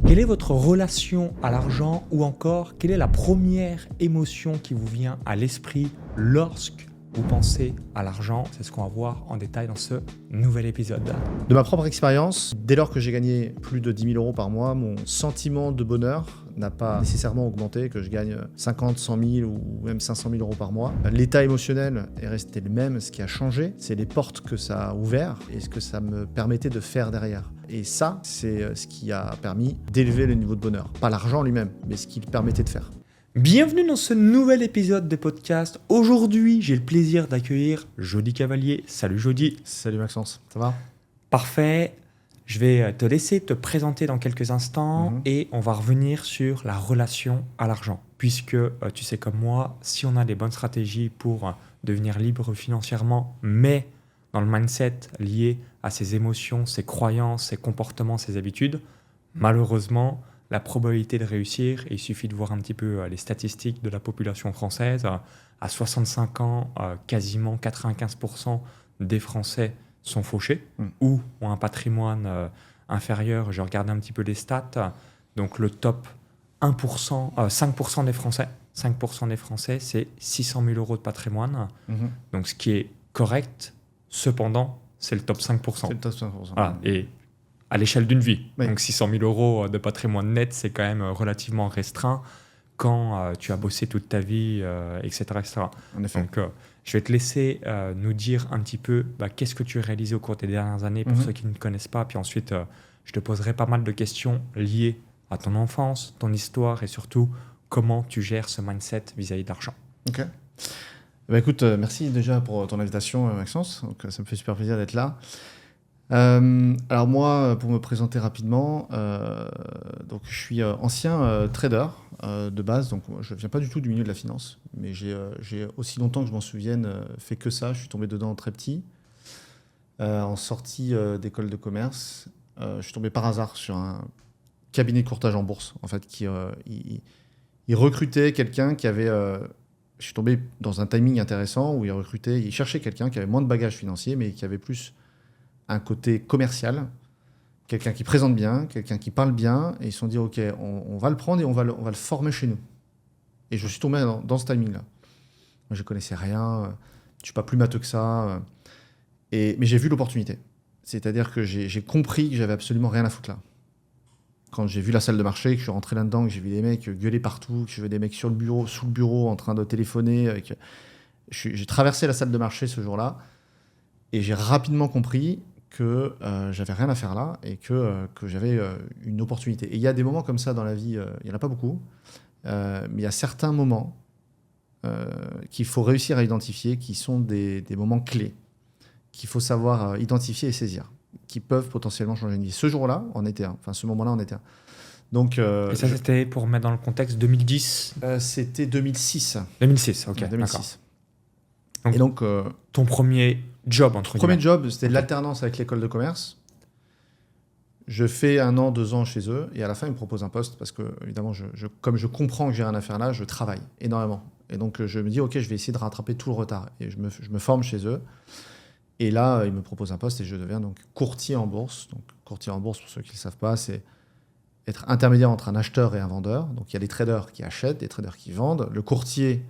Quelle est votre relation à l'argent ou encore quelle est la première émotion qui vous vient à l'esprit lorsque vous pensez à l'argent? C'est ce qu'on va voir en détail dans ce nouvel épisode. De ma propre expérience, dès lors que j'ai gagné plus de 10 000 euros par mois, mon sentiment de bonheur n'a pas nécessairement augmenté, que je gagne 50, 100 000 ou même 500 000 euros par mois. L'état émotionnel est resté le même. Ce qui a changé, c'est les portes que ça a ouvertes et ce que ça me permettait de faire derrière. Et ça, c'est ce qui a permis d'élever le niveau de bonheur. Pas l'argent lui-même, mais ce qu'il permettait de faire. Bienvenue dans ce nouvel épisode de podcast. Aujourd'hui, j'ai le plaisir d'accueillir Jody Cavalier. Salut Jody. Salut Maxence, ça va ? Parfait. Je vais te laisser te présenter dans quelques instants et on va revenir sur la relation à l'argent. Puisque tu sais comme moi, si on a des bonnes stratégies pour devenir libre financièrement, mais dans le mindset lié à ses émotions, ses croyances, ses comportements, ses habitudes, malheureusement, la probabilité de réussir, et il suffit de voir un petit peu les statistiques de la population française, à 65 ans, quasiment 95% des Français sont fauchés ou ont un patrimoine inférieur. J'ai regardé un petit peu les stats. Donc le top 1%, 5% des Français, 5% des Français, c'est 600 000 euros de patrimoine. Donc ce qui est correct, cependant, c'est le top 5%. C'est le top 5%. Voilà. Et à l'échelle d'une vie. Oui. Donc 600 000 euros de patrimoine net, c'est quand même relativement restreint quand tu as bossé toute ta vie, etc., etc. En effet. Donc je vais te laisser nous dire un petit peu qu'est-ce que tu as réalisé au cours des dernières années pour ceux qui ne connaissent pas. Puis ensuite, je te poserai pas mal de questions liées à ton enfance, ton histoire et surtout comment tu gères ce mindset vis-à-vis de l'argent. Ok. Écoute, merci déjà pour ton invitation, Maxence. Donc, ça me fait super plaisir d'être là. Alors moi, pour me présenter rapidement, donc je suis ancien trader de base, donc je ne viens pas du tout du milieu de la finance, mais j'ai aussi longtemps que je m'en souvienne fait que ça. Je suis tombé dedans très petit, en sortie d'école de commerce. Je suis tombé par hasard sur un cabinet de courtage en bourse, en fait, qui il recrutait quelqu'un qui avait... je suis tombé dans un timing intéressant où il cherchait quelqu'un qui avait moins de bagages financiers, mais qui avait plus un côté commercial, quelqu'un qui présente bien, quelqu'un qui parle bien, et ils se sont dit, OK, on va le prendre et on va le former chez nous. Et je suis tombé dans ce timing-là. Moi, je ne connaissais rien, je ne suis pas plus matheux que ça, mais j'ai vu l'opportunité. C'est-à-dire que j'ai compris que j'avais absolument rien à foutre là. Quand j'ai vu la salle de marché, que je suis rentré là-dedans, que j'ai vu des mecs gueuler partout, que j'ai vu des mecs sous le bureau en train de téléphoner, j'ai traversé la salle de marché ce jour-là, et j'ai rapidement compris que j'avais rien à faire là et que j'avais une opportunité. Et il y a des moments comme ça dans la vie, il n'y en a pas beaucoup, mais il y a certains moments qu'il faut réussir à identifier, qui sont des moments clés, qu'il faut savoir identifier et saisir, qui peuvent potentiellement changer une vie. Ce jour-là, en était un. Enfin, ce moment-là, en était un. Donc, et ça, c'était pour mettre dans le contexte 2010 C'était 2006. 2006, ok, 2006. D'accord. Et donc, ton premier job, entre guillemets. Premier job, c'était de l'alternance avec l'école de commerce. Je fais 1 an, 2 ans chez eux, et à la fin, ils me proposent un poste, parce que, évidemment, comme je comprends que j'ai rien à faire là, je travaille énormément. Et donc, je me dis, OK, je vais essayer de rattraper tout le retard. Et je me forme chez eux. Et là, ils me proposent un poste, et je deviens donc courtier en bourse. Donc, courtier en bourse, pour ceux qui ne le savent pas, c'est être intermédiaire entre un acheteur et un vendeur. Donc, il y a des traders qui achètent, des traders qui vendent. Le courtier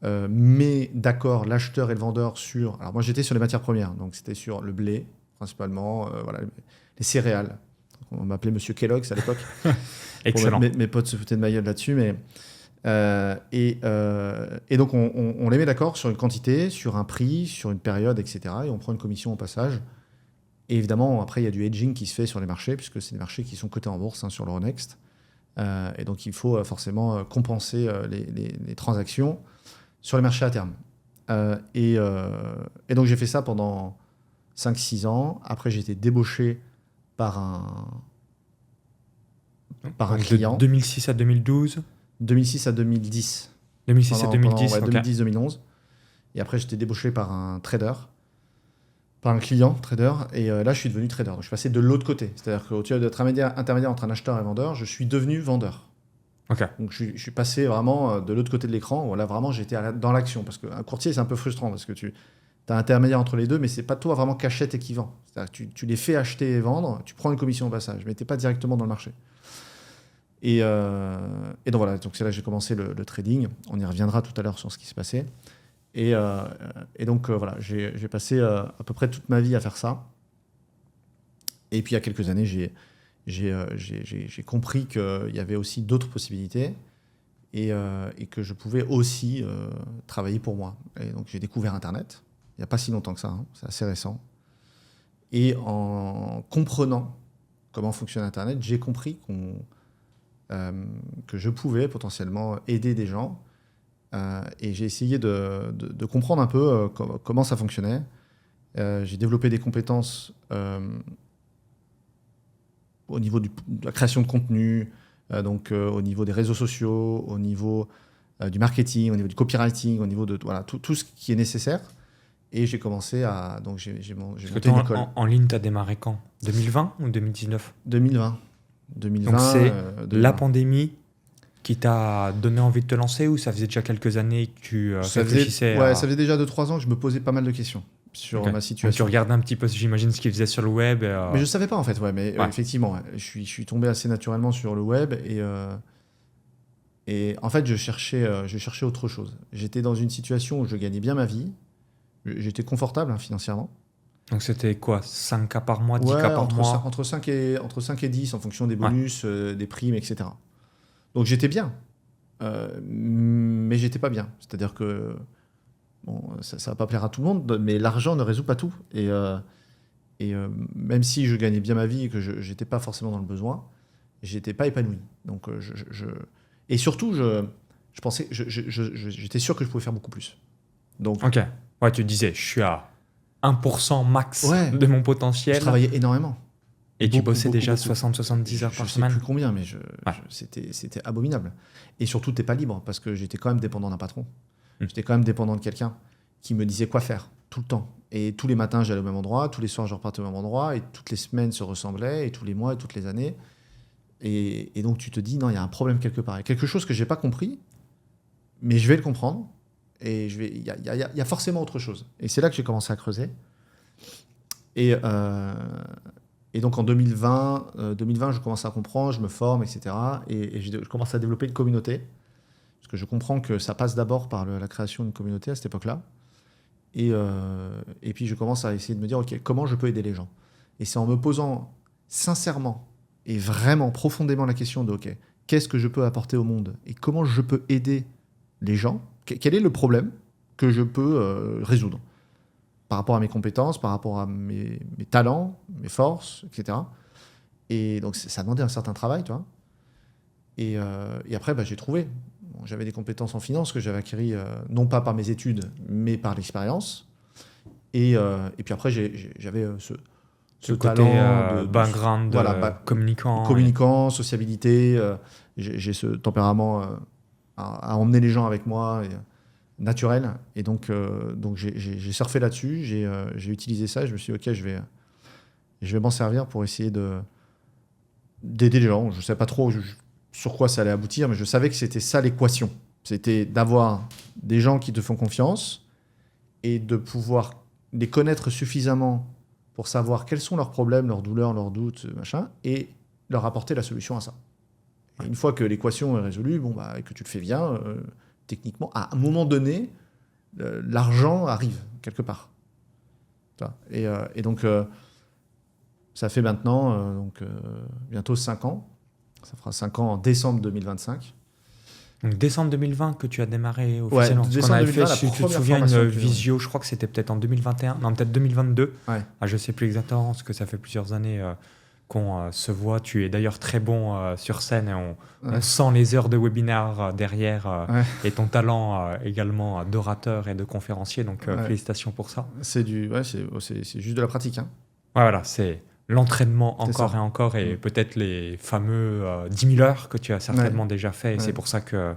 met d'accord l'acheteur et le vendeur sur... Alors moi j'étais sur les matières premières, donc c'était sur le blé principalement, voilà, les céréales. On m'appelait Monsieur Kellogg's à l'époque. Excellent. Mes potes se foutaient de ma gueule là-dessus, mais... et donc on les met d'accord sur une quantité, sur un prix, sur une période, etc. Et on prend une commission au passage. Et évidemment, après il y a du hedging qui se fait sur les marchés, puisque c'est des marchés qui sont cotés en bourse, sur l'Euronext. Et donc il faut forcément compenser les transactions sur les marchés à terme. Et donc, j'ai fait ça pendant 5-6 ans. Après, j'ai été débauché par un client. De 2006 à 2012 2006 à 2010. 2006 à 2010, ouais, 2010-2011. Et après, j'étais débauché par un trader, par un client trader. Et là, je suis devenu trader. Donc, je suis passé de l'autre côté. C'est-à-dire qu'au-dessus d'être intermédiaire entre un acheteur et un vendeur, je suis devenu vendeur. Okay. Donc je suis passé vraiment de l'autre côté de l'écran, où là vraiment j'étais dans l'action, parce qu'un courtier c'est un peu frustrant, parce que tu as un intermédiaire entre les deux, mais c'est pas toi vraiment qui achète et qui vend. C'est-à-dire que tu les fais acheter et vendre, tu prends une commission au passage, mais tu n'es pas directement dans le marché. Et donc voilà, donc c'est là que j'ai commencé le trading. On y reviendra tout à l'heure sur ce qui s'est passé. Et donc voilà, j'ai passé à peu près toute ma vie à faire ça. Et puis il y a quelques années, j'ai compris qu'il y avait aussi d'autres possibilités et que je pouvais aussi travailler pour moi. Et donc j'ai découvert Internet, il n'y a pas si longtemps que ça, hein, c'est assez récent. Et en comprenant comment fonctionne Internet, j'ai compris que je pouvais potentiellement aider des gens. Et j'ai essayé de comprendre un peu comment ça fonctionnait. J'ai développé des compétences au niveau de la création de contenu, donc au niveau des réseaux sociaux, au niveau du marketing, au niveau du copywriting, au niveau de voilà, tout ce qui est nécessaire. Et j'ai commencé à... Donc j'ai monté une école. En ligne, tu as démarré quand? 2020 ou 2019? 2020. Donc c'est la pandémie qui t'a donné envie de te lancer, ou ça faisait déjà quelques années que tu réfléchissais ça faisait déjà 2-3 ans que je me posais pas mal de questions sur ma situation. Donc tu regardais un petit peu, j'imagine, ce qu'ils faisaient sur le web. Mais je savais pas en fait, effectivement, je suis tombé assez naturellement sur le web et en fait je cherchais autre chose. J'étais dans une situation où je gagnais bien ma vie, j'étais confortable financièrement. Donc c'était quoi, 5K par mois, 10K par mois? Entre 5 et 10 en fonction des bonus, des primes, etc. Donc j'étais bien, mais j'étais pas bien. C'est-à-dire que bon, ça va pas plaire à tout le monde, mais l'argent ne résout pas tout. Et même si je gagnais bien ma vie et que j'étais pas forcément dans le besoin, j'étais pas épanoui. Donc et surtout je pensais, j'étais sûr que je pouvais faire beaucoup plus. Donc ok, ouais, tu disais, je suis à 1% max de mon potentiel. Je travaillais énormément. Et tu bossais déjà 60-70 heures par semaine? Je sais plus combien, mais c'était abominable. Et surtout, tu n'es pas libre, parce que j'étais quand même dépendant d'un patron. J'étais quand même dépendant de quelqu'un qui me disait quoi faire, tout le temps. Et tous les matins, j'allais au même endroit, tous les soirs, je repartais au même endroit, et toutes les semaines se ressemblaient, et tous les mois, et toutes les années. Et donc, tu te dis, non, il y a un problème quelque part. Il y a quelque chose que je n'ai pas compris, mais je vais le comprendre, et il y a forcément autre chose. Et c'est là que j'ai commencé à creuser. Et donc en 2020, je commence à comprendre, je me forme, etc. Et je commence à développer une communauté. Parce que je comprends que ça passe d'abord par la création d'une communauté à cette époque-là. Et puis je commence à essayer de me dire, OK, comment je peux aider les gens? Et c'est en me posant sincèrement et vraiment profondément la question de, OK, qu'est-ce que je peux apporter au monde? Et comment je peux aider les gens? Quel est le problème que je peux résoudre? Par rapport à mes compétences, par rapport à mes talents, mes forces, etc. Et donc, ça demandait un certain travail, tu vois. Et après, j'ai trouvé. Bon, j'avais des compétences en finance que j'avais acquises, non pas par mes études, mais par l'expérience. Et puis après, j'avais ce côté talent background, communicant, sociabilité. J'ai ce tempérament à emmener les gens avec moi. Naturel, et donc j'ai surfé là-dessus, j'ai utilisé ça, et je me suis dit, ok, je vais m'en servir pour essayer d'aider les gens. Je ne savais pas trop sur quoi ça allait aboutir, mais je savais que c'était ça l'équation. C'était d'avoir des gens qui te font confiance et de pouvoir les connaître suffisamment pour savoir quels sont leurs problèmes, leurs douleurs, leurs doutes, machin, et leur apporter la solution à ça. Et une fois que l'équation est résolue, et que tu le fais bien, techniquement, à un moment donné, l'argent arrive quelque part. Et donc, ça fait maintenant bientôt 5 ans. Ça fera 5 ans en décembre 2025. Donc décembre 2020 que tu as démarré officiellement. Ouais, décembre 2020, si tu te souviens, une visio, je crois que c'était peut-être en 2021, non, peut-être 2022. Ouais. Je ne sais plus exactement, parce que ça fait plusieurs années qu'on se voit. Tu es d'ailleurs très bon sur scène, et on sent les heures de webinaire derrière et ton talent également d'orateur et de conférencier. Donc félicitations pour ça. C'est juste de la pratique. Hein. Ouais, voilà, c'est l'entraînement encore et encore, et peut-être les fameux 10 000 heures que tu as certainement déjà fait. Et c'est pour ça que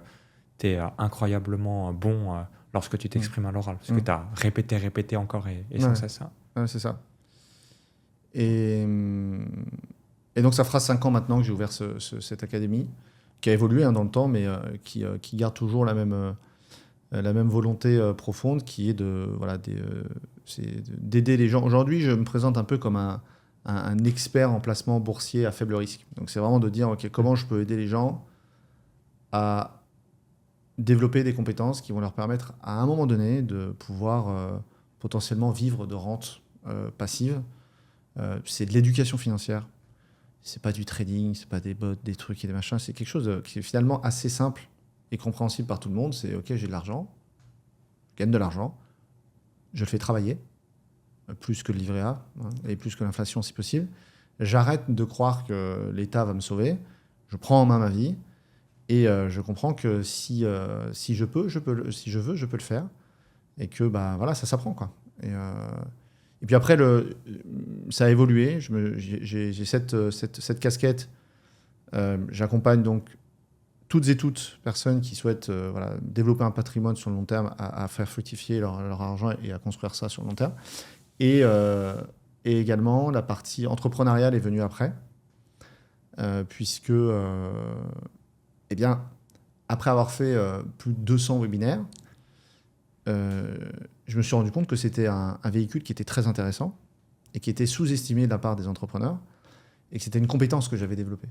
tu es incroyablement bon lorsque tu t'exprimes à l'oral. Parce que tu as répété encore et sans cesse. Ouais, c'est ça. Et donc, ça fera 5 ans maintenant que j'ai ouvert cette académie, qui a évolué dans le temps, mais qui garde toujours la même volonté profonde, qui est d'aider les gens. Aujourd'hui, je me présente un peu comme un un expert en placement boursier à faible risque. Donc, c'est vraiment de dire, OK, comment je peux aider les gens à développer des compétences qui vont leur permettre, à un moment donné, de pouvoir potentiellement vivre de rente passive. C'est de l'éducation financière. C'est pas du trading, c'est pas des bots, des trucs et des machins. C'est quelque chose qui est finalement assez simple et compréhensible par tout le monde. C'est OK, j'ai de l'argent, je gagne de l'argent, je le fais travailler, plus que le livret A, hein, et plus que l'inflation si possible. J'arrête de croire que l'État va me sauver. Je prends en main ma vie et je comprends que si je veux, je peux le faire. Et que voilà, ça s'apprend, quoi. Et puis après, ça a évolué. J'ai cette casquette. J'accompagne donc toutes personnes qui souhaitent développer un patrimoine sur le long terme, à faire fructifier leur argent et à construire ça sur le long terme. Et également, la partie entrepreneuriale est venue après, puisque, après avoir fait plus de 200 webinaires, je me suis rendu compte que c'était un véhicule qui était très intéressant et qui était sous-estimé de la part des entrepreneurs et que c'était une compétence que j'avais développée.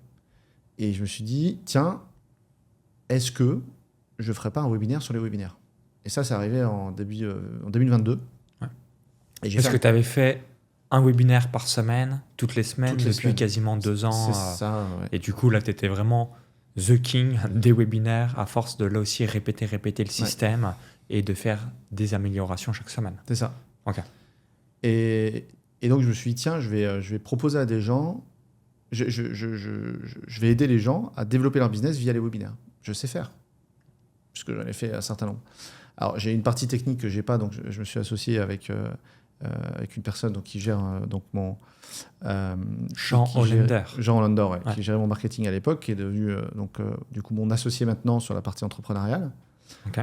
Et je me suis dit, tiens, est-ce que je ne ferais pas un webinaire sur les webinaires ? Et ça, c'est arrivé en 2022. Ouais. Est-ce que tu avais fait un webinaire par semaine, toutes les semaines, depuis quasiment 2 ans C'est ça, ouais. Et du coup, là, tu étais vraiment the king des webinaires à force de là aussi répéter le système. Ouais. Et de faire des améliorations chaque semaine. C'est ça. Ok. Et donc, je me suis dit, tiens, je vais proposer à des gens, je vais aider les gens à développer leur business via les webinaires. Je sais faire, puisque j'en ai fait un certain nombre. Alors, j'ai une partie technique que je n'ai pas, donc je me suis associé avec une personne qui gère mon... Jean Hollander. Jean Hollander, ouais, qui gérait mon marketing à l'époque, qui est devenu du coup mon associé maintenant sur la partie entrepreneuriale. Okay.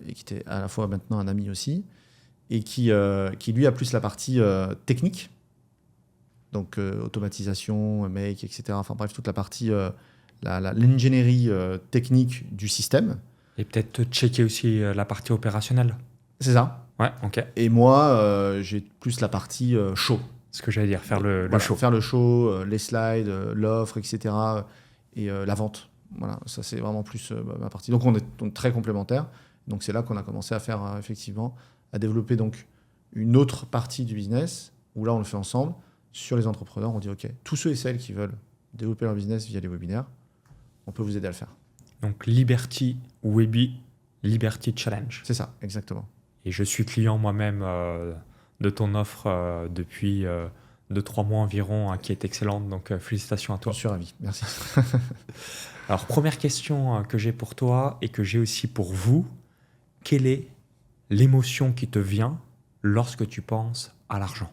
Et qui était à la fois maintenant un ami aussi, et qui lui a plus la partie technique, donc automatisation, make, etc. Enfin bref, toute la partie, l'ingénierie technique du système. Et peut-être checker aussi la partie opérationnelle. C'est ça. Ouais, ok. Et moi, j'ai plus la partie show. Ce que j'allais dire, faire le show. Faire le show, les slides, l'offre, etc. Et la vente. Voilà, ça c'est vraiment plus ma partie. Donc on est très complémentaires. Donc c'est là qu'on a commencé à faire effectivement, à développer donc une autre partie du business où là on le fait ensemble sur les entrepreneurs. On dit ok, tous ceux et celles qui veulent développer leur business via les webinaires, on peut vous aider à le faire. Donc Liberty Webi, Liberty Challenge. C'est ça, exactement. Et je suis client moi-même de ton offre depuis 2-3 mois environ, qui est excellente. Donc félicitations à toi. Je suis ravi, merci. Alors, première question que j'ai pour toi et que j'ai aussi pour vous, quelle est l'émotion qui te vient lorsque tu penses à l'argent ?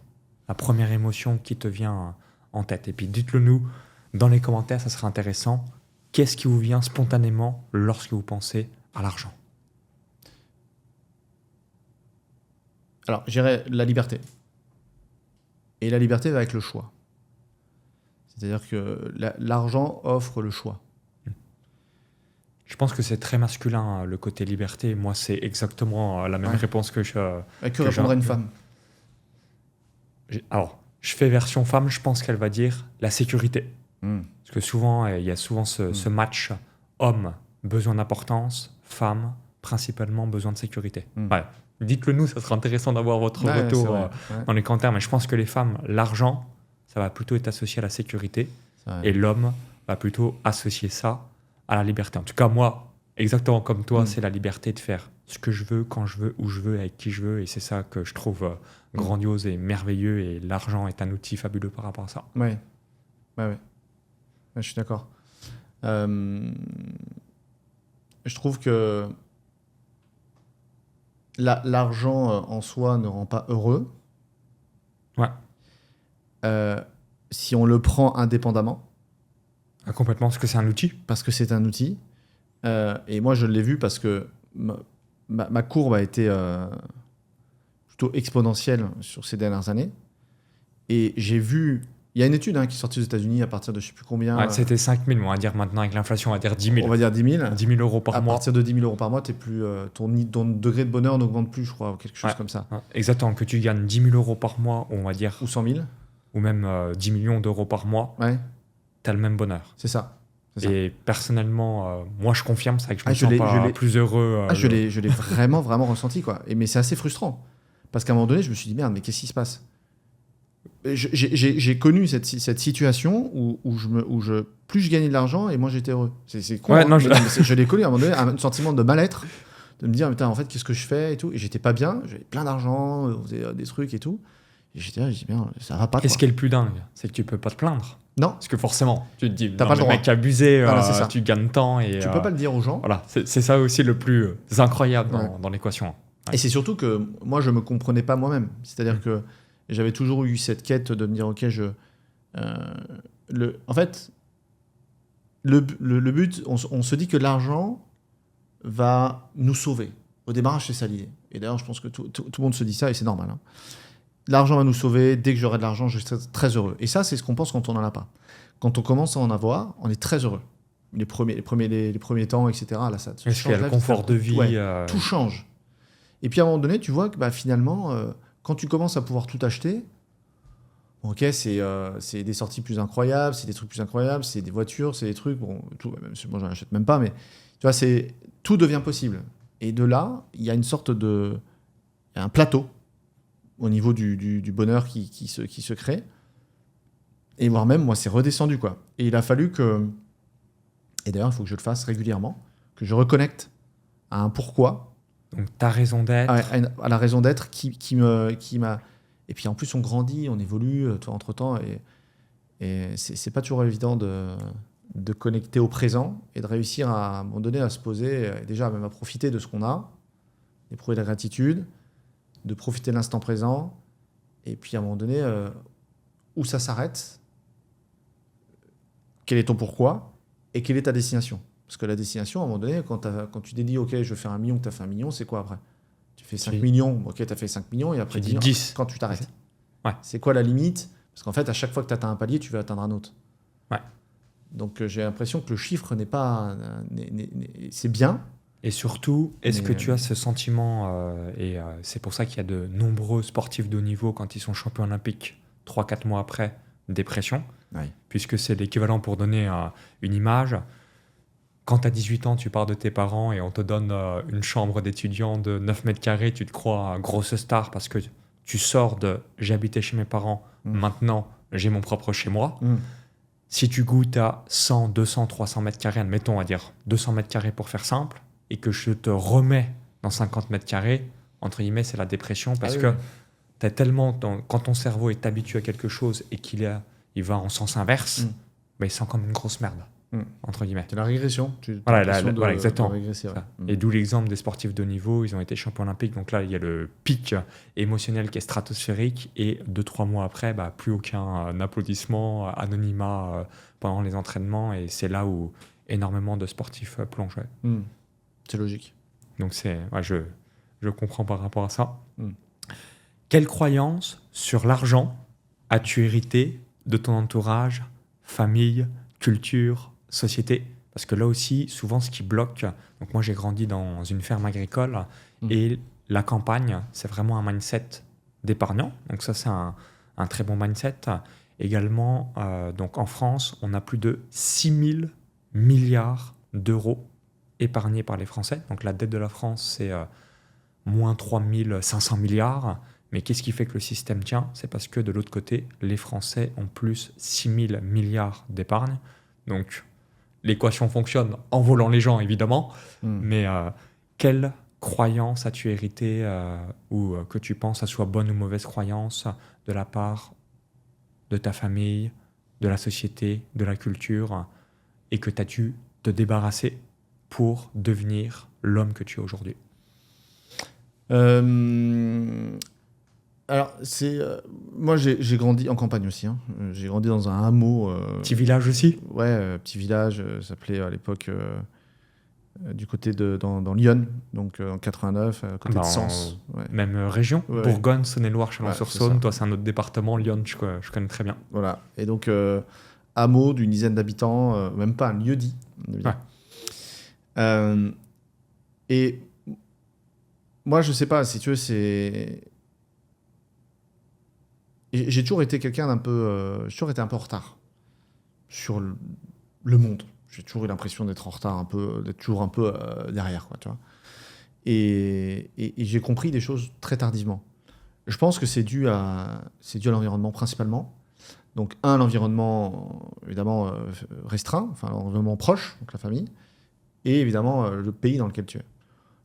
La première émotion qui te vient en tête. Et puis dites-le nous dans les commentaires, ça sera intéressant. Qu'est-ce qui vous vient spontanément lorsque vous pensez à l'argent ? Alors, je dirais la liberté. Et la liberté va avec le choix. C'est-à-dire que l'argent offre le choix. Je pense que c'est très masculin, le côté liberté. Moi, c'est exactement la même réponse que je... Que répondrait une femme ? Alors, je fais version femme, je pense qu'elle va dire la sécurité. Parce que souvent, il y a souvent ce match homme, besoin d'importance, femme, principalement besoin de sécurité. Ouais. Dites-le nous, ça sera intéressant d'avoir votre retour dans les commentaires. Mais je pense que les femmes, l'argent, ça va plutôt être associé à la sécurité. Et l'homme va plutôt associer ça à la liberté. En tout cas, moi, exactement comme toi, c'est la liberté de faire ce que je veux, quand je veux, où je veux, avec qui je veux. Et c'est ça que je trouve grandiose et merveilleux. Et l'argent est un outil fabuleux par rapport à ça. Oui. Je suis d'accord. Je trouve que l'argent en soi ne rend pas heureux. Ouais. Si on le prend indépendamment. Complètement, parce que c'est un outil. Parce que c'est un outil. Et moi, je l'ai vu parce que ma courbe a été plutôt exponentielle sur ces dernières années. Et j'ai vu... Il y a une étude qui est sortie aux États-Unis à partir de je ne sais plus combien. Ouais, c'était 5 000, on va dire maintenant avec l'inflation, on va dire 10 000. On va dire 10 000. 10 000 euros par mois. À partir de 10 000 euros par mois, t'es plus, ton degré de bonheur n'augmente plus, je crois, ou quelque chose comme ça. Ouais, exactement, que tu gagnes 10 000 euros par mois, on va dire. Ou 100 000. ou même 10 millions d'euros par mois, Ouais, tu as le même bonheur. c'est ça. C'est ça. Et personnellement, moi je confirme, c'est vrai que je me Ah, sens pas plus heureux. Je l'ai vraiment, vraiment ressenti, quoi. Mais c'est assez frustrant. Parce qu'à un moment donné, je me suis dit, merde, mais qu'est-ce qui se passe? J'ai connu cette situation où plus je gagnais de l'argent et moins j'étais heureux. C'est con, Ouais, hein, non, mais je l'ai connu à un moment donné, un sentiment de mal-être, de me dire, putain, en fait, qu'est-ce que je fais et tout. Et j'étais pas bien, j'avais plein d'argent, on faisait des trucs et tout. Et j'étais là, je dis, bien, ça va pas. Et ce qui est le plus dingue, c'est que tu peux pas te plaindre. Non, Parce que forcément, tu te dis, T'as non, pas le mais droit. mec abusé, Voilà, c'est ça. tu gagnes tant. Et, tu peux pas le dire aux gens. Voilà, c'est ça aussi le plus incroyable dans l'équation. Ouais. Et c'est surtout que moi, je me comprenais pas moi-même. C'est-à-dire que j'avais toujours eu cette quête de me dire, ok, en fait, le but, on se dit que l'argent va nous sauver. Au démarrage, c'est ça l'idée. Et d'ailleurs, je pense que tout le monde se dit ça et c'est normal. Hein. L'argent va nous sauver. Dès que j'aurai de l'argent, je serai très heureux. Et ça, c'est ce qu'on pense quand on n'en a pas. Quand on commence à en avoir, on est très heureux. Les premiers temps, etc. Là, ça Est-ce qu'il y a le confort de vie tout change. Et puis à un moment donné, tu vois que finalement, quand tu commences à pouvoir tout acheter, ok, c'est des sorties plus incroyables, c'est des trucs plus incroyables, c'est des voitures, c'est des trucs, bon, tout, même si moi j'en achète même pas, mais tu vois, tout devient possible. Et de là, il y a une sorte de, il y a un plateau au niveau du bonheur qui se crée. Et voire même, moi, c'est redescendu, quoi. Et il a fallu que, et d'ailleurs, il faut que je le fasse régulièrement, que je reconnecte à un pourquoi. Donc ta raison d'être. À la raison d'être qui m'a. Et puis en plus, on grandit, on évolue entre-temps. Et c'est pas toujours évident de connecter au présent et de réussir à un moment donné à se poser, et déjà même à profiter de ce qu'on a, d'éprouver de la gratitude, de profiter de l'instant présent. Et puis à un moment donné, où ça s'arrête, quel est ton pourquoi et quelle est ta destination. Parce que la destination, à un moment donné, quand tu t'es dit, OK, je veux faire 1 million, que tu as fait 1 million, c'est quoi après? Tu fais 5 millions, OK, tu as fait 5 millions, et après 10. Quand tu t'arrêtes. Ouais. C'est quoi la limite? Parce qu'en fait, à chaque fois que tu atteins un palier, tu veux atteindre un autre. Ouais. Donc j'ai l'impression que le chiffre n'est pas... c'est bien. Et surtout, est-ce que tu as ce sentiment, et c'est pour ça qu'il y a de nombreux sportifs de haut niveau, quand ils sont champions olympiques, 3-4 mois après, dépression, puisque c'est l'équivalent, pour donner une image. Quand tu as 18 ans, tu pars de tes parents et on te donne une chambre d'étudiant de 9 mètres carrés, tu te crois grosse star parce que tu sors de « j'habitais chez mes parents, maintenant j'ai mon propre chez moi ». Si tu goûtes à 100, 200, 300 mètres carrés, admettons, on va dire 200 mètres carrés pour faire simple, et que je te remets dans 50 mètres carrés, entre guillemets, c'est la dépression, parce que t'as tellement, quand ton cerveau est habitué à quelque chose et qu'il va en sens inverse, il sent comme une grosse merde, entre guillemets. C'est la régression. Voilà, exactement. De régresser, ouais. Et d'où l'exemple des sportifs de haut niveau, ils ont été champions olympiques, donc là, il y a le pic émotionnel qui est stratosphérique, et 2-3 mois après, plus aucun applaudissement, anonymat pendant les entraînements, et c'est là où énormément de sportifs plongent. C'est logique. Donc je comprends par rapport à ça. Quelle croyance sur l'argent as-tu hérité de ton entourage, famille, culture, société? Parce que là aussi, souvent, ce qui bloque... Donc moi, j'ai grandi dans une ferme agricole et la campagne, c'est vraiment un mindset d'épargnant. Donc ça, c'est un très bon mindset. Également, donc en France, on a plus de 6 000 milliards d'euros épargnés par les Français. Donc la dette de la France, c'est moins 3 500 milliards. Mais qu'est-ce qui fait que le système tient? C'est parce que de l'autre côté, les Français ont plus 6 000 milliards d'épargne. Donc l'équation fonctionne en volant les gens, évidemment. Mais quelle croyance as-tu hérité ou que tu penses à soit bonne ou mauvaise croyance de la part de ta famille, de la société, de la culture, et que tu as dû te débarrasser pour devenir l'homme que tu es aujourd'hui? Alors, moi, j'ai grandi en campagne aussi. Hein. J'ai grandi dans un hameau. Petit village aussi? Ouais, petit village. Ça s'appelait à l'époque du côté dans Lyon, donc en 89, à côté de Sens. Ouais. Même région, Bourgogne, Saône-et-Loire, Chalon-sur-Saône. Toi, c'est un autre département. Lyon, je connais très bien. Voilà. Et donc, hameau d'une dizaine d'habitants, même pas un lieu-dit. Ouais. Et moi, je sais pas, si tu veux, c'est... j'ai toujours été quelqu'un d'un peu... j'ai toujours été un peu en retard sur le monde. J'ai toujours eu l'impression d'être en retard, d'être toujours un peu derrière, quoi, tu vois. Et j'ai compris des choses très tardivement. Je pense que c'est dû à l'environnement principalement. Donc, l'environnement évidemment restreint, enfin l'environnement proche, donc la famille, et évidemment le pays dans lequel tu es.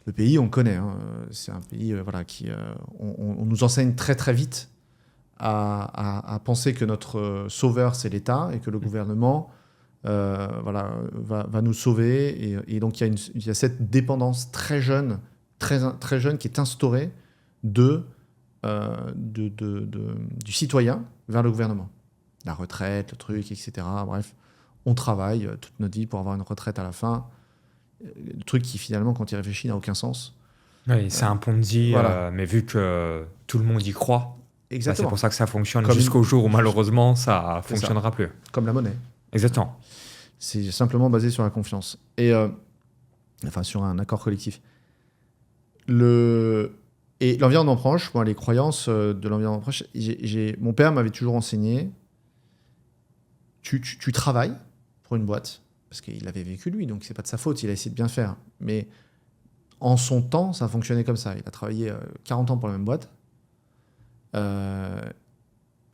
Le pays, on le connaît. Hein. C'est un pays qui... on nous enseigne très très vite à penser que notre sauveur, c'est l'État et que le gouvernement va nous sauver. Et donc, il y a cette dépendance très jeune qui est instaurée du citoyen vers le gouvernement. La retraite, le truc, etc. Bref, on travaille toute notre vie pour avoir une retraite à la fin. Le truc qui, finalement, quand il réfléchit, n'a aucun sens. Oui, c'est un Ponzi, mais vu que tout le monde y croit, c'est pour ça que ça fonctionne jusqu'au jour où, malheureusement, ça ne fonctionnera plus. Comme la monnaie. Exactement. C'est simplement basé sur la confiance. Et, sur un accord collectif. Et l'environnement proche, les croyances de l'environnement proche, mon père m'avait toujours enseigné, tu travailles pour une boîte, parce qu'il avait vécu lui, donc c'est pas de sa faute, il a essayé de bien faire. Mais en son temps, ça fonctionnait comme ça. Il a travaillé 40 ans pour la même boîte.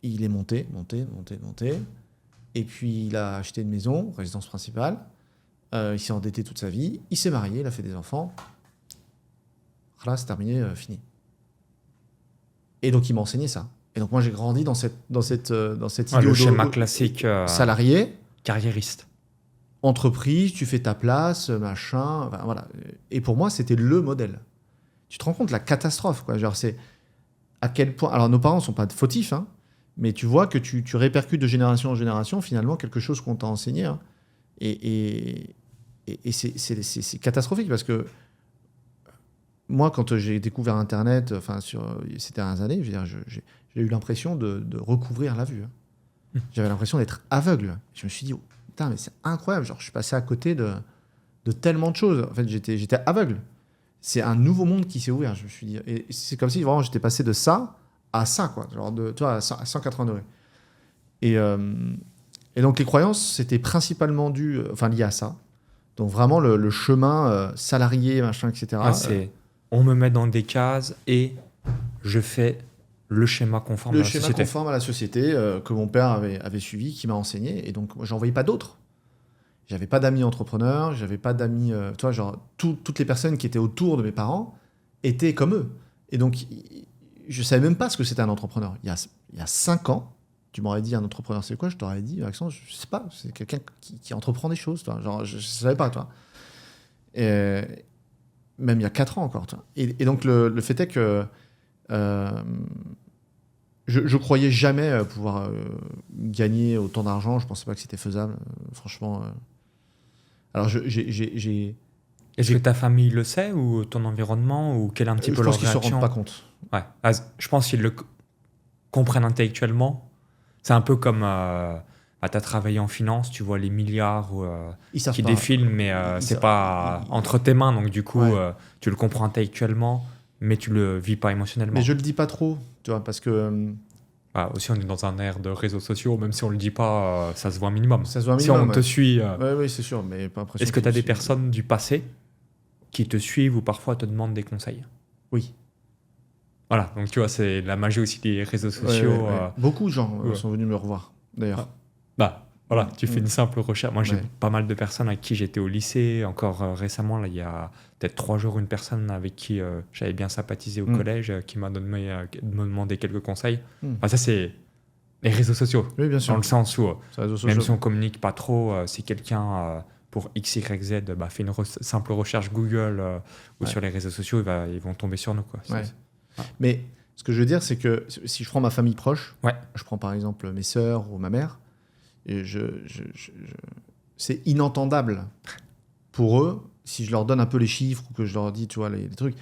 Il est monté. Et puis il a acheté une maison, résidence principale. Il s'est endetté toute sa vie. Il s'est marié, il a fait des enfants. Là, c'est terminé, fini. Et donc il m'a enseigné ça. Et donc moi j'ai grandi dans cette idée le schéma classique salarié, carriériste. Entreprise, tu fais ta place, machin, voilà. Et pour moi, c'était le modèle. Tu te rends compte la catastrophe, quoi. Genre, c'est à quel point... Alors, nos parents ne sont pas fautifs, hein, mais tu vois que tu répercutes de génération en génération, finalement, quelque chose qu'on t'a enseigné. Hein. Et c'est catastrophique, parce que moi, quand j'ai découvert Internet, sur ces dernières années, je veux dire, j'ai eu l'impression de recouvrir la vue. Hein. J'avais l'impression d'être aveugle. Je me suis dit... Putain, mais c'est incroyable, genre je suis passé à côté de tellement de choses. En fait, j'étais aveugle. C'est un nouveau monde qui s'est ouvert, je me suis dit. Et c'est comme si vraiment j'étais passé de ça à ça, quoi. Genre à 180 degrés. Et donc les croyances, c'était principalement lié à ça. Donc vraiment le chemin salarié, machin, etc. On me met dans des cases et je fais le schéma conforme à la société que mon père avait suivi, qui m'a enseigné. Et donc, moi, j'en voyais pas d'autres. J'avais pas d'amis entrepreneurs, j'avais pas d'amis... toutes les personnes qui étaient autour de mes parents étaient comme eux. Et donc, je savais même pas ce que c'était un entrepreneur. Il y a 5 ans, tu m'aurais dit un entrepreneur, c'est quoi? Je t'aurais dit, Alexandre, je sais pas, c'est quelqu'un qui entreprend des choses. Toi. Genre, je savais pas, toi. Et, même il y a 4 ans encore. Toi. Et donc, le fait est que... je croyais jamais pouvoir gagner autant d'argent. Je pensais pas que c'était faisable, franchement. Alors, Est-ce que ta famille le sait, ou ton environnement, ou quelle est un petit peu leur réaction? Je pense qu'ils se rendent pas compte. Ouais. Je pense qu'ils le comprennent intellectuellement. C'est un peu comme tu as travaillé en finance, tu vois les milliards qui défilent, mais c'est pas entre tes mains, donc du coup, tu le comprends intellectuellement, mais tu le vis pas émotionnellement. Mais je le dis pas trop, tu vois, parce que... aussi, on est dans un ère de réseaux sociaux, même si on le dit pas, ça se voit un minimum. Ça se voit un minimum, si on te suit... Oui, c'est sûr, mais pas l'impression. Est-ce que tu as des personnes du passé qui te suivent ou parfois te demandent des conseils? Oui. Voilà, donc tu vois, c'est la magie aussi des réseaux sociaux. Beaucoup de gens sont venus me revoir, d'ailleurs. Voilà, tu fais une simple recherche. Moi, j'ai pas mal de personnes avec qui j'étais au lycée. Encore récemment, là, il y a peut-être 3 jours, une personne avec qui j'avais bien sympathisé au collège qui m'a demandé quelques conseils. Ça, c'est les réseaux sociaux. Oui, bien sûr. Dans le sens où, même si on communique pas trop, si quelqu'un, pour X, Y, Z, fait une simple recherche Google ou sur les réseaux sociaux, ils vont tomber sur nous. Quoi. Mais ce que je veux dire, c'est que si je prends ma famille proche, ouais. Je prends par exemple mes sœurs ou ma mère, et c'est inentendable pour eux, si je leur donne un peu les chiffres ou que je leur dis, tu vois, les trucs.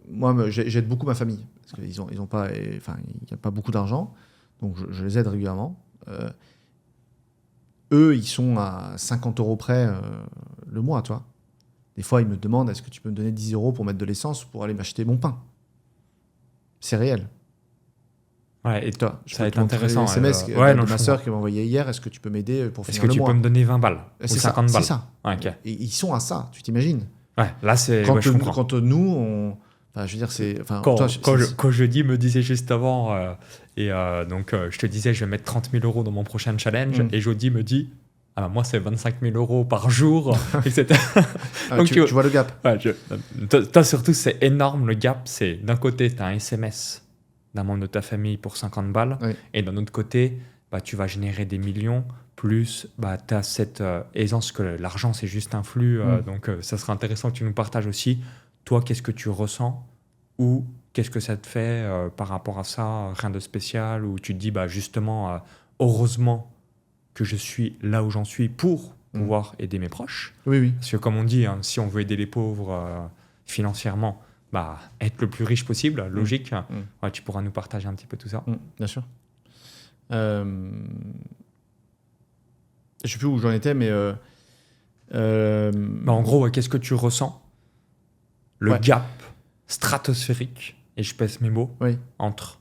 Moi, j'aide beaucoup ma famille parce qu'ils ont pas, enfin, il n'y a pas beaucoup d'argent, donc je les aide régulièrement. Eux, ils sont à 50 € près le mois, tu vois. Des fois, ils me demandent, est-ce que tu peux me donner 10 € pour mettre de l'essence pour aller m'acheter mon pain? C'est réel. Ouais, et Toi, ça va être peux te montrer intéressant. les SMS ouais, de non, ma je sœur comprends. qui m'a envoyé hier. Est-ce que tu peux m'aider pour Est-ce finir que le tu mois? peux me donner 20 balles ou C'est 50 ça, balles? c'est ça. Ouais, ok. Et ils sont à ça, tu t'imagines? Ouais, là, ouais, je comprends. Quand nous, on... Enfin, je veux dire, c'est... Enfin, Quand, toi, quand Jeudi me disait juste avant, donc je te disais, je vais mettre 30 000 euros dans mon prochain challenge, et Jeudi me dit, ah bah, moi, c'est 25 000 euros par jour, etc. Donc, tu vois le gap. Ouais, toi, surtout, c'est énorme le gap. C'est d'un côté, tu as un SMS d'un membre de ta famille pour 50 balles, Oui. et d'un autre côté, bah, tu vas générer des millions, plus bah, tu as cette aisance que l'argent, c'est juste un flux. Donc, ça serait intéressant que tu nous partages aussi, toi, qu'est-ce que tu ressens ou qu'est-ce que ça te fait par rapport à ça, rien de spécial, ou tu te dis, bah, justement, heureusement que je suis là où j'en suis pour pouvoir aider mes proches. Oui, oui. Parce que comme on dit, hein, si on veut aider les pauvres financièrement, bah, être le plus riche possible, logique. Ouais, tu pourras nous partager un petit peu tout ça. Bien sûr. Je ne sais plus où j'en étais, mais... Bah, en gros, qu'est-ce que tu ressens? Le gap stratosphérique, et je pèse mes mots, entre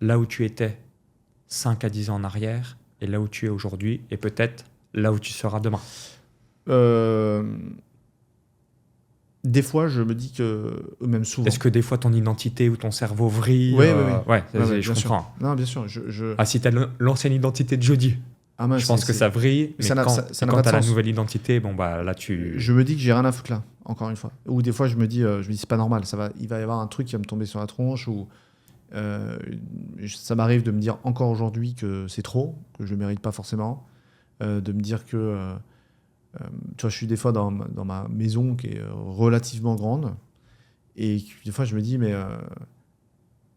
là où tu étais 5 à 10 ans en arrière et là où tu es aujourd'hui, et peut-être là où tu seras demain. Des fois, je me dis que, même souvent. Est-ce que des fois ton identité ou ton cerveau vrille? Oui, je comprends. Sûr. Non, bien sûr. Ah, si tu as l'ancienne identité de Jeudi, je pense que ça vrille, mais quand tu as la nouvelle identité, bon, bah, là tu... Je me dis que j'ai rien à foutre là, encore une fois. Ou des fois, je me dis c'est pas normal, il va y avoir un truc qui va me tomber sur la tronche, ou ça m'arrive de me dire encore aujourd'hui que c'est trop, que je ne mérite pas forcément, de me dire que... tu vois, je suis des fois dans ma maison qui est relativement grande, et des fois je me dis, mais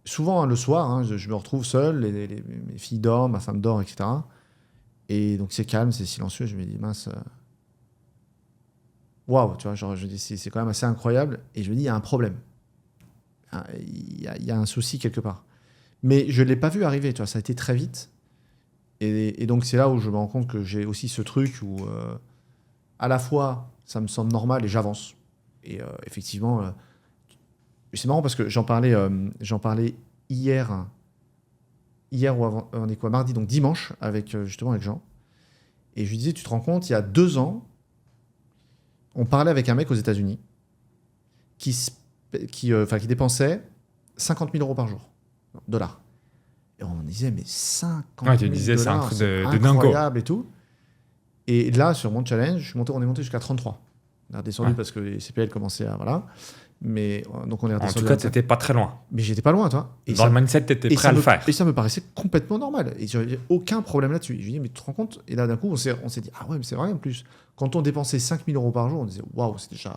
souvent le soir, je me retrouve seul, mes filles dorment, ma femme dort, etc. Et donc c'est calme, c'est silencieux, je me dis, mince, waouh, tu vois, genre, je dis, c'est quand même assez incroyable, et je me dis, il y a un problème, il y a un souci quelque part. Mais je ne l'ai pas vu arriver, tu vois, ça a été très vite, et donc c'est là où je me rends compte que j'ai aussi ce truc où... à la fois, ça me semble normal et j'avance. Et effectivement, c'est marrant parce que j'en parlais hier ou avant, on est quoi, mardi, donc dimanche, justement avec Jean. Et je lui disais, tu te rends compte, il y a 2 ans, on parlait avec un mec aux États-Unis qui dépensait 50 000 euros par jour, dollars. Et on disait, mais 50 000 dollars, c'est un truc de incroyable et tout. Et là, sur mon challenge, on est monté jusqu'à 33. On est redescendu parce que les CPL commençaient à... Voilà. Mais donc on est redescendu. En tout cas, tu n'étais pas très loin. Mais j'étais pas loin, toi. Et dans le mindset, tu étais prêt à le faire. Et ça me paraissait complètement normal. Et j'avais aucun problème là-dessus. Je lui dis, mais tu te rends compte? Et là, d'un coup, on s'est dit, ah ouais, mais c'est vrai en plus. Quand on dépensait 5 000 euros par jour, on disait, waouh, c'est déjà...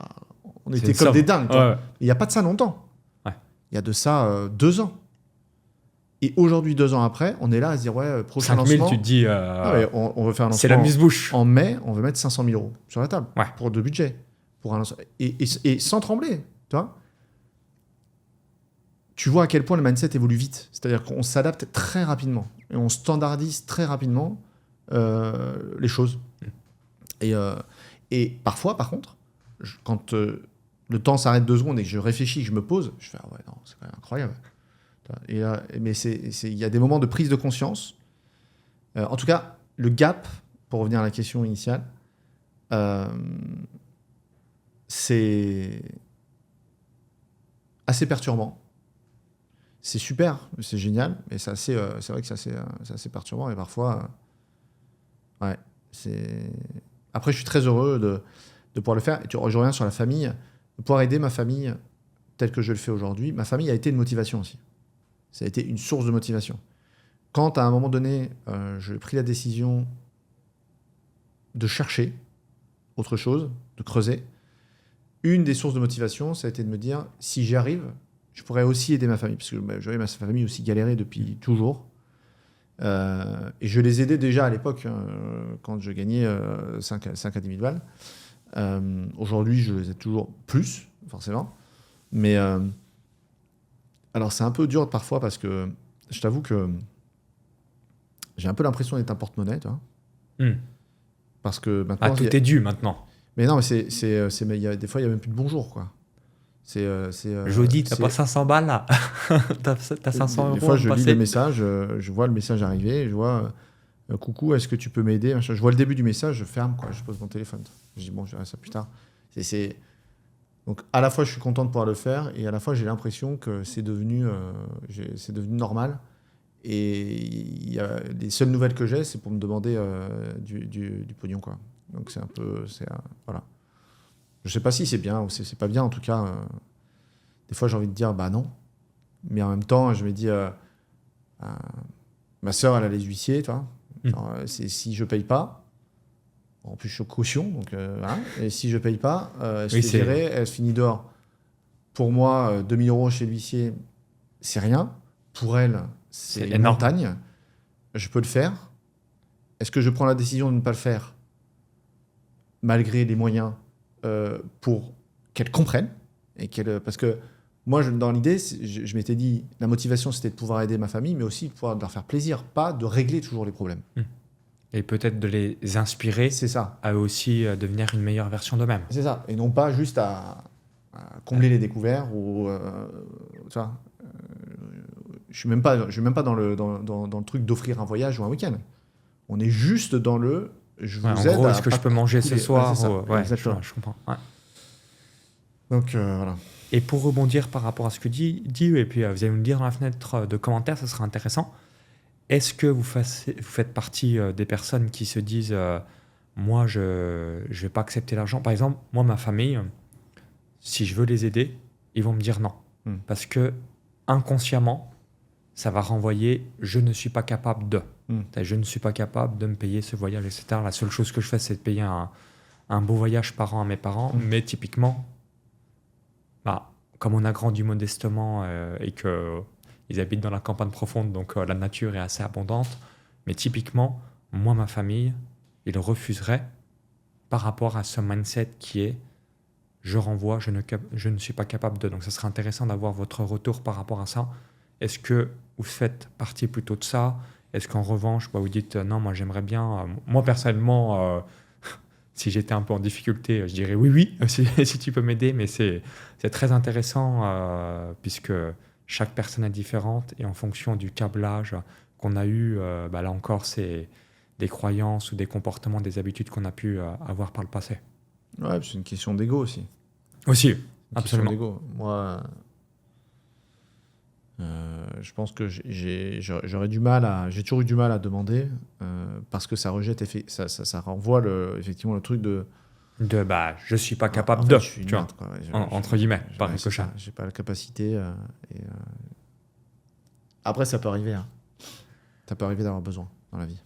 On était comme des dingues. Ouais. Il n'y a pas de ça longtemps. Ouais. Il y a de ça 2 ans. Et aujourd'hui, 2 ans après, on est là à se dire, ouais, prochain 5 000, lancement... tu te dis... on veut faire un lancement... C'est la mise-bouche. En mai, on veut mettre 500 000 euros sur la table pour de budget. Pour un lancement. Et sans trembler, tu vois. Tu vois à quel point le mindset évolue vite. C'est-à-dire qu'on s'adapte très rapidement. Et on standardise très rapidement les choses. Et parfois, par contre, quand le temps s'arrête 2 secondes et que je réfléchis, que je me pose, je fais, ah ouais, non, c'est quand même incroyable. Mais il y a des moments de prise de conscience. En tout cas, le gap, pour revenir à la question initiale, c'est assez perturbant. C'est super, c'est génial, mais c'est vrai que c'est assez perturbant. Et parfois, Après, je suis très heureux de pouvoir le faire. Et je reviens sur la famille, de pouvoir aider ma famille tel que je le fais aujourd'hui. Ma famille a été une motivation aussi. Ça a été une source de motivation. Quand, à un moment donné, j'ai pris la décision de chercher autre chose, de creuser, une des sources de motivation, ça a été de me dire, si j'y arrive, je pourrais aussi aider ma famille. Parce que j'avais ma famille aussi galérée depuis toujours. Et je les aidais déjà à l'époque, quand je gagnais 5 à 10 000 balles. Aujourd'hui, je les aide toujours plus, forcément. Mais... alors, c'est un peu dur parfois parce que je t'avoue que j'ai un peu l'impression d'être un porte-monnaie, tu vois. Parce que maintenant... tout est dû maintenant. Mais non, mais des fois, il n'y a même plus de bonjour, quoi. Jody, t'as pas 500 balles là. T'as 500 euros. Des fois, à je lis passer. les messages, je vois le message arriver, je vois coucou, est-ce que tu peux m'aider, machin. Je vois le début du message, je ferme, quoi, je pose mon téléphone. Je dis bon, je verrai ça plus tard. Donc, à la fois, je suis content de pouvoir le faire, et à la fois, j'ai l'impression que c'est devenu normal. Et les seules nouvelles que j'ai, c'est pour me demander du pognon, quoi. Donc, c'est un peu. Voilà. Je sais pas si c'est bien ou c'est pas bien, en tout cas. Des fois, j'ai envie de dire bah non. Mais en même temps, je me dis ma sœur, elle a les huissiers, tu vois. Genre, si je paye pas, en plus, je suis caution, donc voilà. Et si je paye pas, elle se fait virer, elle finit dehors. Pour moi, 2000 € chez l'huissier, c'est rien. Pour elle, c'est une énorme. montagne. Je peux le faire. Est-ce que je prends la décision de ne pas le faire, malgré les moyens, pour qu'elle comprenne parce que moi, dans l'idée, je m'étais dit, la motivation, c'était de pouvoir aider ma famille, mais aussi de pouvoir leur faire plaisir, pas de régler toujours les problèmes. Et peut-être de les inspirer C'est ça. à aussi devenir une meilleure version d'eux-mêmes. C'est ça. Et non pas juste à combler les découverts ou tu vois. Je suis même pas dans le truc d'offrir un voyage ou un week-end. On est juste dans le je vous En aide gros, à est-ce que pas je peux manger ce couler. soir c'est ça. Ouais, Exactement. je comprends. Ouais. Donc voilà. Et pour rebondir par rapport à ce que dit, et puis vous allez me dire dans la fenêtre de commentaires, ça sera intéressant. Est-ce que vous faites partie des personnes qui se disent moi, je ne vais pas accepter l'argent. Par exemple, moi, ma famille, si je veux les aider, ils vont me dire non. Parce que inconsciemment, ça va renvoyer je ne suis pas capable de. Je ne suis pas capable de me payer ce voyage, etc. La seule chose que je fais, c'est de payer un beau voyage par an à mes parents. Mais typiquement, comme on a grandi modestement et qu'ils habitent dans la campagne profonde, donc la nature est assez abondante, mais typiquement, moi, ma famille, ils refuseraient par rapport à ce mindset qui est je renvoie, je ne suis pas capable de. Donc, ça serait intéressant d'avoir votre retour par rapport à ça. Est-ce que vous faites partie plutôt de ça? Est-ce qu'en revanche, vous dites non, moi j'aimerais bien. Moi, personnellement, si j'étais un peu en difficulté, je dirais oui, si tu peux m'aider, mais c'est très intéressant puisque chaque personne est différente et en fonction du câblage qu'on a eu, là encore, c'est des croyances ou des comportements, des habitudes qu'on a pu avoir par le passé. Ouais, c'est une question d'ego aussi. Aussi, Une absolument. question d'ego. Moi, je pense que j'ai toujours eu du mal à demander parce que ça rejette, ça renvoie effectivement le truc de je suis pas capable en fait, de, je suis une tu vois, merde, quoi. Ouais, entre guillemets, par ricochet. J'ai pas la capacité. Après, ça peut arriver. Hein. Ça peut arriver d'avoir besoin dans la vie.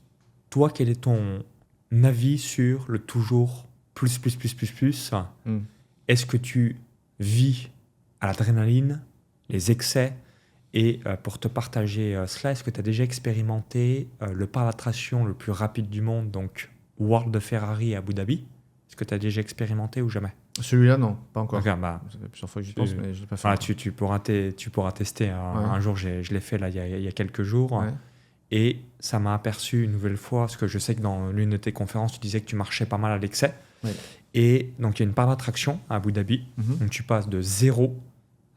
Toi, quel est ton avis sur le toujours plus? Est-ce que tu vis à l'adrénaline, les excès? Et pour te partager cela, est-ce que tu as déjà expérimenté le parc d'attraction le plus rapide du monde, donc World de Ferrari à Abu Dhabi? Est-ce que tu as déjà expérimenté ou jamais? Celui-là, non, pas encore. Okay, ça fait plusieurs fois que j'y pense, mais je l'ai pas fait. Tu pourras tester un jour. Je l'ai fait là, il y a quelques jours. Ouais. Et ça m'a aperçu une nouvelle fois, parce que je sais que dans l'une de tes conférences, tu disais que tu marchais pas mal à l'excès. Ouais. Et donc, il y a une parc d'attraction à Abu Dhabi. Donc, tu passes de 0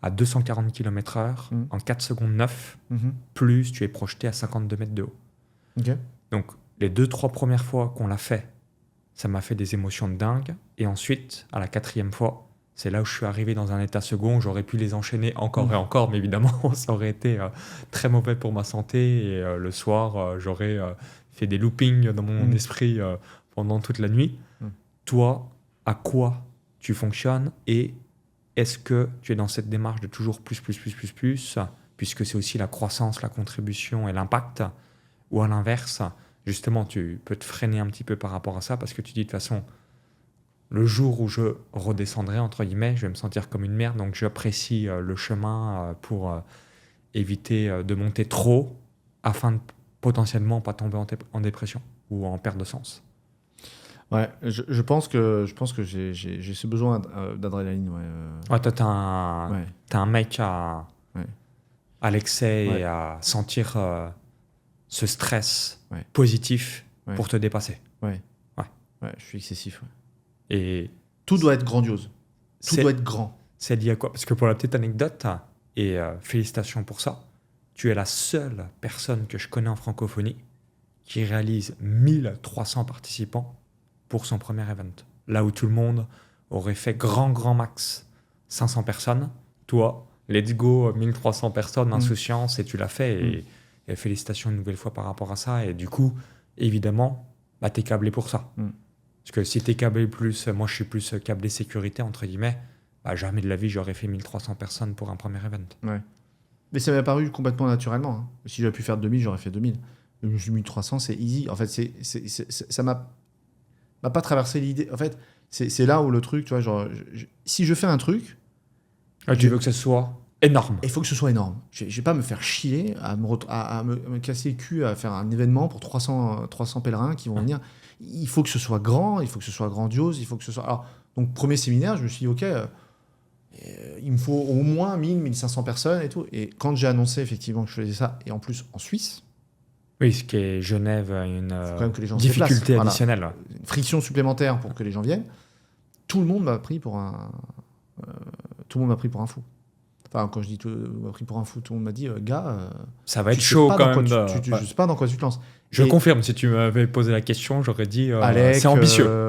à 240 km/h en 4 secondes 9, plus tu es projeté à 52 mètres de haut. Okay. Donc, les 2-3 premières fois qu'on l'a fait, ça m'a fait des émotions de dingue. Et ensuite, à la 4e fois, c'est là où je suis arrivé dans un état second. J'aurais pu les enchaîner encore et encore, mais évidemment, ça aurait été très mauvais pour ma santé. Et le soir, j'aurais fait des loopings dans mon esprit pendant toute la nuit. Toi, à quoi tu fonctionnes et est-ce que tu es dans cette démarche de toujours plus, puisque c'est aussi la croissance, la contribution et l'impact, ou à l'inverse, justement, tu peux te freiner un petit peu par rapport à ça parce que tu dis de toute façon, le jour où je redescendrai, entre guillemets, je vais me sentir comme une merde, donc j'apprécie le chemin pour éviter de monter trop afin de potentiellement pas tomber en dépression ou en perte de sens. Ouais, je pense que j'ai ce besoin d'adrénaline. Ouais, toi, t'es un mec à l'excès et à sentir ce stress positif pour te dépasser. Ouais, je suis excessif. Ouais. Et tout doit être grandiose. Tout doit être grand. C'est lié à quoi? Parce que pour la petite anecdote, et félicitations pour ça, tu es la seule personne que je connais en francophonie qui réalise 1300 participants pour son premier event. Là où tout le monde aurait fait grand max 500 personnes, toi, let's go, 1300 personnes, insouciance, et tu l'as fait. Et félicitations une nouvelle fois par rapport à ça. Et du coup, évidemment, bah, tu es câblé pour ça. Parce que si tu es câblé plus, moi je suis plus câblé sécurité, entre guillemets, bah, jamais de la vie j'aurais fait 1300 personnes pour un premier event. Ouais. Mais ça m'est apparu complètement naturellement. Hein. Si j'avais pu faire 2000, j'aurais fait 2000. 1300, c'est easy. En fait, ça m'a pas traversé l'idée. En fait, c'est là où le truc, tu vois, genre, si je fais un truc... Tu veux que ce soit énorme. Il faut que ce soit énorme. Je vais pas me faire chier à me casser le cul à faire un événement pour 300 pèlerins qui vont venir. Il faut que ce soit grand, il faut que ce soit grandiose, il faut que ce soit... Alors, donc, premier séminaire, je me suis dit, OK, il me faut au moins 1500 personnes et tout. Et quand j'ai annoncé effectivement que je faisais ça, et en plus en Suisse... Oui, ce qui est Genève, une quand même que les gens difficulté additionnelle. Voilà. Une friction supplémentaire pour que les gens viennent. Tout le monde m'a pris pour un... tout le monde m'a pris pour un fou. Enfin, quand je dis tout le monde m'a pris pour un fou, tout le monde m'a dit, gars... ça va être chaud quand même. Je sais pas dans quoi tu te lances. Je confirme, si tu m'avais posé la question, j'aurais dit Alec, c'est ambitieux.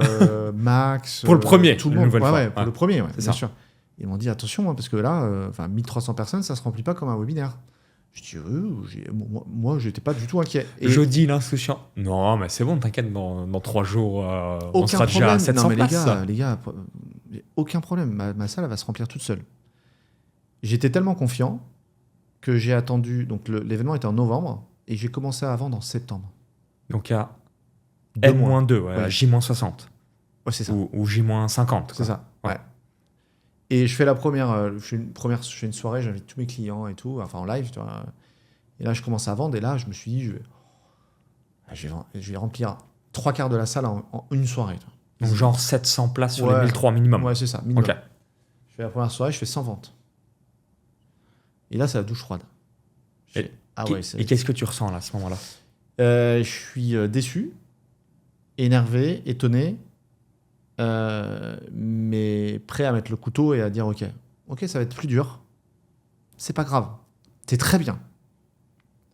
Max... pour le premier, tout le monde. Pour le premier, bien ça. sûr. Ils m'ont dit, attention, parce que là, 1300 personnes, ça se remplit pas comme un webinaire. Je dis, moi, j'étais pas du tout inquiet. Et je dis l'insouciant. Non, mais c'est bon, t'inquiète, dans 3 jours, on sera déjà à 700 non, mais places. les gars, aucun problème. Ma salle, elle va se remplir toute seule. J'étais tellement confiant que j'ai attendu... Donc, l'événement était en novembre et j'ai commencé à vendre en septembre. Donc, il y a N-2, ouais. J-60. Ouais, c'est ça. Ou J-50. C'est ça, ouais. Et je fais je fais une soirée, j'invite tous mes clients et tout, enfin en live, tu vois. Et là, je commence à vendre et là, je me suis dit, je vais remplir 3/4 de la salle en une soirée. Donc genre 700 places sur les 1300 minimum. Ouais, c'est ça, minimum. Okay. Je fais la première soirée, je fais 100 ventes. Et là, c'est la douche froide. Et qu'est-ce que tu ressens là, à ce moment-là? Je suis déçu, énervé, étonné, mais prêt à mettre le couteau et à dire ok, ça va être plus dur, c'est pas grave, c'est très bien,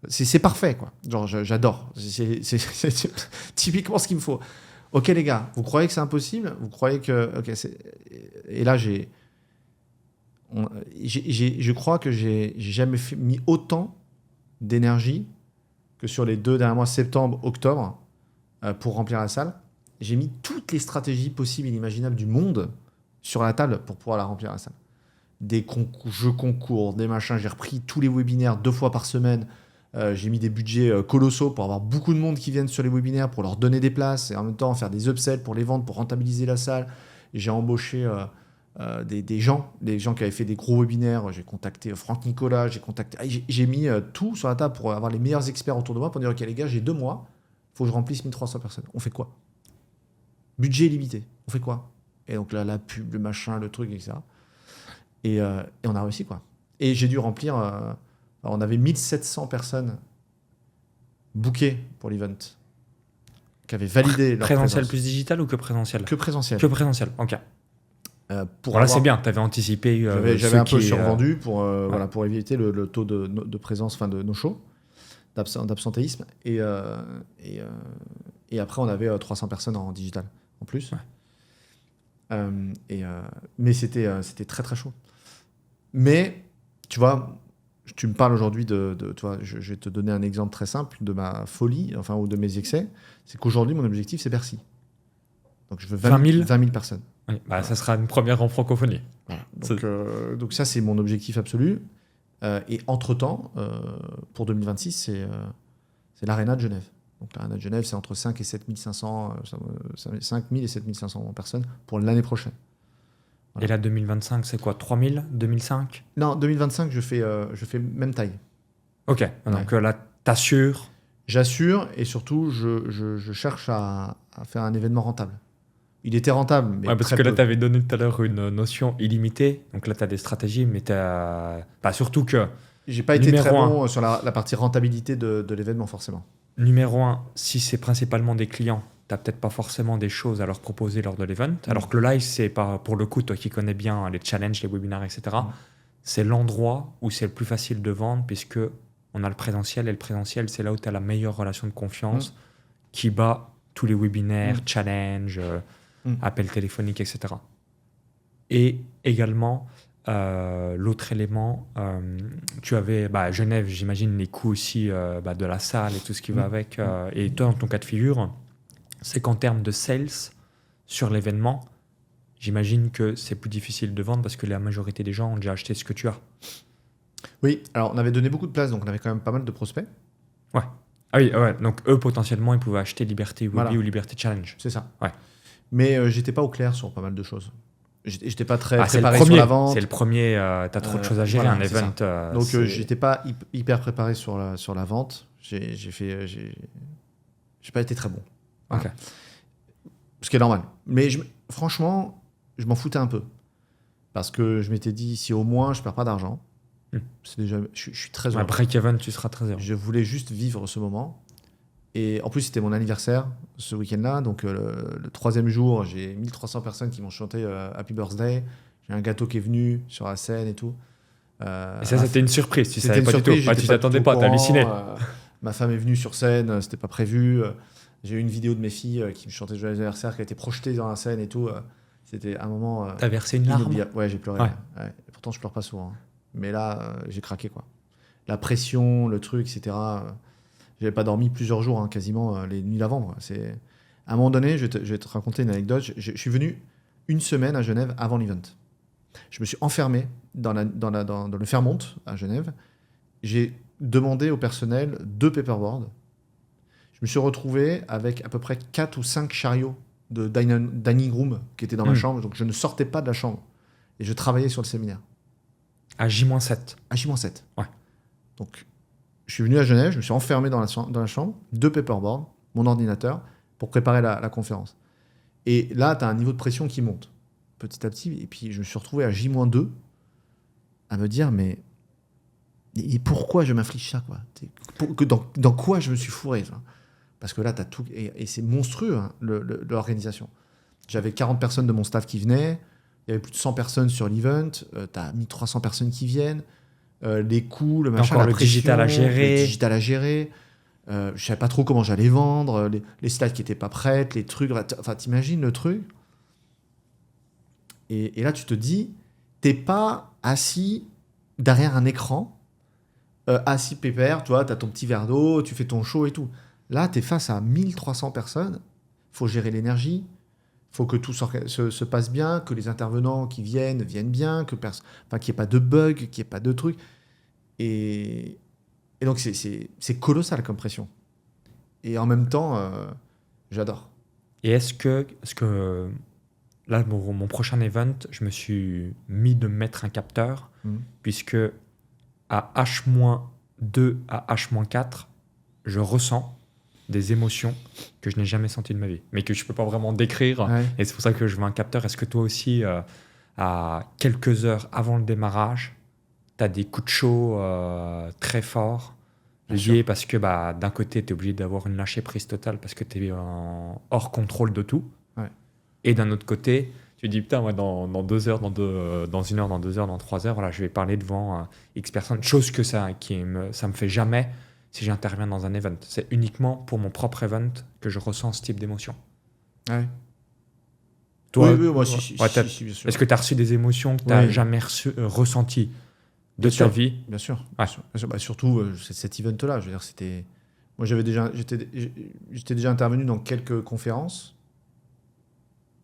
c'est parfait quoi. Genre j'adore, c'est typiquement ce qu'il me faut. Ok les gars, vous croyez que c'est impossible, vous croyez que et là je crois que j'ai jamais mis autant d'énergie que sur les 2 derniers mois, septembre, octobre, pour remplir la salle. J'ai mis toutes les stratégies possibles et inimaginables du monde sur la table pour pouvoir la remplir la salle. Des jeux concours, des machins. J'ai repris tous les webinaires 2 fois par semaine. J'ai mis des budgets colossaux pour avoir beaucoup de monde qui viennent sur les webinaires, pour leur donner des places et en même temps faire des upsells pour les vendre, pour rentabiliser la salle. J'ai embauché des gens qui avaient fait des gros webinaires. J'ai contacté Franck Nicolas, j'ai mis tout sur la table pour avoir les meilleurs experts autour de moi pour dire ok les gars, j'ai 2 mois, il faut que je remplisse 1300 personnes. On fait quoi? Budget limité. On fait quoi? Et donc là, la pub, le machin, le truc, etc. Et on a réussi, quoi. Et j'ai dû remplir... on avait 1700 personnes bookées pour l'event qui avaient validé leur présentiel présence. Plus digital ou que présentiel? Que présentiel. Que présentiel, ok. Voilà, c'est bien, tu avais anticipé. J'avais un peu survendu pour éviter le taux de présence, enfin de no-show, d'absentéisme. Et après, on avait 300 personnes en digital. En plus. Ouais. Mais c'était très très chaud. Mais tu vois, tu me parles aujourd'hui tu vois, je vais te donner un exemple très simple de ma folie, enfin ou de mes excès. C'est qu'aujourd'hui mon objectif c'est Bercy. Donc je veux 20 000 personnes. Oui, bah, ça sera une première en francophonie. Voilà. Donc ça c'est mon objectif absolu. Et entre temps, pour 2026 c'est l'Arena de Genève. Donc l'Arena de Genève, c'est entre 5 et 7500, 5000 et 7500 personnes pour l'année prochaine. Voilà. Et là, 2025, c'est quoi? 3000? 2005? Non, 2025, je fais même taille. Ok, donc là, t'assures? J'assure et surtout, je cherche à faire un événement rentable. Il était rentable, mais parce que là, tu avais donné tout à l'heure une notion illimitée. Donc là, tu as des stratégies, mais surtout que... J'ai pas été très bon sur la partie rentabilité de l'événement, forcément. Numéro 1, si c'est principalement des clients, tu n'as peut-être pas forcément des choses à leur proposer lors de l'event. Alors que le live, c'est pas, pour le coup, toi qui connais bien les challenges, les webinaires, etc., c'est l'endroit où c'est le plus facile de vendre puisque on a le présentiel et le présentiel, c'est là où tu as la meilleure relation de confiance qui bat tous les webinaires, challenges, appels téléphoniques, etc. Et également, l'autre élément, tu avais Genève, j'imagine, les coûts aussi de la salle et tout ce qui va avec. Et toi, dans ton cas de figure, c'est qu'en termes de sales sur l'événement, j'imagine que c'est plus difficile de vendre parce que la majorité des gens ont déjà acheté ce que tu as. Oui, alors on avait donné beaucoup de place, donc on avait quand même pas mal de prospects. Ouais. Ah oui, ouais. Donc eux, potentiellement, ils pouvaient acheter Liberté Webby Voilà. ou Liberté Challenge. C'est ça. Ouais. Mais j'étais pas au clair sur pas mal de choses. J'étais pas très c'est le préparé premier. sur la vente. C'est le premier, tu as trop de choses à gérer, voilà, un event. Donc j'étais pas hyper préparé sur la vente. J'ai pas été très bon. Voilà. Ok. Ce qui est normal. Mais franchement, je m'en foutais un peu. Parce que je m'étais dit, si au moins je perds pas d'argent, c'est déjà, je suis très heureux. Break-even, tu seras très heureux. Je voulais juste vivre ce moment. Et en plus, c'était mon anniversaire ce week-end-là. Donc, le troisième jour, j'ai 1300 personnes qui m'ont chanté Happy Birthday. J'ai un gâteau qui est venu sur la scène et tout. Et ça, c'était une surprise. Tu savais une pas surprise, du tout. Tu t'attendais pas, t'as halluciné. Ma femme est venue sur scène, c'était pas prévu. J'ai eu une vidéo de mes filles qui me chantaient joyeux anniversaire, qui a été projetée dans la scène et tout. C'était un moment. T'as versé une larme? Inoubliable. Ouais, j'ai pleuré. Ouais. Ouais. Et pourtant, je pleure pas souvent. Hein. Mais là, j'ai craqué, quoi. La pression, le truc, etc. J'avais pas dormi plusieurs jours, hein, quasiment les nuits d'avant. Quoi. À un moment donné, je vais te raconter une anecdote. Je suis venu une semaine à Genève avant l'event. Je me suis enfermé dans le Fairmont à Genève. J'ai demandé au personnel 2 paperboards. Je me suis retrouvé avec à peu près 4 ou 5 chariots de dining room qui étaient dans ma chambre. Donc je ne sortais pas de la chambre. Et je travaillais sur le séminaire. À J-7. À J-7. Ouais. Donc, je suis venu à Genève, je me suis enfermé dans la chambre, 2 paperboards, mon ordinateur, pour préparer la conférence. Et là, tu as un niveau de pression qui monte petit à petit. Et puis, je me suis retrouvé à J-2 à me dire, mais et pourquoi je m'inflige ça, quoi dans quoi je me suis fourré, ça parce que là, tu as tout. Et c'est monstrueux, hein, l'organisation. J'avais 40 personnes de mon staff qui venaient. Il y avait plus de 100 personnes sur l'event. Tu as 1300 personnes qui viennent. Les coûts, le machin, encore la pression, digital à gérer. Le digital à gérer. Je savais pas trop comment j'allais vendre. Les slides qui étaient pas prêtes, les trucs. Enfin, t'imagines le truc. Et là, tu te dis, t'es pas assis derrière un écran, assis pépère, tu vois, t'as ton petit verre d'eau, tu fais ton show et tout. Là, t'es face à 1300 personnes. Faut gérer l'énergie. Faut que tout se passe bien, que les intervenants qui viennent bien, qu'il n'y ait pas de bugs, qu'il n'y ait pas de trucs. Et donc, c'est colossal comme pression. Et en même temps, j'adore. Et est-ce que là, mon prochain event, je me suis mis de mettre un capteur, puisque à H-2 à H-4, je ressens des émotions que je n'ai jamais senties de ma vie, mais que je ne peux pas vraiment décrire. Ouais. Et c'est pour ça que je veux un capteur. Est-ce que toi aussi, à quelques heures avant le démarrage, tu as des coups de chaud très forts liés parce que d'un côté, tu es obligé d'avoir une lâcher prise totale parce que tu es hors contrôle de tout. Ouais. Et d'un autre côté, tu te dis, putain, moi, dans 2 heures, dans 1 heure, dans 2 heures, dans 3 heures, voilà, je vais parler devant X personnes. Chose que ça me fait jamais si j'interviens dans un event. C'est uniquement pour mon propre event que je ressens ce type d'émotion. Ouais. Toi, oui, moi, si, bien sûr. Est-ce que tu as reçu des émotions que tu n'as jamais ressenties de ta vie? Bien sûr. Ouais. Surtout cet event-là. Je veux dire, c'était. Moi, j'étais déjà intervenu dans quelques conférences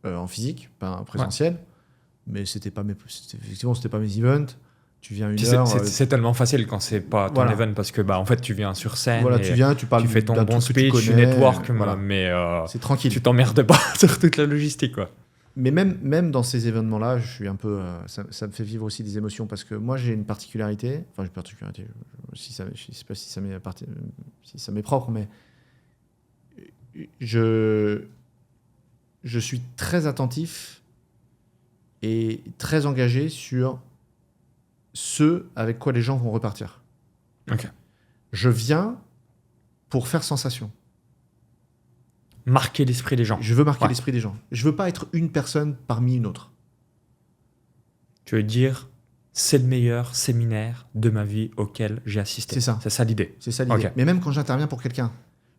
en physique, pas en présentiel, mais effectivement, c'était pas mes events. Tu viens une heure. C'est tellement facile quand c'est pas ton event parce que en fait tu viens sur scène. Voilà, tu viens, tu parles. Tu fais ton bon speech, tu network, mais c'est tranquille. Tu t'emmerdes pas sur toute la logistique, quoi. Mais même dans ces événements-là, je suis un peu. Ça me fait vivre aussi des émotions parce que moi j'ai une particularité. Enfin, j'ai une particularité. Je sais pas si ça m'est propre, mais je suis très attentif et très engagé sur ce avec quoi les gens vont repartir. Ok. Je viens pour faire sensation. marquer l'esprit des gens. Je veux marquer Ouais. l'esprit des gens. Je veux pas être une personne parmi une autre. Tu veux dire, c'est le meilleur séminaire de ma vie auquel j'ai assisté. C'est ça. C'est ça l'idée. C'est ça l'idée. Ok. Mais même quand j'interviens pour quelqu'un,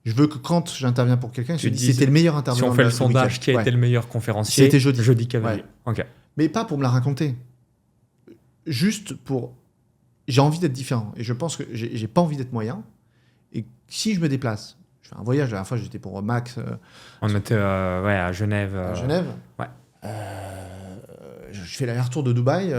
je veux que quand j'interviens pour quelqu'un, je Tu dis dis, c'était le meilleur Si intervenant. on fait de le sondage, week-end. qui a Ouais. été le meilleur conférencier? C'était jeudi. Jeudi Cavalier. Ouais. Ok. Mais pas pour me la raconter. Juste pour. J'ai envie d'être différent. Et je pense que j'ai pas envie d'être moyen. Et si je me déplace, je fais un voyage. La dernière fois, j'étais pour Max On était à Genève. à Genève. ouais. Je fais l'aller-retour de Dubaï.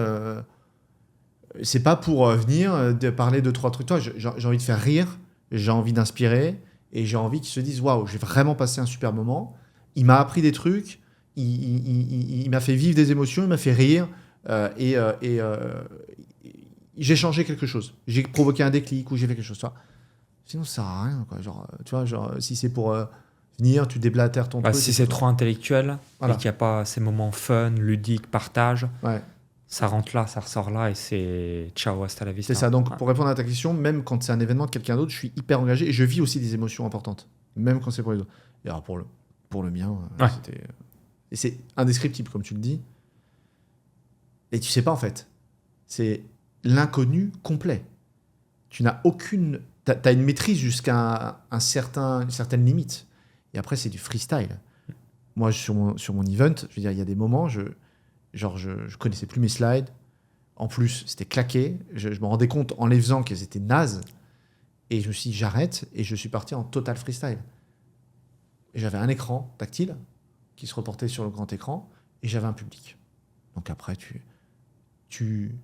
C'est pas pour venir de parler de 3 trucs. Toi, j'ai envie de faire rire. J'ai envie d'inspirer. Et j'ai envie qu'ils se disent waouh, j'ai vraiment passé un super moment. Il m'a appris des trucs. Il m'a fait vivre des émotions. Il m'a fait rire. J'ai changé quelque chose. J'ai provoqué un déclic ou j'ai fait quelque chose. Tu vois. Sinon, ça sert à rien. Quoi. Genre, tu vois, genre, si c'est pour venir, tu déblatères ton truc. Si c'est trop intellectuel Voilà. et qu'il n'y a pas ces moments fun, ludiques, partage, Ouais, ça rentre là, ça ressort là et c'est ciao, hasta la vista. c'est ça. Donc, Ouais. pour répondre à ta question, même quand c'est un événement de quelqu'un d'autre, je suis hyper engagé et je vis aussi des émotions importantes. Même quand c'est pour les autres. Et alors, pour le mien, Ouais. c'était. Et c'est indescriptible, comme tu le dis. Et tu sais pas, en fait. C'est l'inconnu complet. Tu n'as aucune. T'as une maîtrise jusqu'à une certaine limite. Et après, c'est du freestyle. Moi, sur mon event, je veux dire, il y a des moments, je connaissais plus mes slides. En plus, c'était claqué. Je me rendais compte en les faisant qu'elles étaient nazes. Et je me suis dit, j'arrête. Et je suis parti en total freestyle. Et j'avais un écran tactile qui se reportait sur le grand écran. Et j'avais un public. Donc après, tu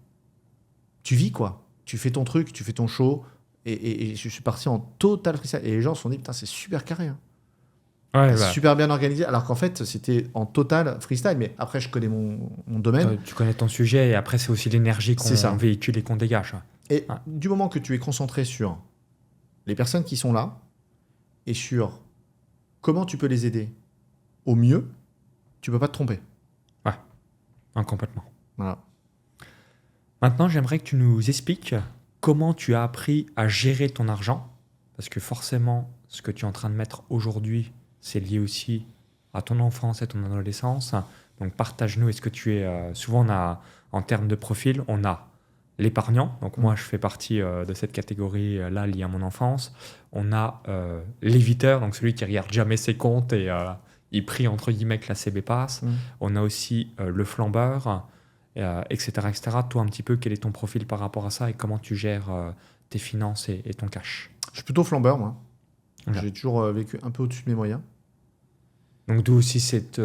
vis, quoi. Tu fais ton truc, tu fais ton show. Et je suis parti en total freestyle. Et les gens se sont dit, putain, c'est super carré. Hein. Ouais, C'est super bien organisé. Alors qu'en fait, c'était en total freestyle. Mais après, je connais mon domaine. Tu connais ton sujet et après, c'est aussi l'énergie C'est ça. qu'on véhicule et qu'on dégage. Et Ouais. du moment que tu es concentré sur les personnes qui sont là et sur comment tu peux les aider au mieux, tu peux pas te tromper. Complètement. Voilà. Maintenant, j'aimerais que tu nous expliques comment tu as appris à gérer ton argent. Parce que forcément, ce que tu es en train de mettre aujourd'hui, c'est lié aussi à ton enfance et ton adolescence. Donc, partage-nous. Est-ce que tu es... souvent, on a, en termes de profil, on a l'épargnant. Donc, moi, je fais partie de cette catégorie-là liée à mon enfance. On a l'éviteur, donc celui qui regarde jamais ses comptes et il prie, entre guillemets, que la CB passe. On a aussi le flambeur, etc., etc. Toi, un petit peu, quel est ton profil par rapport à ça et comment tu gères tes finances et ton cash? Je suis plutôt flambeur, moi. Ok. J'ai toujours vécu un peu au-dessus de mes moyens. Donc, d'où aussi cette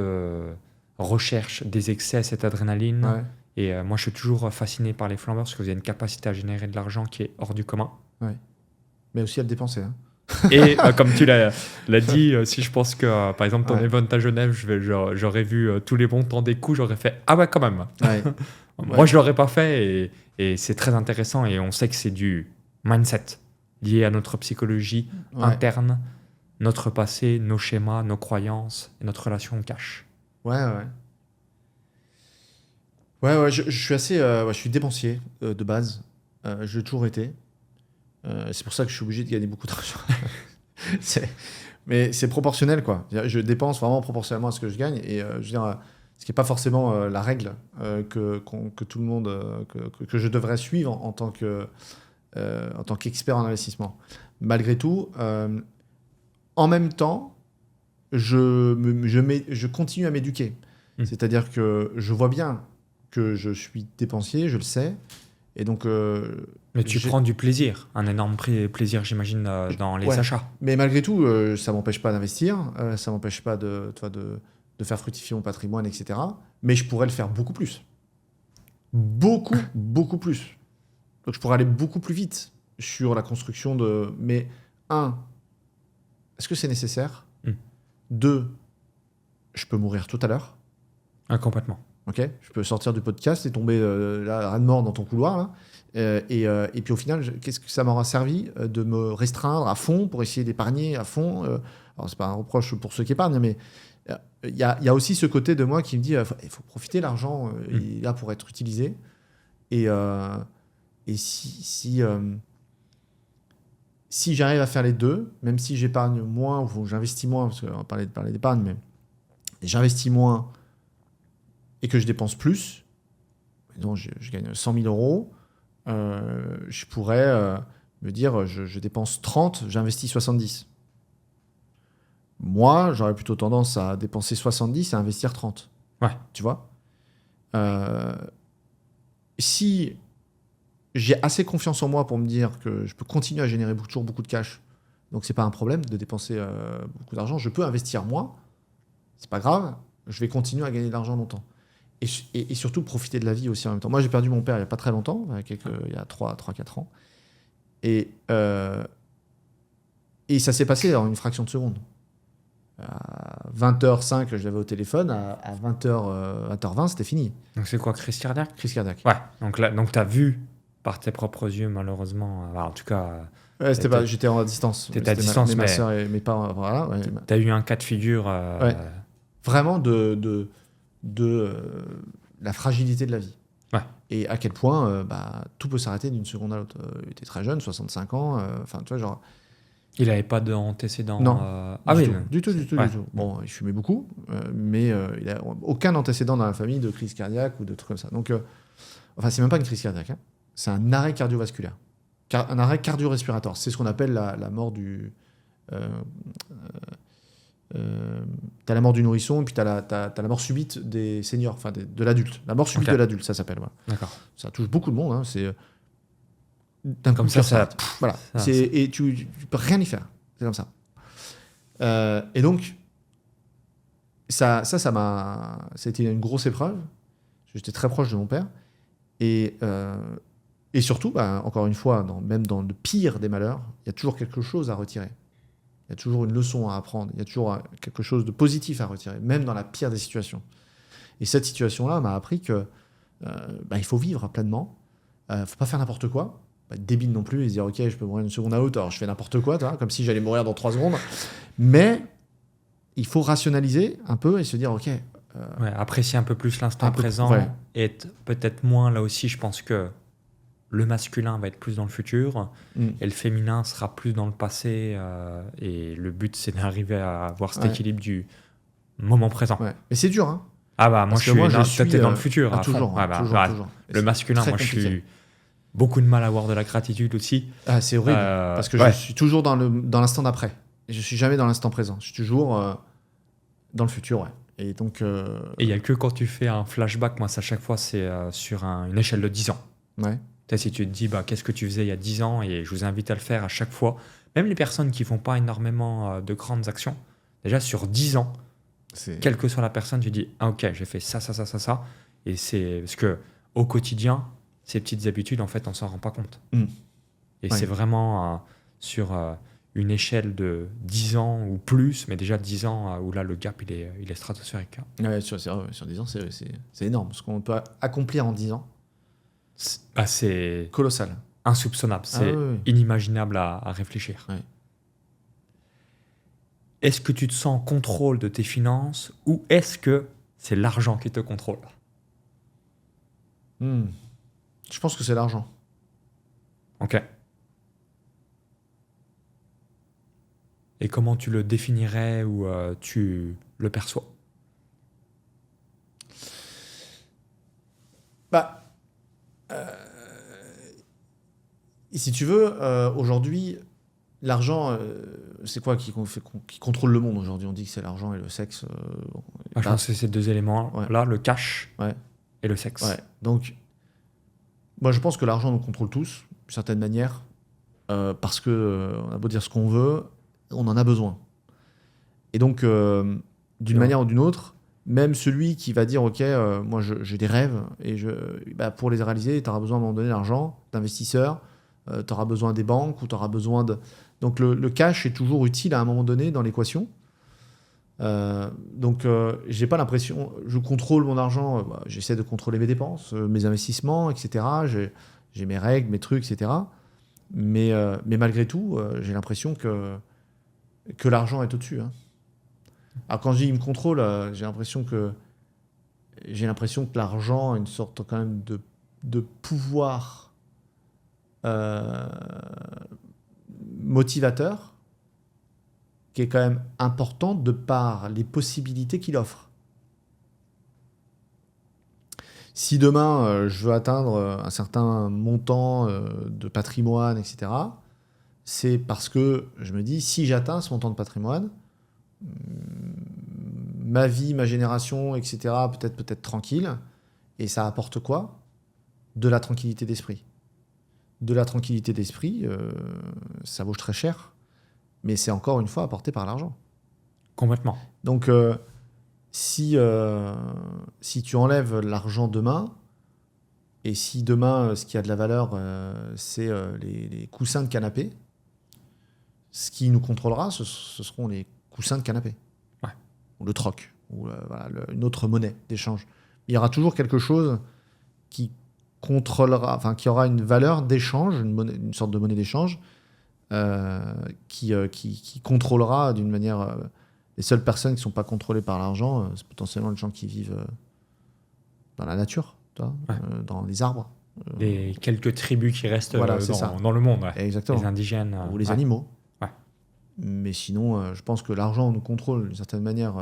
recherche des excès, cette adrénaline. Ouais. Et moi, je suis toujours fasciné par les flambeurs parce que vous avez une capacité à générer de l'argent qui est hors du commun. Mais aussi à le dépenser. Hein. Et comme tu l'as dit, si je pense que, par exemple, ton Ouais. event à Genève, j'aurais vu tous les montants des coûts, j'aurais fait « Ah ouais, quand même !» Ouais. Moi, je ne l'aurais pas fait et c'est très intéressant et on sait que c'est du mindset lié à notre psychologie Ouais. interne, notre passé, nos schémas, nos croyances et notre relation au cash. Ouais. Je suis assez... je suis dépensier de base. Je l'ai toujours été. C'est pour ça que je suis obligé de gagner beaucoup d'argent. Mais c'est proportionnel, quoi. Je dépense vraiment proportionnellement à ce que je gagne. Et je veux dire, ce qui n'est pas forcément la règle que tout le monde... que je devrais suivre en tant qu'expert en investissement. Malgré tout, en même temps, je continue à m'éduquer. C'est-à-dire que je vois bien que je suis dépensier, je le sais. Et donc... Mais tu prends du plaisir, un énorme plaisir, j'imagine, dans les Ouais. achats. Mais malgré tout, ça ne m'empêche pas d'investir, ça ne m'empêche pas de faire fructifier mon patrimoine, etc. Mais je pourrais le faire beaucoup plus. Beaucoup plus. Donc je pourrais aller beaucoup plus vite sur la construction de... Mais 1, est-ce que c'est nécessaire 2, je peux mourir tout à l'heure. Complètement. Ok, je peux sortir du podcast et tomber là, ras de mort dans ton couloir. Là. Et puis au final, qu'est-ce que ça m'aura servi de me restreindre à fond pour essayer d'épargner à fond Alors, c'est pas un reproche pour ceux qui épargnent, mais il y a aussi ce côté de moi qui me dit il faut profiter, l'argent il est là pour être utilisé. Et si si j'arrive à faire les deux, même si j'épargne moins ou j'investis moins, parce qu'on va parler d'épargne, mais j'investis moins et que je dépense plus, donc je gagne 100 000 euros, je pourrais me dire je dépense 30, j'investis 70. Moi, j'aurais plutôt tendance à dépenser 70 et à investir 30. Ouais. Tu vois si j'ai assez confiance en moi pour me dire que je peux continuer à générer toujours beaucoup de cash, donc c'est pas un problème de dépenser beaucoup d'argent, je peux investir moins, c'est pas grave, je vais continuer à gagner de l'argent longtemps. Et surtout profiter de la vie aussi en même temps. Moi, j'ai perdu mon père il y a pas très longtemps, il y a 3-4 ans, et ça s'est passé en une fraction de seconde. À 20h05, je l'avais au téléphone, à 20h20, c'était fini. Donc c'est quoi, crise cardiaque? Crise cardiaque. Ouais, donc tu as vu par tes propres yeux, malheureusement, en tout cas... Ouais, j'étais à distance. T'étais à distance, mais... ma soeur et mes parents, voilà. Ouais. Tu as eu un cas de figure... Ouais. Vraiment de la fragilité de la vie. Ouais. Et à quel point tout peut s'arrêter d'une seconde à l'autre. Il était très jeune, 65 ans, tu vois, genre... Il n'avait pas d'antécédents? Non. Du tout. Ouais. Bon, il fumait beaucoup, mais il n'a aucun antécédent dans la famille de crise cardiaque ou de trucs comme ça. Donc, c'est même pas une crise cardiaque, hein. C'est un arrêt cardiovasculaire. Un arrêt cardio-respiratoire. C'est ce qu'on appelle la mort du... t'as la mort du nourrisson, puis t'as la mort subite des seniors, de l'adulte. La mort subite de l'adulte, ça s'appelle. Voilà. D'accord. Ça touche beaucoup de monde, hein. C'est... Comme ça, voilà. Et tu peux rien y faire. C'est comme ça. Et donc, ça m'a... C'était une grosse épreuve. J'étais très proche de mon père. Et surtout, encore une fois, même dans le pire des malheurs, il y a toujours quelque chose à retirer. Il y a toujours une leçon à apprendre. Il y a toujours quelque chose de positif à retirer, même dans la pire des situations. Et cette situation-là m'a appris que il faut vivre pleinement. Il ne faut pas faire n'importe quoi. Pas être débile non plus et se dire « Ok, je peux mourir une seconde à haute, alors je fais n'importe quoi, comme si j'allais mourir dans 3 secondes. » Mais il faut rationaliser un peu et se dire « Ok... apprécier un peu plus l'instant présent, et peut-être moins, là aussi, je pense que le masculin va être plus dans le futur et le féminin sera plus dans le passé, et le but, c'est d'arriver à avoir cet équilibre du moment présent. Ouais. Mais c'est dur, hein. Moi, je suis dans le futur. Toujours. Le masculin, moi, je suis beaucoup de mal à avoir de la gratitude aussi. C'est horrible, parce que je suis toujours dans l'instant d'après. Et je suis jamais dans l'instant présent. Je suis toujours dans le futur, ouais. Et donc... Et il n'y a que quand tu fais un flashback, moi, ça, à chaque fois, c'est sur une échelle de 10 ans. Ouais. Si tu te dis, qu'est-ce que tu faisais il y a 10 ans, et je vous invite à le faire à chaque fois. Même les personnes qui ne font pas énormément de grandes actions, déjà sur 10 ans, quelle que soit la personne, tu dis, ok, j'ai fait ça. Et c'est parce qu'au quotidien, ces petites habitudes, en fait, on ne s'en rend pas compte. Et c'est vraiment sur une échelle de 10 ans ou plus, mais déjà 10 ans où là, le gap, il est stratosphérique. Ouais, sur 10 ans, c'est énorme. Ce qu'on peut accomplir en 10 ans, c'est colossal. Insoupçonnable. C'est inimaginable à réfléchir. Ouais. Est-ce que tu te sens en contrôle de tes finances ou est-ce que c'est l'argent qui te contrôle? Je pense que c'est l'argent. Ok. Et comment tu le définirais ou tu le perçois? Si tu veux, aujourd'hui, l'argent, c'est quoi qui contrôle le monde aujourd'hui? On dit que c'est l'argent et le sexe. Je pense que c'est ces 2 éléments-là, le cash et le sexe. Ouais. Donc, moi, je pense que l'argent nous contrôle tous, d'une certaine manière, parce qu'on a beau dire ce qu'on veut, on en a besoin. Et donc, d'une manière ou d'une autre, même celui qui va dire « Ok, moi, j'ai des rêves, et pour les réaliser, tu auras besoin à un moment donné d'argent, d'investisseurs, tu auras besoin des banques, ou tu auras besoin de... » Donc, le cash est toujours utile à un moment donné dans l'équation. Donc, j'ai pas l'impression... Je contrôle mon argent, j'essaie de contrôler mes dépenses, mes investissements, etc. J'ai mes règles, mes trucs, etc. Mais malgré tout, j'ai l'impression que l'argent est au-dessus. Hein. Alors, quand je dis il me contrôle, j'ai l'impression que l'argent a une sorte quand même de pouvoir motivateur qui est quand même important de par les possibilités qu'il offre. Si demain, je veux atteindre un certain montant de patrimoine, etc., c'est parce que je me dis, si j'atteins ce montant de patrimoine, ma vie, ma génération, etc., peut-être tranquille, et ça apporte quoi ? De la tranquillité d'esprit. De la tranquillité d'esprit, ça vaut très cher, mais c'est encore une fois apporté par l'argent. Complètement. Donc, si tu enlèves l'argent demain, et si demain, ce qui a de la valeur, c'est les coussins de canapé, ce qui nous contrôlera, ce seront les coussins de canapé. Ouais. Ou le troc, ou une autre monnaie d'échange. Il y aura toujours quelque chose qui contrôlera, enfin qui aura une valeur d'échange, une sorte de monnaie d'échange, qui contrôlera d'une manière... les seules personnes qui ne sont pas contrôlées par l'argent, c'est potentiellement les gens qui vivent dans la nature, dans les arbres. Les quelques tribus qui restent voilà, dans le monde. Ouais. Exactement. Les indigènes. Ou les animaux. Ouais. Mais sinon, je pense que l'argent nous contrôle d'une certaine manière,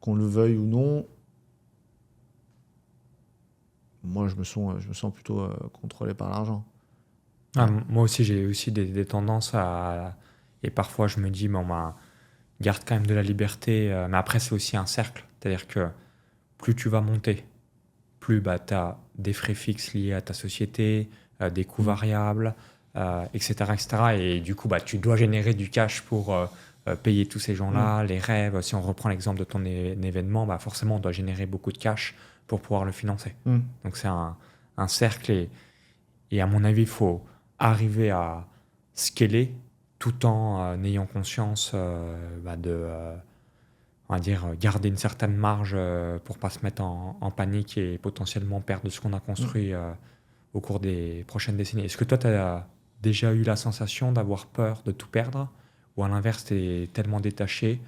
qu'on le veuille ou non. Moi, je me sens plutôt contrôlé par l'argent. Moi aussi, j'ai aussi des tendances à... Et parfois, je me dis, garde quand même de la liberté. Mais après, c'est aussi un cercle. C'est-à-dire que plus tu vas monter, plus tu as des frais fixes liés à ta société, des coûts variables, etc., etc. Et du coup, tu dois générer du cash pour payer tous ces gens-là, les rêves. Si on reprend l'exemple de ton événement, forcément, on doit générer beaucoup de cash pour pouvoir le financer. Donc, c'est un cercle. Et à mon avis, il faut arriver à scaler tout en ayant conscience on va dire, garder une certaine marge pour ne pas se mettre en panique et potentiellement perdre ce qu'on a construit au cours des prochaines décennies. Est-ce que toi, tu as déjà eu la sensation d'avoir peur de tout perdre, ou à l'inverse, tu es tellement détaché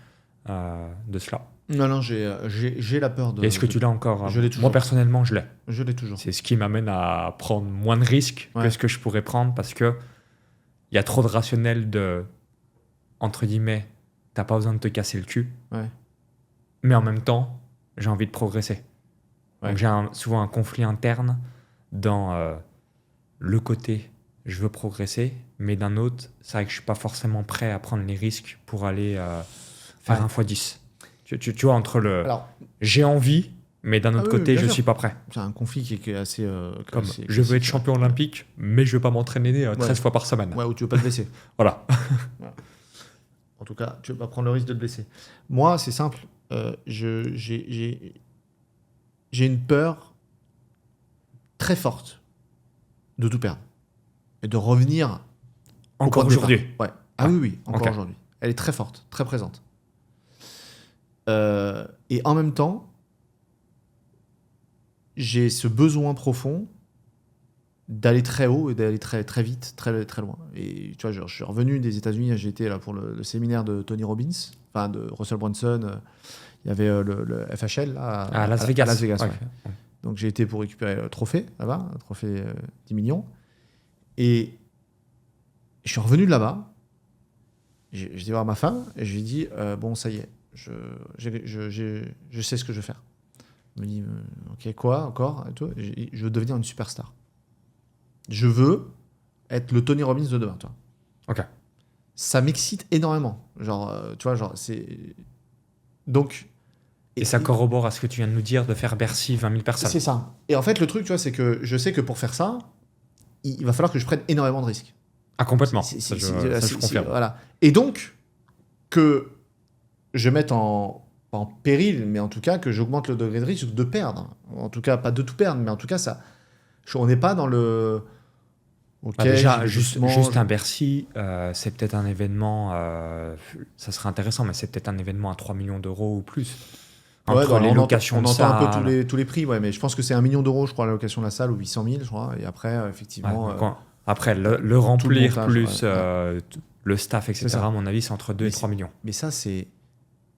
de cela? Non, j'ai la peur de... Est-ce que tu l'as encore? Je l'ai toujours. Moi, personnellement, je l'ai. Je l'ai toujours. C'est ce qui m'amène à prendre moins de risques que ce que je pourrais prendre, parce qu'il y a trop de rationnel de, entre guillemets, t'as pas besoin de te casser le cul. Ouais. Mais en même temps, j'ai envie de progresser. Ouais. Donc j'ai souvent un conflit interne dans le côté je veux progresser, mais d'un autre, c'est vrai que je suis pas forcément prêt à prendre les risques pour aller faire un x10. Tu vois, entre le j'ai envie, mais d'un autre côté, je suis pas prêt. C'est un conflit qui est assez... Comme je veux être champion olympique, mais je veux pas m'entraîner 13 fois par semaine. Ouais, ou tu veux pas te blesser. Voilà. En tout cas, tu veux pas prendre le risque de te blesser. Moi, c'est simple. J'ai une peur très forte de tout perdre et de revenir encore aujourd'hui. Ouais. Ah oui, encore aujourd'hui. Elle est très forte, très présente. Et en même temps, j'ai ce besoin profond d'aller très haut et d'aller très, très vite, très, très loin. Et tu vois, je suis revenu des États-Unis, j'étais là pour le séminaire de Tony Robbins, enfin de Russell Brunson. Il y avait le FHL là, à Las Vegas. À Las Vegas, ouais. Ouais. Donc j'ai été pour récupérer le trophée là-bas, un trophée 10 millions. Et je suis revenu de là-bas. J'ai voir ma femme et je lui ai dit bon, ça y est, je sais ce que je veux faire. Elle me dit ok, quoi encore et tout. Je veux devenir une superstar. Je veux être le Tony Robbins de demain, toi. Ok. Ça m'excite énormément. Genre, tu vois, genre, c'est. Donc. Et ça corrobore à ce que tu viens de nous dire, de faire Bercy 20 000 personnes. C'est ça. Et en fait, le truc, tu vois, c'est que je sais que pour faire ça, il va falloir que je prenne énormément de risques. Ah, complètement. Ça, je confirme. Voilà. Et donc, que je mette en péril, mais en tout cas, que j'augmente le degré de risque de perdre. En tout cas, pas de tout perdre, mais en tout cas, ça. On n'est pas dans le. Okay, déjà, juste un Bercy, c'est peut-être un événement, ça serait intéressant, mais c'est peut-être un événement à 3 millions d'euros ou plus. Entre les locations de salle. On entend un peu tous les prix, ouais, mais je pense que c'est 1 million d'euros, je crois, la location de la salle, ou 800 000, je crois. Et après, effectivement. Après, le remplir, montage, plus le staff, etc., à mon avis, c'est entre 2 et 3 millions. Mais ça, c'est.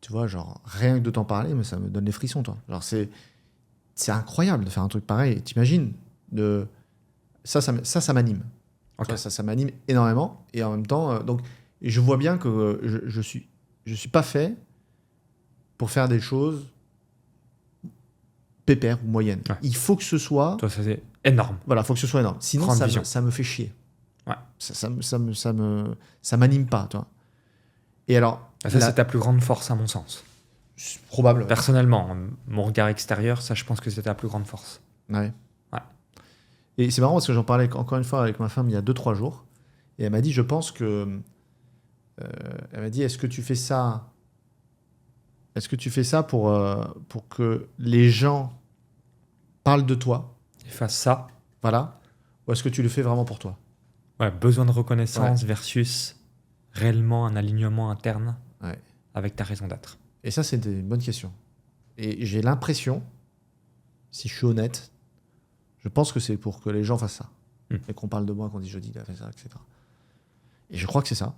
Tu vois, genre, rien que de t'en parler, mais ça me donne des frissons, toi. Genre, c'est incroyable de faire un truc pareil. T'imagines Ça m'anime. Ok. Tu vois, ça m'anime énormément. Et en même temps, et je vois bien que je suis pas fait pour faire des choses pépères ou moyennes. Ouais. Il faut que ce soit... Toi, ça c'est énorme. Voilà, faut que ce soit énorme. Sinon, Grande ça vision. me fait chier. Ouais. Ça m'anime pas, toi. Et alors, Ça, c'est ta plus grande force, à mon sens. probable. Personnellement, mon regard extérieur, ça, je pense que c'est ta plus grande force. Ouais. Ouais. Et c'est marrant parce que j'en parlais encore une fois avec ma femme il y a 2-3 jours. Et elle m'a dit, je pense que... elle m'a dit, est-ce que tu fais ça pour que les gens parlent de toi, Et face ça, voilà, ou est-ce que tu le fais vraiment pour toi? ouais, besoin de reconnaissance versus réellement un alignement interne Ouais. avec ta raison d'être. Et ça, c'est une bonne question. Et j'ai l'impression, si je suis honnête, je pense que c'est pour que les gens fassent ça. Et qu'on parle de moi, qu'on dise jeudi, il a fait ça, etc. Et je crois que c'est ça.